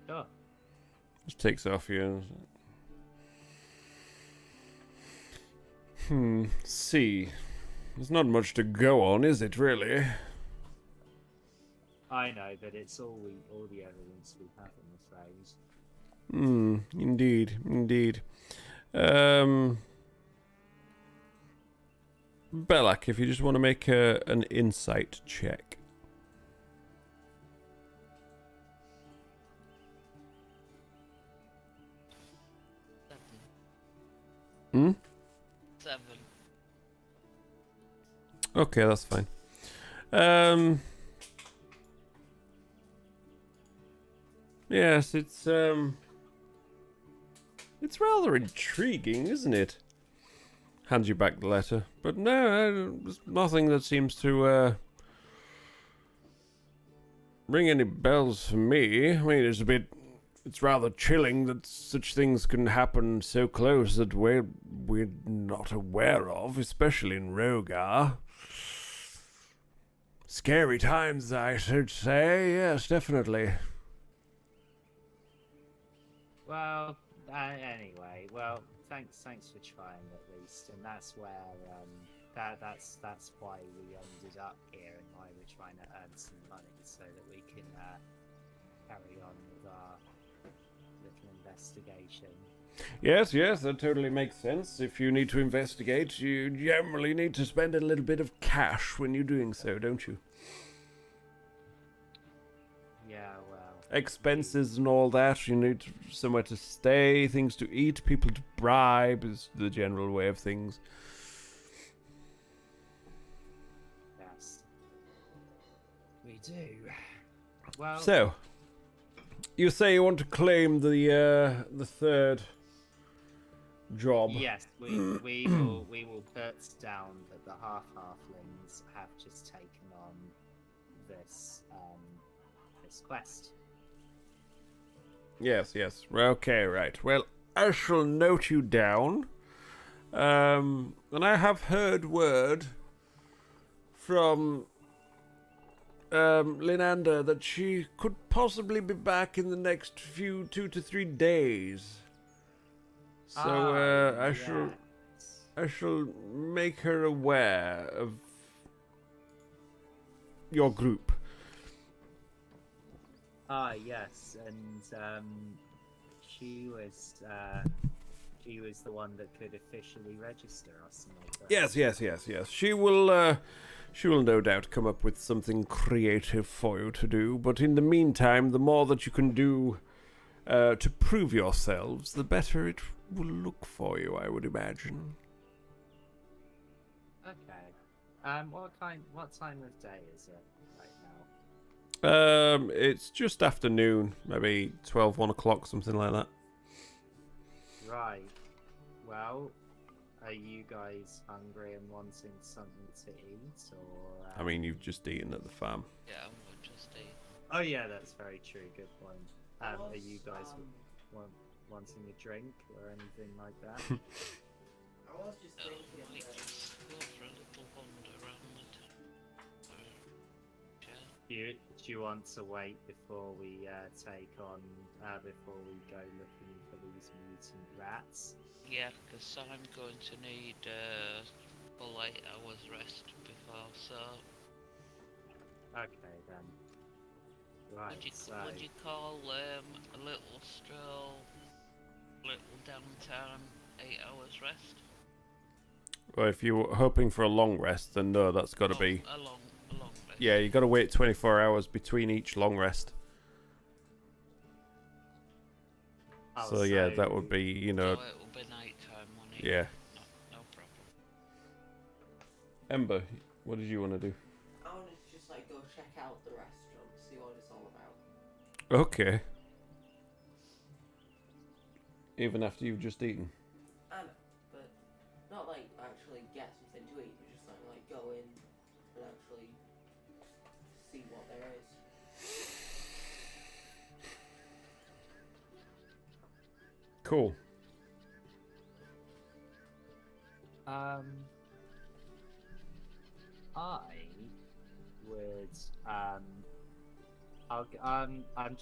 Sure. Just takes it off you. See. There's not much to go on, is it, really? I know, but it's all the evidence we have, I'm afraid. Indeed. Belak, if you just want to make an insight check. 7. Okay, that's fine. Yes, it's rather intriguing, isn't it? Hands you back the letter. But no, there's nothing that seems to ring any bells for me. I mean, it's rather chilling that such things can happen so close that we're not aware of, especially in Rogar. Scary times, I should say. Yes, definitely. Well, anyway, thanks for trying at least, and that's where that's why we ended up here, and why we're trying to earn some money so that we can carry on with our little investigation. Yes, that totally makes sense. If you need to investigate, you generally need to spend a little bit of cash when you're doing so, don't you? Yeah, well... Expenses and all that. You need somewhere to stay, things to eat, people to bribe is the general way of things. Yes. We do. Well... So, you say you want to claim the third job. Yes, we will put down that the Half Halflings have just taken on this quest. Yes. Okay, right. Well, I shall note you down. And I have heard word from Linander that she could possibly be back in the next 2 to 3 days. So I shall make her aware of your group. Yes, and she was the one that could officially register us. Yes. She will no doubt come up with something creative for you to do. But in the meantime, the more that you can do to prove yourselves, the better it will look for you, I would imagine. Okay. What time of day is it right now? It's just afternoon, maybe 12, 1 o'clock, something like that. Right. Well, are you guys hungry and wanting something to eat, or? I mean, you've just eaten at the farm. Yeah, we'll just eat. Oh yeah, that's very true. Good point. I Are was, you guys um, wanting a drink or anything like that? I was just Oh, thinking might that just go for a little wander around the town. Yeah. Do you want to wait before we before we go looking for these mutant rats? Yeah, because I'm going to need full 8 hours rest before, so Okay then. Right. would you call a little stroll, little downtime, 8 hours rest? Well, if you're hoping for a long rest, then no, that's got to be. A long rest. Yeah, you got to wait 24 hours between each long rest. So yeah, that would be, you know. So it will be night time, won't it? Yeah. No problem. Ember, what did you want to do? I wanted to just like go check out the restaurant, see what it's all about. Okay. Even after you've just eaten. I know, but not like actually get something to eat. You just like go in and actually see what there is. Cool. I would I'm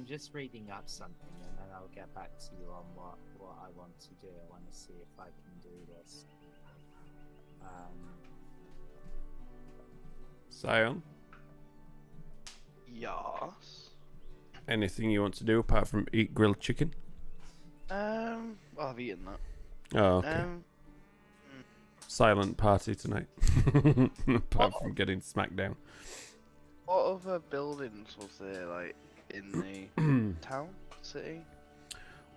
just reading up something and then I'll get back to you on what I want to do. I want to see if I can do this. Sion, Yes. anything you want to do apart from eat grilled chicken? Well, I've eaten that. Oh, okay. Silent party tonight. Apart from getting smacked down. What other buildings was there, like, in the town, city?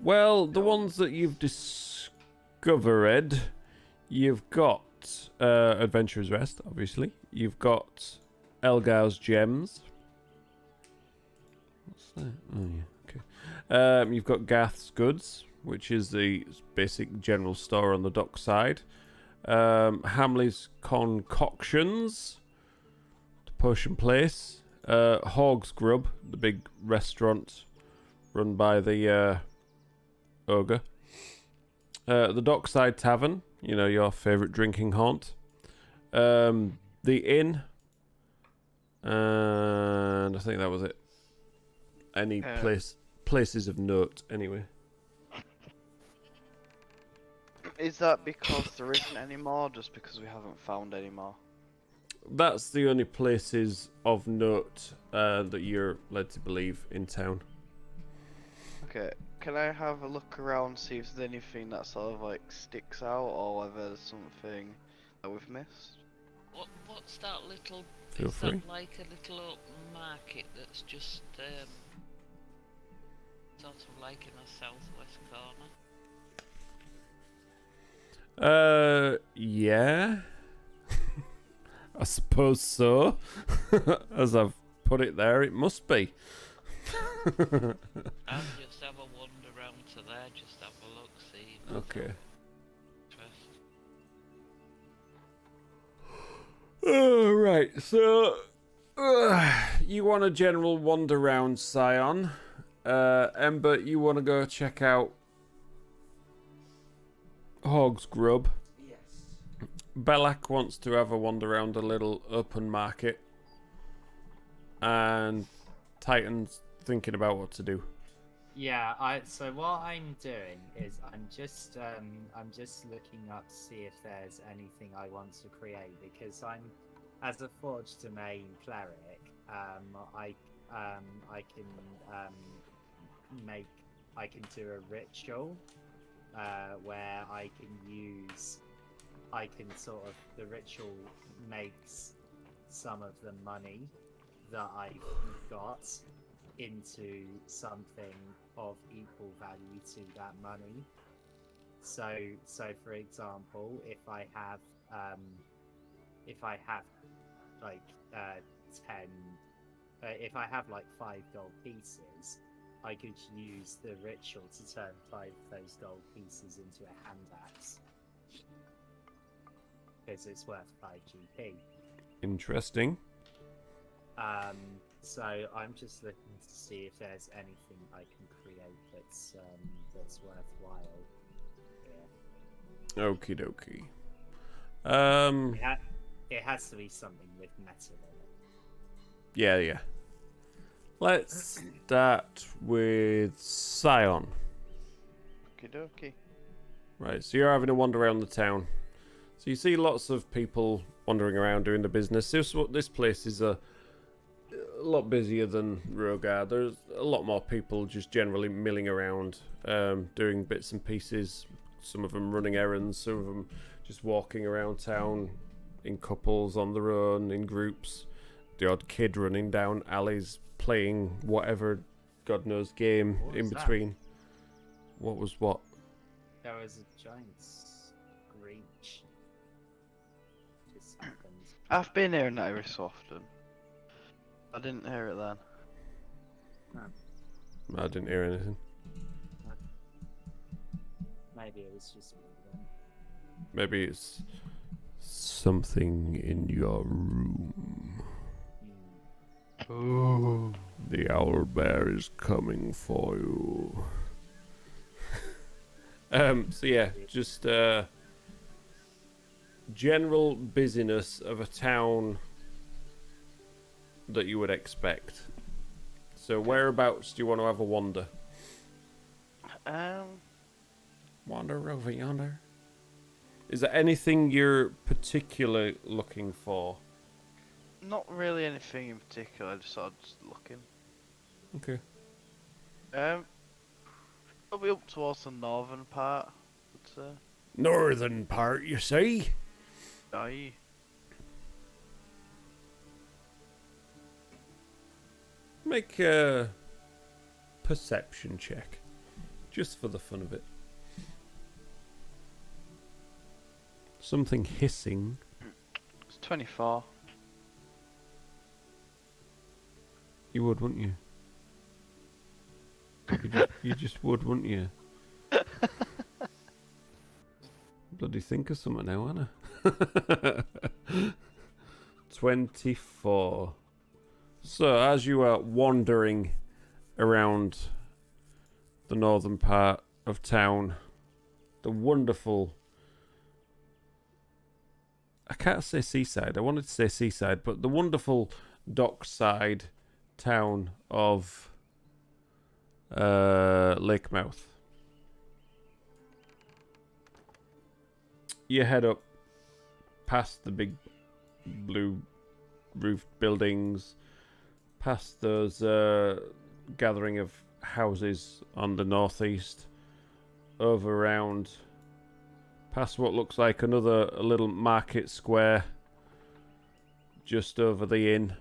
Well, the ones that you've discovered, you've got Adventurer's Rest, obviously. You've got Elgar's Gems. What's that? Oh, yeah, okay. You've got Gath's Goods, which is the basic general store on the dock side. Hamley's Concoctions, the Potion Place. Hog's Grub, the big restaurant run by the ogre. The Dockside Tavern, you know, your favourite drinking haunt. The Inn. And I think that was it. Any places of note, anyway. Is that because there isn't any more, just because we haven't found any more? That's the only places of note that you're led to believe in town. Okay, can I have a look around, see if there's anything that sort of like sticks out, or whether there's something that we've missed? What's that little? Feel is free. that like a little open market that's just sort of like in the southwest corner? Yeah. I suppose so. As I've put it there, it must be. I'll just have a wander round to there, just have a look, see. if there's Okay. interest. Right, so you want a general wander round, Scion. Ember, you want to go check out Hog's Grub. Yes. Belak wants to have a wander around a little open market. And Titan's thinking about what to do. Yeah, so what I'm doing is I'm just looking up to see if there's anything I want to create, because as a Forge Domain cleric, I can do a ritual where the ritual makes some of the money that I've got into something of equal value to that money. So for example, if I have like 5 gold pieces, I could use the ritual to turn 5 of those gold pieces into a hand axe. because it's worth 5 GP. Interesting. So I'm just looking to see if there's anything I can create that's worthwhile. Yeah. Okie dokie. It has to be something with metal in it. Yeah. Let's start with Scion. Okie dokie. Right, so you're having a wander around the town. So you see lots of people wandering around doing the business. This place is a lot busier than Rogar. There's a lot more people just generally milling around, doing bits and pieces. Some of them running errands, some of them just walking around town in couples, on their own, in groups. The odd kid running down alleys, playing whatever God knows game What in was that? between. What was what? There was a giant screech. Just happened. I've been hearing that every so often. I didn't hear it then. I didn't hear anything. Maybe it was just me then. Maybe it's something in your room. Ooh. The owlbear is coming for you. So yeah, just general busyness of a town that you would expect. So whereabouts do you want to have a wander? Wander over yonder. Is there anything you're particularly looking for? Not really anything in particular, just sort of just looking. Okay. Probably up towards the northern part, I'd say. Northern part, you say? Aye. Make a perception check. Just for the fun of it. Something hissing. It's 24. You would, wouldn't you? You just would, wouldn't you? Bloody think of something now, Anna. 24. So, as you are wandering around the northern part of town, the wonderful... I can't say seaside. I wanted to say seaside, but the wonderful dockside town of Lakemouth. You head up past the big blue roofed buildings, past those gathering of houses on the northeast, over around past what looks like a little market square, just over the inn,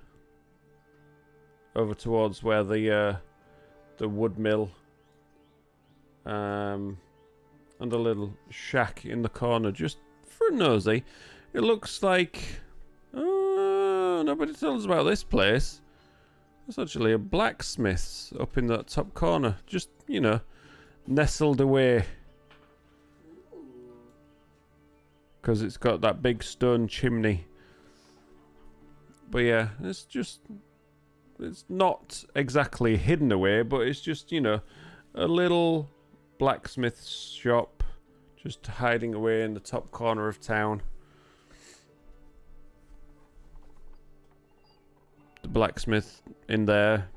over towards where the wood mill, and a little shack in the corner, just for a nosy. It looks like nobody tells us about this place. It's actually a blacksmith's up in that top corner, just nestled away. Because it's got that big stone chimney. But yeah, it's not exactly hidden away, but it's just, a little blacksmith's shop just hiding away in the top corner of town. The blacksmith in there,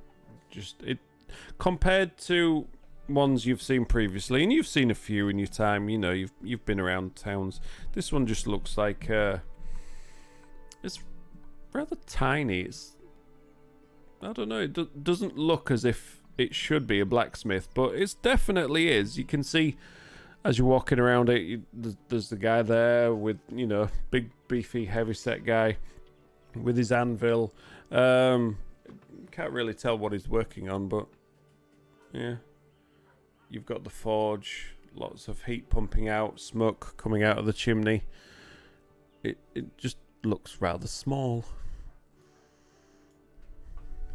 compared to ones you've seen previously, and you've seen a few in your time, you've been around towns. This one just looks like it's rather tiny. I don't know, it doesn't look as if it should be a blacksmith, but it definitely is. You can see as you're walking around it, there's the guy there with, big beefy heavyset guy with his anvil. Can't really tell what he's working on, but yeah. You've got the forge, lots of heat pumping out, smoke coming out of the chimney. It just looks rather small.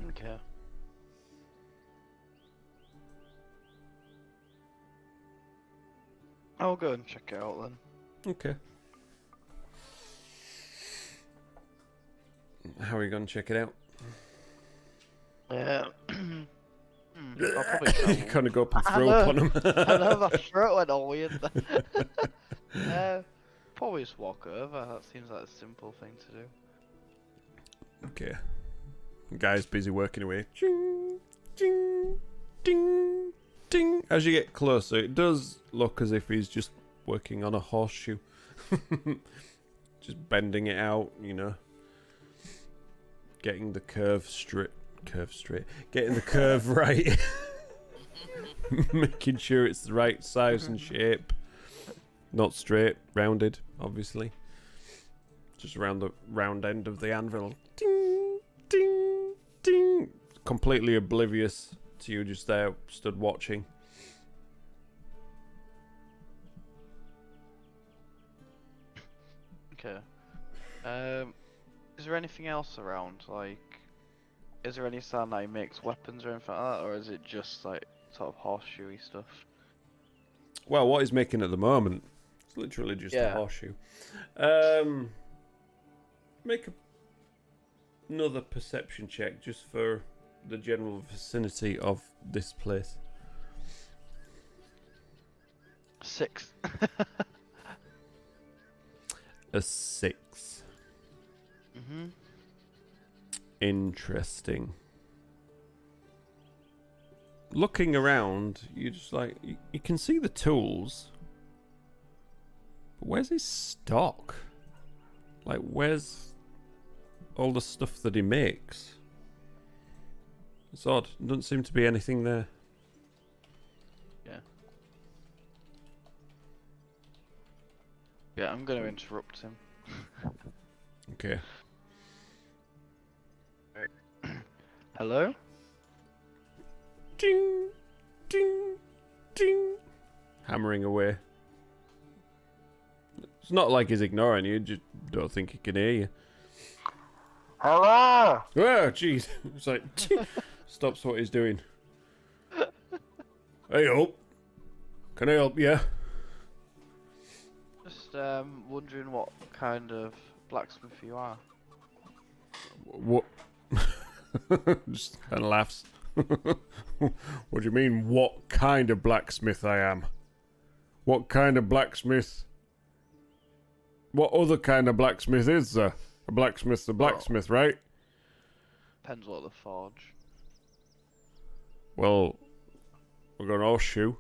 Okay. I'll go and check it out then. Okay. How are you going to check it out? Yeah. I'll probably You travel. kind of go up and I throw know. up on them. I know my throat went all weird there. Probably just walk over. That seems like a simple thing to do. Okay. Guy's busy working away. Ding, ding, ding, ding. As you get closer, it does look as if he's just working on a horseshoe. Just bending it out, you know. Getting the curve straight. Getting the curve right. Making sure it's the right size and shape. Not straight, rounded, obviously. Just around the round end of the anvil. Ding, ding, ding. Completely oblivious to you just there, stood watching. Okay. Is there anything else around? Like, is there any sound that he makes weapons or anything like that, or is it just like sort of horseshoey stuff? Well, what he's making at the moment, it's literally just a Yeah. horseshoe. Make another perception check just for the general vicinity of this place. 6. A 6. Mhm. Interesting. Looking around, you just like you can see the tools, but where's his stock? Like, where's all the stuff that he makes? It's odd. There doesn't seem to be anything there. Yeah, I'm gonna interrupt him. Okay. Hello? Ding, ding, ding. Hammering away. It's not like he's ignoring you. Just don't think he can hear you. Hello? Oh, jeez. It's like stops what he's doing. Hey, up. Can I help you? Just wondering what kind of blacksmith you are. What? Just kind of laughs. What do you mean, what kind of blacksmith I am? What kind of blacksmith? What other kind of blacksmith is there? A blacksmith's a blacksmith, right? Depends what they forge. Well, we're going horseshoe.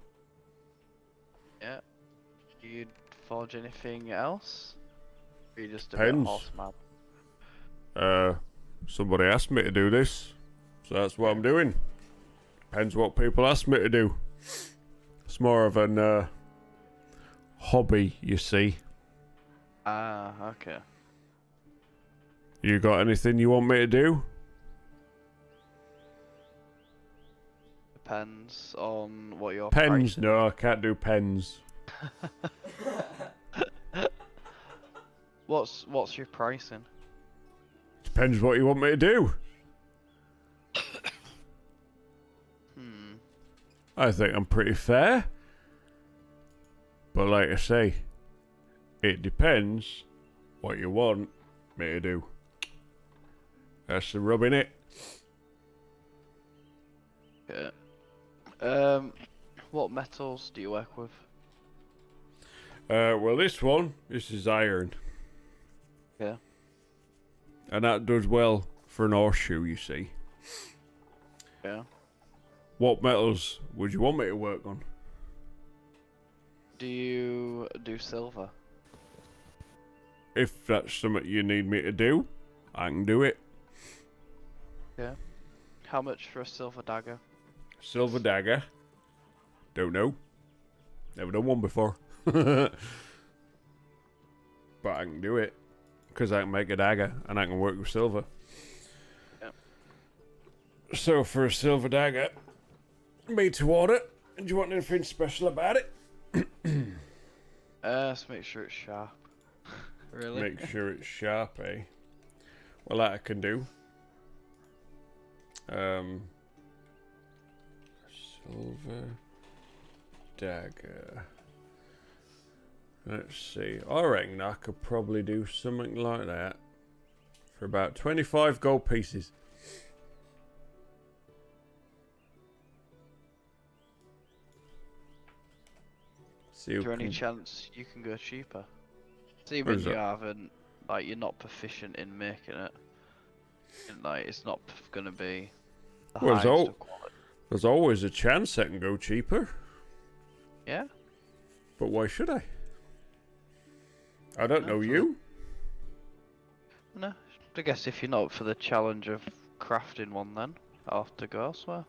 Yeah. Do you forge anything else? Or are you just a bit Depends. horse mad? Somebody asked me to do this, so that's what I'm doing. Depends what people ask me to do. It's more of an hobby, you see. Ah, okay. You got anything you want me to do? Depends on what your Pens? price No, I can't do pens. What's your pricing? Depends what you want me to do. I think I'm pretty fair. But like I say, it depends what you want me to do. That's the rub in it. Okay. What metals do you work with? Well, this is iron. Yeah. And that does well for an horseshoe, you see. Yeah. What metals would you want me to work on? Do you do silver? If that's something you need me to do, I can do it. Yeah. How much for a silver dagger? Silver dagger. Don't know. Never done one before. But I can do it. Because I can make a dagger and I can work with silver. Yep. So for a silver dagger, made to order. Do you want anything special about it? Just make sure it's sharp. Really? Make sure it's sharp, eh? Well, that I can do. Silver dagger. Let's see. I reckon I could probably do something like that For about 25 gold pieces. See Is who there any can- chance you can go cheaper? What Even is you that? haven't, like, you're not proficient in making it. And, like, it's not gonna be the Well, highest of quality. there's always a chance I can go cheaper. Yeah? But why should I? I don't know you. No. I guess if you're not for the challenge of crafting one, then I'll have to go elsewhere.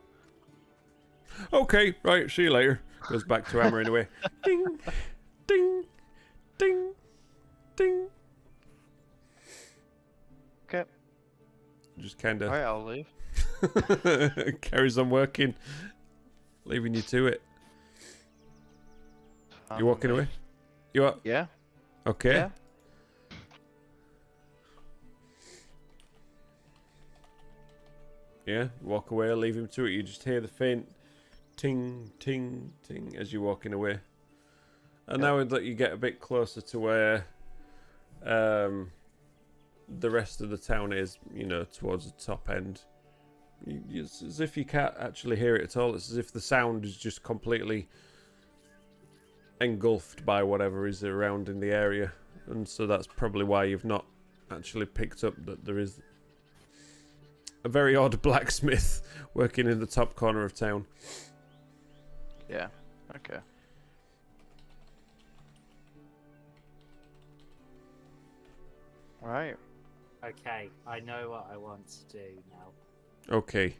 Okay, right, see you later. Goes back to hammering away. Ding, ding, ding, ding. Okay. Just kind of Alright, I'll leave. carries on working, leaving you to it. You walking away? You are? Yeah. Okay. Yeah. Yeah, walk away, leave him to it. You just hear the faint ting, ting, ting as you're walking away. And now that you get a bit closer to where the rest of the town is, you know, towards the top end, it's as if you can't actually hear it at all. It's as if the sound is just completely engulfed by whatever is around in the area. And so that's probably why you've not actually picked up that there is a very odd blacksmith working in the top corner of town. Yeah. Okay. Right. Okay, I know what I want to do now. Okay.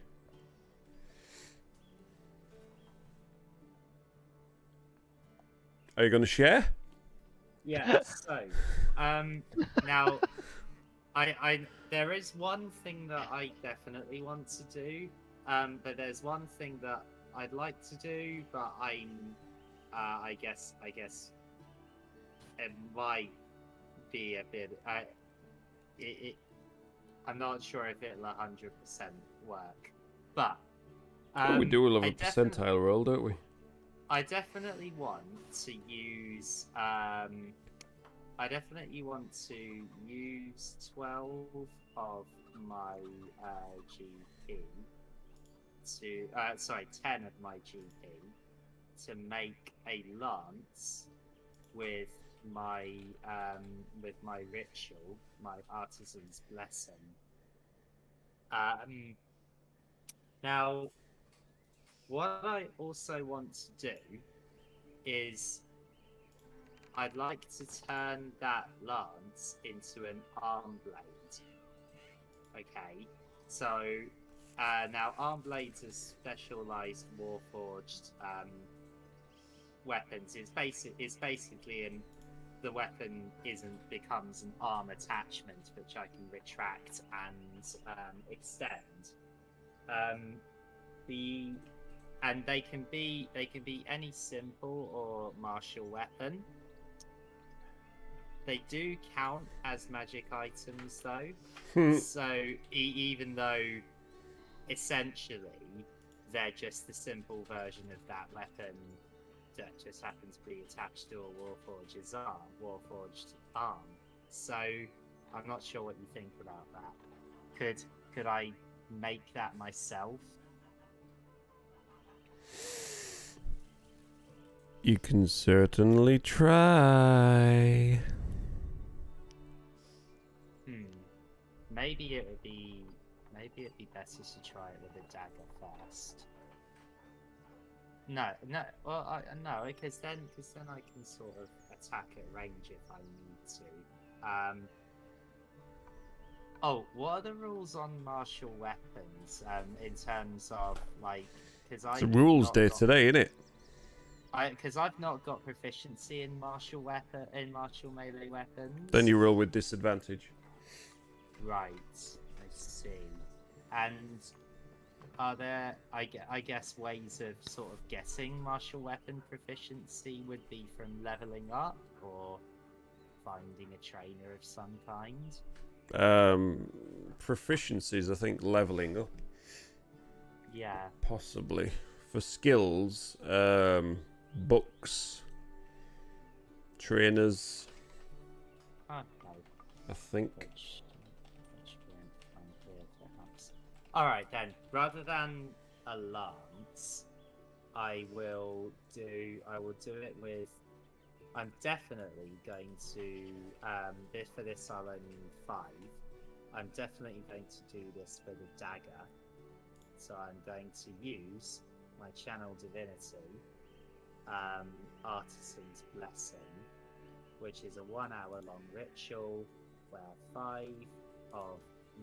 Are you going to share? Yeah, so, now, there is one thing that I definitely want to do, but there's one thing that I'd like to do, but I guess it might be a bit, I'm not sure if it'll 100% work, but, We do love I a percentile roll, don't we? I definitely want to use 12 of my GP to 10 of my GP to make a lance with my ritual, my artisan's blessing. Now, what I also want to do is I'd like to turn that lance into an arm blade. Okay, so now arm blades are specialized warforged weapons. It's basically the weapon becomes an arm attachment which I can retract and extend. And they can be any simple or martial weapon. They do count as magic items though. So even though essentially they're just the simple version of that weapon that just happens to be attached to a warforged arm. So I'm not sure what you think about that. Could I make that myself? You can certainly try. Maybe it'd be better to try it with a dagger first. No, because then I can sort of attack at range if I need to. Oh, what are the rules on martial weapons? In terms of like, because It's a rules day today, isn't it? Because I've not got proficiency in martial melee weapons. Then you roll with disadvantage. Right, I see. And are there, I guess, ways of sort of getting martial weapon proficiency would be from leveling up or finding a trainer of some kind? Proficiencies, I think, leveling up. Yeah. Possibly. For skills, books, trainers, Okay. I think. Which Alright then, rather than a lance, I will do it with... I'm definitely going to, for this I'll only need 5. I'm definitely going to do this for the dagger. So I'm going to use my Channel Divinity, Artisan's Blessing, which is a 1 hour long ritual where 5 of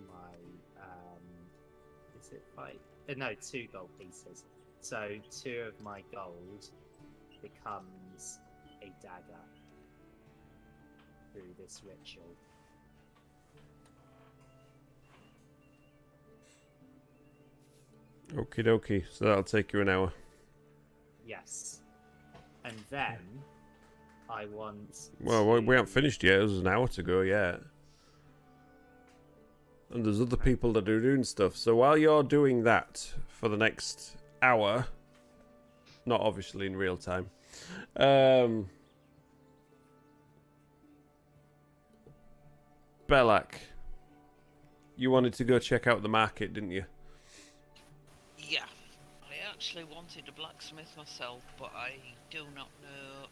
my, is it 5? No, 2 gold pieces. So 2 of my gold becomes a dagger through this ritual. Okie dokie. So that'll take you an hour. Yes. And then I want Well, to... we haven't finished yet. There's an hour to go yet. And there's other people that are doing stuff. So while you're doing that for the next hour, not obviously in real time, Belak, you wanted to go check out the market, didn't you? Yeah, I actually wanted a blacksmith myself, but I do not know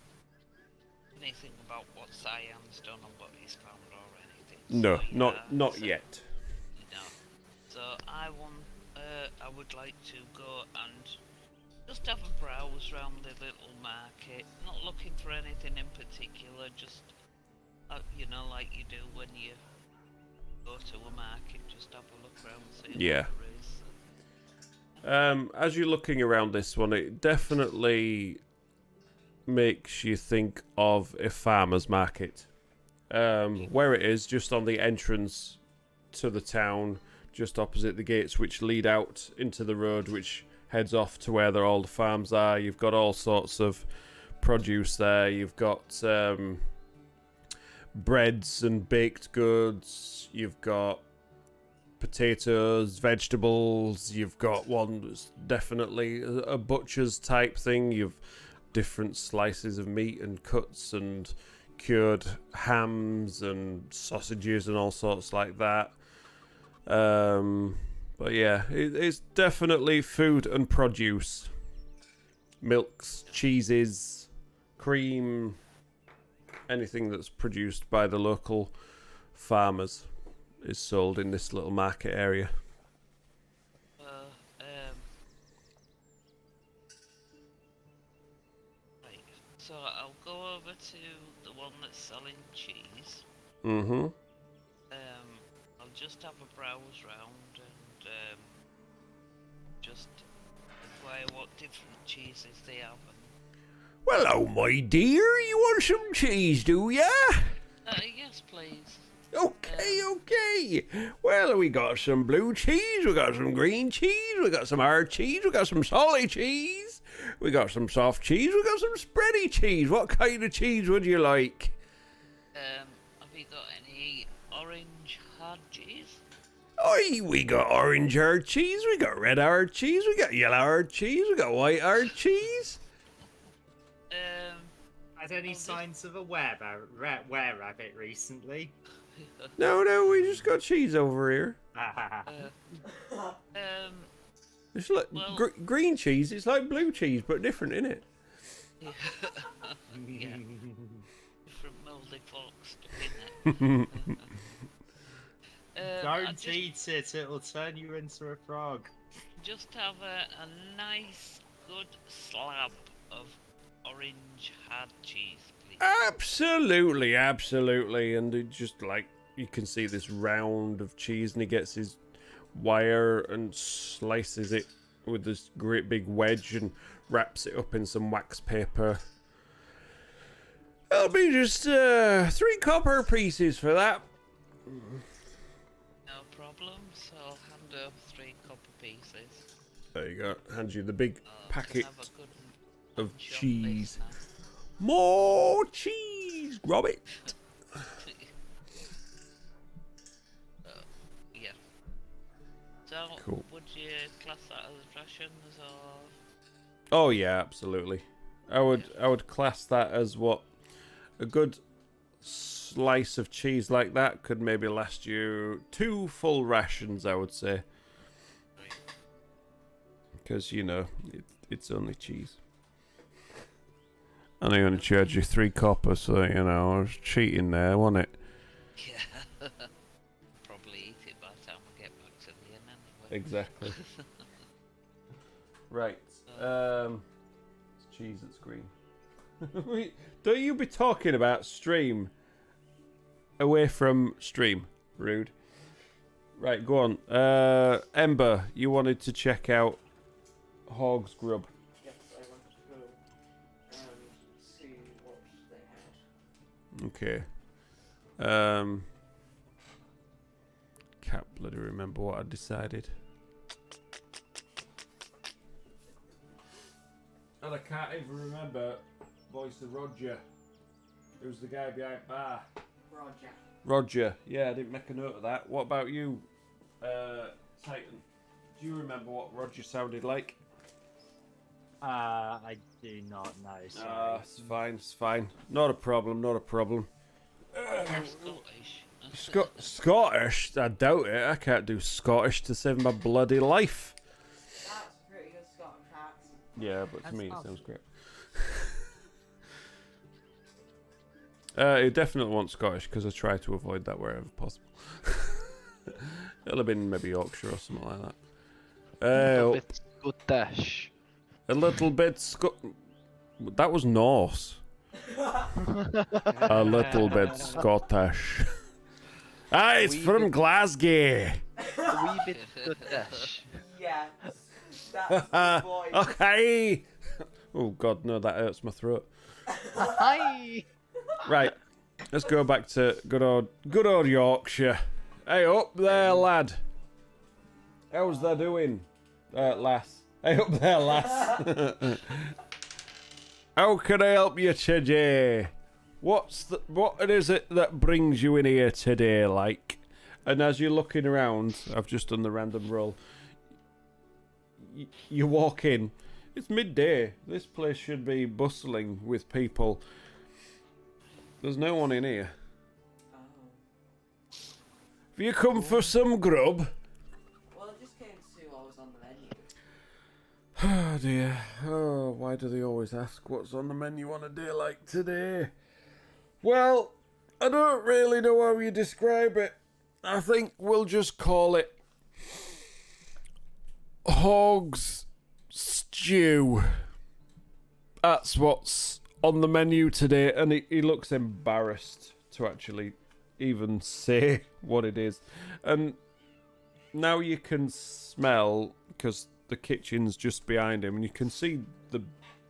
anything about what Cyan's done or what he's found or anything. No, So, yeah, not so- yet. No. So I would like to go and just have a browse around the little market. Not looking for anything in particular, just like you do when you go to a market, just have a look around and see Yeah. what there is. As you're looking around this one, it definitely makes you think of a farmer's market. Where it is, just on the entrance to the town, just opposite the gates which lead out into the road, which heads off to where all the farms are. You've got all sorts of produce there. You've got breads and baked goods. You've got potatoes, vegetables. You've got one that's definitely a butcher's type thing. You've different slices of meat and cuts and cured hams and sausages and all sorts like that. But yeah, it's definitely food and produce. Milks, cheeses, cream, anything that's produced by the local farmers is sold in this little market area. Right, so I'll go over to the one that's selling cheese. Mm-hmm. I'll just have a browse round and just inquire what different cheeses they have. Well, oh my dear, you want some cheese, do ya? Yes, please. Okay. Well, we got some blue cheese, we got some green cheese, we got some hard cheese, we got some salty cheese, we got some soft cheese, we got some spready cheese. What kind of cheese would you like? Have you got any orange hard cheese? Oi, we got orange hard cheese, we got red hard cheese, we got yellow hard cheese, we got white hard cheese. Had any signs of a were-rabbit recently? No, we just got cheese over here. It's like well- green cheese. It's like blue cheese, but different, innit? Yeah. Different mouldy forks stuck in it. Don't eat it, it'll turn you into a frog. Just have a nice, good slab of orange hard cheese, please. Absolutely. And it just like you can see this round of cheese, and he gets his wire and slices it with this great big wedge and wraps it up in some wax paper. It'll be just 3 copper pieces for that. No problem, so I'll hand over 3 copper pieces. There you go. Hand you the big packet Have a good of lunch on cheese. this More cheese, grab it. now. Yeah. So, Cool. would you class that as rations or? Oh yeah, absolutely. I would class that as what a good slice of cheese like that could maybe last you 2 full rations, I would say. Because, you know, it's only cheese. And I only charge you 3 copper, so, you know, I was cheating there, wasn't it? Yeah. Probably eat it by the time we get back to the inn anyway. Exactly. Right. It's cheese that's green. Wait, don't you be talking about stream away from stream. Rude. Right, go on. Ember, you wanted to check out Hog's Grub. Yes, I wanted to go and see what they had. Okay. Can't bloody remember what I decided. And I can't even remember voice of Roger. Who's the guy behind bar? Roger. Roger. Yeah, I didn't make a note of that. What about you, Titan? Do you remember what Roger sounded like? I do not know. Sorry. It's fine, it's fine. Not a problem, not a problem. I'm Scottish. Scottish? I doubt it. I can't do Scottish to save my bloody life. That's a pretty good Scottish accent. Yeah, but to That's me it awesome. sounds great. You definitely want Scottish because I try to avoid that wherever possible. It'll have been maybe Yorkshire or something like that. A bit Scottish. A little bit That was Norse. A little bit Scottish. It's Wee from bit- Glasgow. A wee bit Scottish. Yeah, that's the voice. Okay. Oh God, no, that hurts my throat. Hi. Right, let's go back to good old Yorkshire. Hey up there, lad. How's that doing, lass? Hey up there, lass. How can I help you today? What is it that brings you in here today, like? And as you're looking around, I've just done the random roll. You walk in. It's midday. This place should be bustling with people. There's no one in here. Oh. Have you come for some grub? Well, I just came to see what was on the menu. Oh dear. Oh, why do they always ask what's on the menu on a day like today? Well, I don't really know how you describe it. I think we'll just call it Hog's Stew. That's what's on the menu today, and he looks embarrassed to actually even say what it is. And now you can smell, because the kitchen's just behind him, and you can see the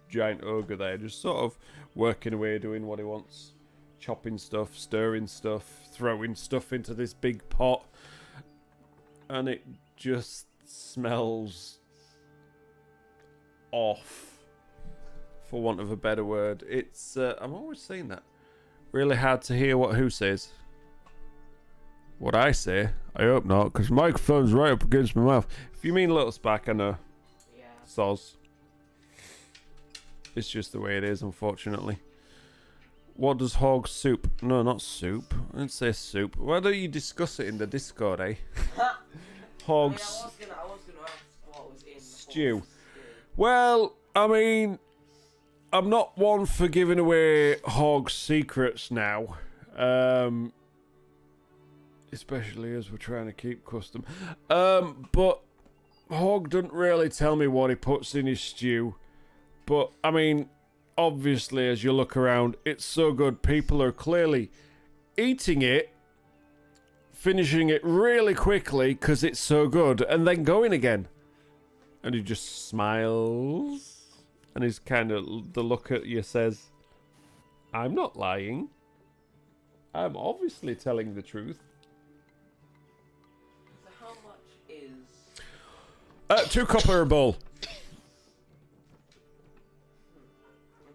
giant ogre there just sort of working away, doing what he wants. Chopping stuff, stirring stuff, throwing stuff into this big pot. And it just smells off, for want of a better word. It's, I'm always saying that. Really hard to hear what who says. What I say? I hope not, because microphone's right up against my mouth. If you mean Little Spark, I know. Yeah. Soz. It's just the way it is, unfortunately. What does hog soup? No, not soup. I didn't say soup. Why don't you discuss it in the Discord, eh? Hogs. I was gonna ask what was in the Stew. horse stew. Well, I mean, I'm not one for giving away Hog's secrets now. Especially as we're trying to keep custom. But Hog doesn't really tell me what he puts in his stew. But, I mean, obviously, as you look around, it's so good. People are clearly eating it, finishing it really quickly because it's so good, and then going again. And he just smiles, and he's kind of, the look at you says, I'm not lying. I'm obviously telling the truth. So how much is... 2 copper a bowl. And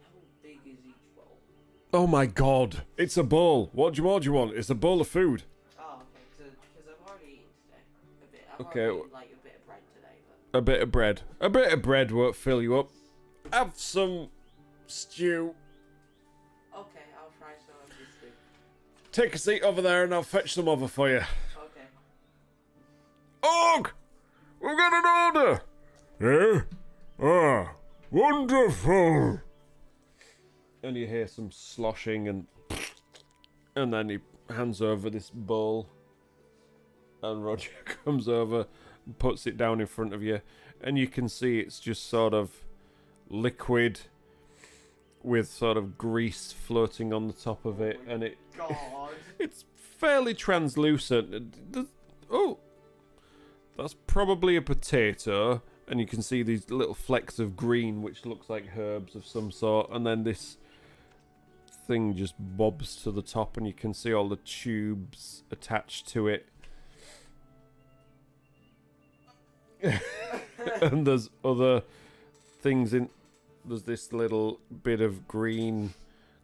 how big is each bowl? Oh my god, it's a bowl. What more do you want? It's a bowl of food. Oh, okay. Because I've already eaten today. A bit. I've Okay. already eaten, like a bit of bread today, but... A bit of bread. A bit of bread won't fill you up. Have some stew. Okay, I'll try some of this too. Take a seat over there and I'll fetch some over for you. Okay. Og! We've got an order! Eh? Ah, wonderful. And you hear some sloshing and then he hands over this bowl. And Roger comes over and puts it down in front of you. And you can see it's just sort of liquid with sort of grease floating on the top of it. And God. it's fairly translucent. Oh, that's probably a potato. And you can see these little flecks of green, which looks like herbs of some sort. And then this thing just bobs to the top, and you can see all the tubes attached to it. And there's other things in. There's this little bit of green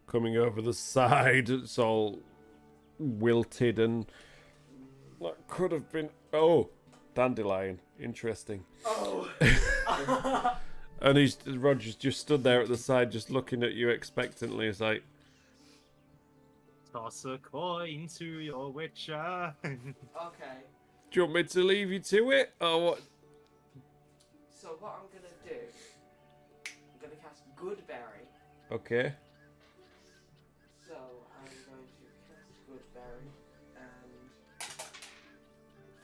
coming over the side. It's all wilted, and that could have been. Oh, dandelion. Interesting. Oh. And Roger's just stood there at the side, just looking at you expectantly. It's like, Toss a coin to your witcher. Okay. do you want me to leave you to it, or what? So what I'm gonna do, I'm gonna cast Goodberry. Okay. So I'm going to cast Goodberry, and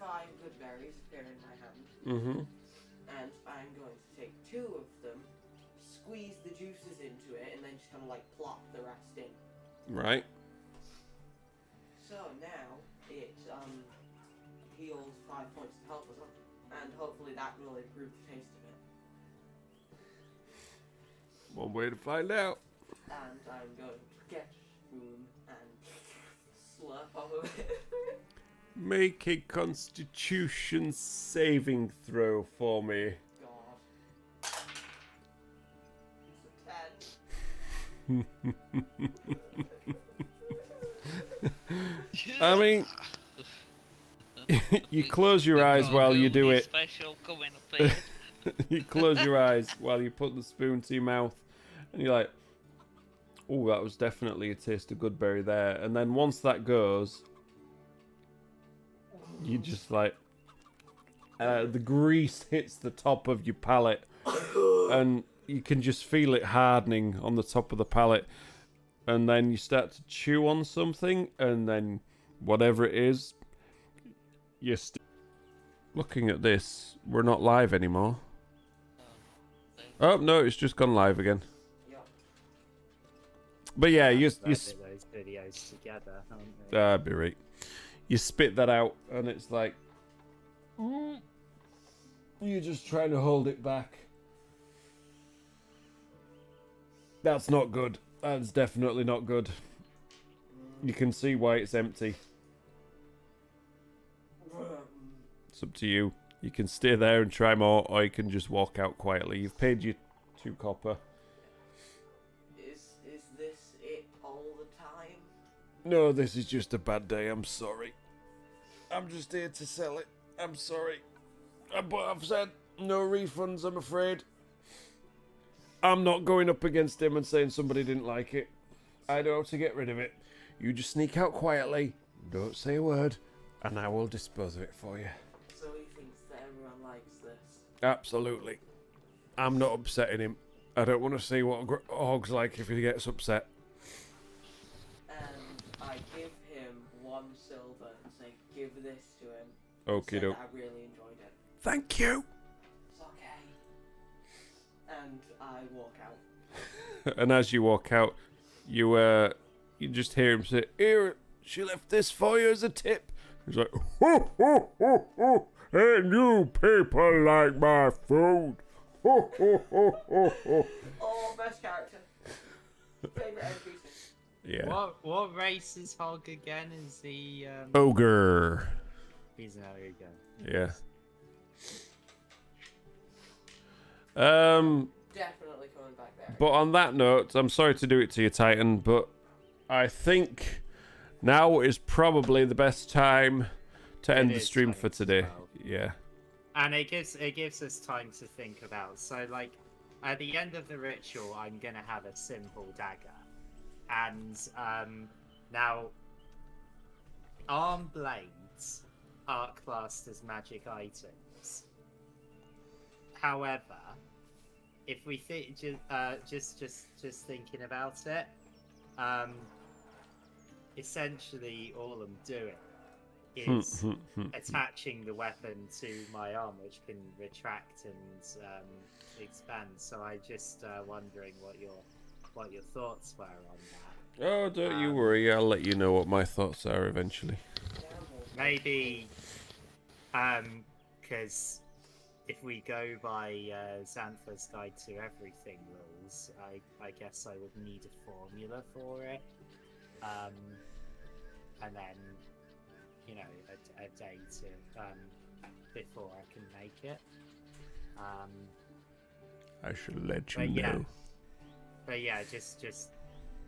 5 Goodberries appear in my hand, Mm-hmm. and I'm going to take 2 of them, squeeze the juices into it, and then just kind of like plop the rest in. Right. So now it heals 5 points of health as well, and hopefully that will improve the taste of it. One way to find out. And I'm going to get a spoon and slurp off of it. Make a Constitution saving throw for me. God. It's a 10. I mean, you close your eyes while you do it. Special coming up here. You close your eyes while you put the spoon to your mouth, and you're like, "Oh, that was definitely a taste of Goodberry there." And then once that goes, you just like the grease hits the top of your palate, and you can just feel it hardening on the top of the palate. And then you start to chew on something, and then whatever it is, you're looking at this. We're not live anymore. Oh no, it's just gone live again. Yep. But yeah, you Those videos together, aren't they? be right. You spit that out, and it's like you're just trying to hold it back. That's not good. That's definitely not good. You can see why it's empty. It's up to you. You can stay there and try more, or you can just walk out quietly. You've paid your 2 copper. Is this it all the time? No, this is just a bad day. I'm sorry. I'm just here to sell it. I'm sorry. But I've said no refunds, I'm afraid. I'm not going up against him and saying somebody didn't like it. I know how to get rid of it. You just sneak out quietly, don't say a word, and I will dispose of it for you. So he thinks that everyone likes this. Absolutely. I'm not upsetting him. I don't want to see what a hog's like if he gets upset. And I give him 1 silver and say, give this to him. Okie doke. I really enjoyed it. Thank you. It's okay. And I walk out. And as you walk out, you just hear him say, "Here, she left this for you as a tip." He's like, "Ho, ho, ho, ho, and you people like my food. Ho, ho, ho, ho, ho." Oh, best character. Favorite NPC. Yeah. What race is Hog again? Is he Ogre. he's an ogre. Yeah. Definitely coming back there. But on that note, I'm sorry to do it to you, Titan, but I think now is probably the best time to end the is stream time for as today. well. Yeah. And it gives us time to think about. So like at the end of the ritual, I'm gonna have a simple dagger, and now arm blades are classed as magic items. However, if we think just thinking about it, essentially all I'm doing is attaching the weapon to my arm, which can retract and expand. So I just wondering what your thoughts were on that. Oh, don't you worry. I'll let you know what my thoughts are eventually. Maybe, because if we go by Xantha's Guide to Everything rules, I guess I would need a formula for it, and then, you know, a day to before I can make it. I shall let you know. But yeah, just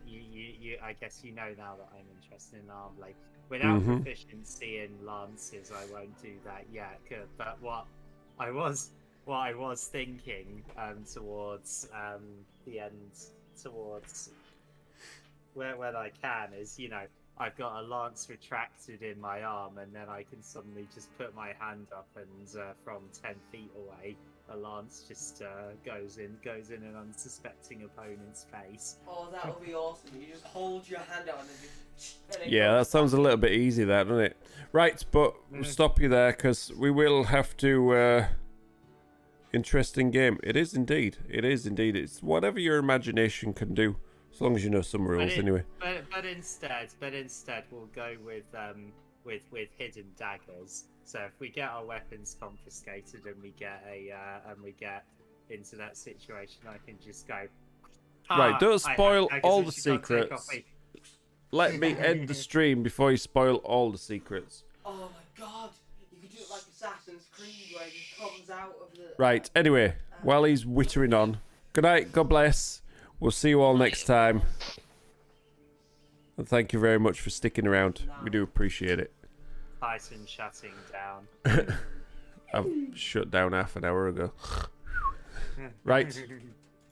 you. I guess you know now that I'm interested in arm. Like, without proficiency in lances, I won't do that yet. But what I was thinking towards the end, towards when I can, is, you know, I've got a lance retracted in my arm, and then I can suddenly just put my hand up, and from 10 feet away, a lance just goes in an unsuspecting opponent's face. Oh, that would be awesome. You just hold your hand out and then just... Yeah, that sounds a little bit easy, that, doesn't it? Right, but we'll stop you there, because we will have to... Interesting game. It is indeed. It is indeed. It's whatever your imagination can do, as long as you know some rules, anyway. But instead, we'll go with hidden daggers. So if we get our weapons confiscated and we get into that situation, I can just go. Right, don't spoil all the secrets. Let me end the stream before you spoil all the secrets. Oh my god! You could do it like Assassin's Creed, where he comes out of the... Right, anyway, while he's wittering on, good night, God bless. We'll see you all next time. And thank you very much for sticking around. We do appreciate it. Tyson shutting down. I've shut down half an hour ago. Right.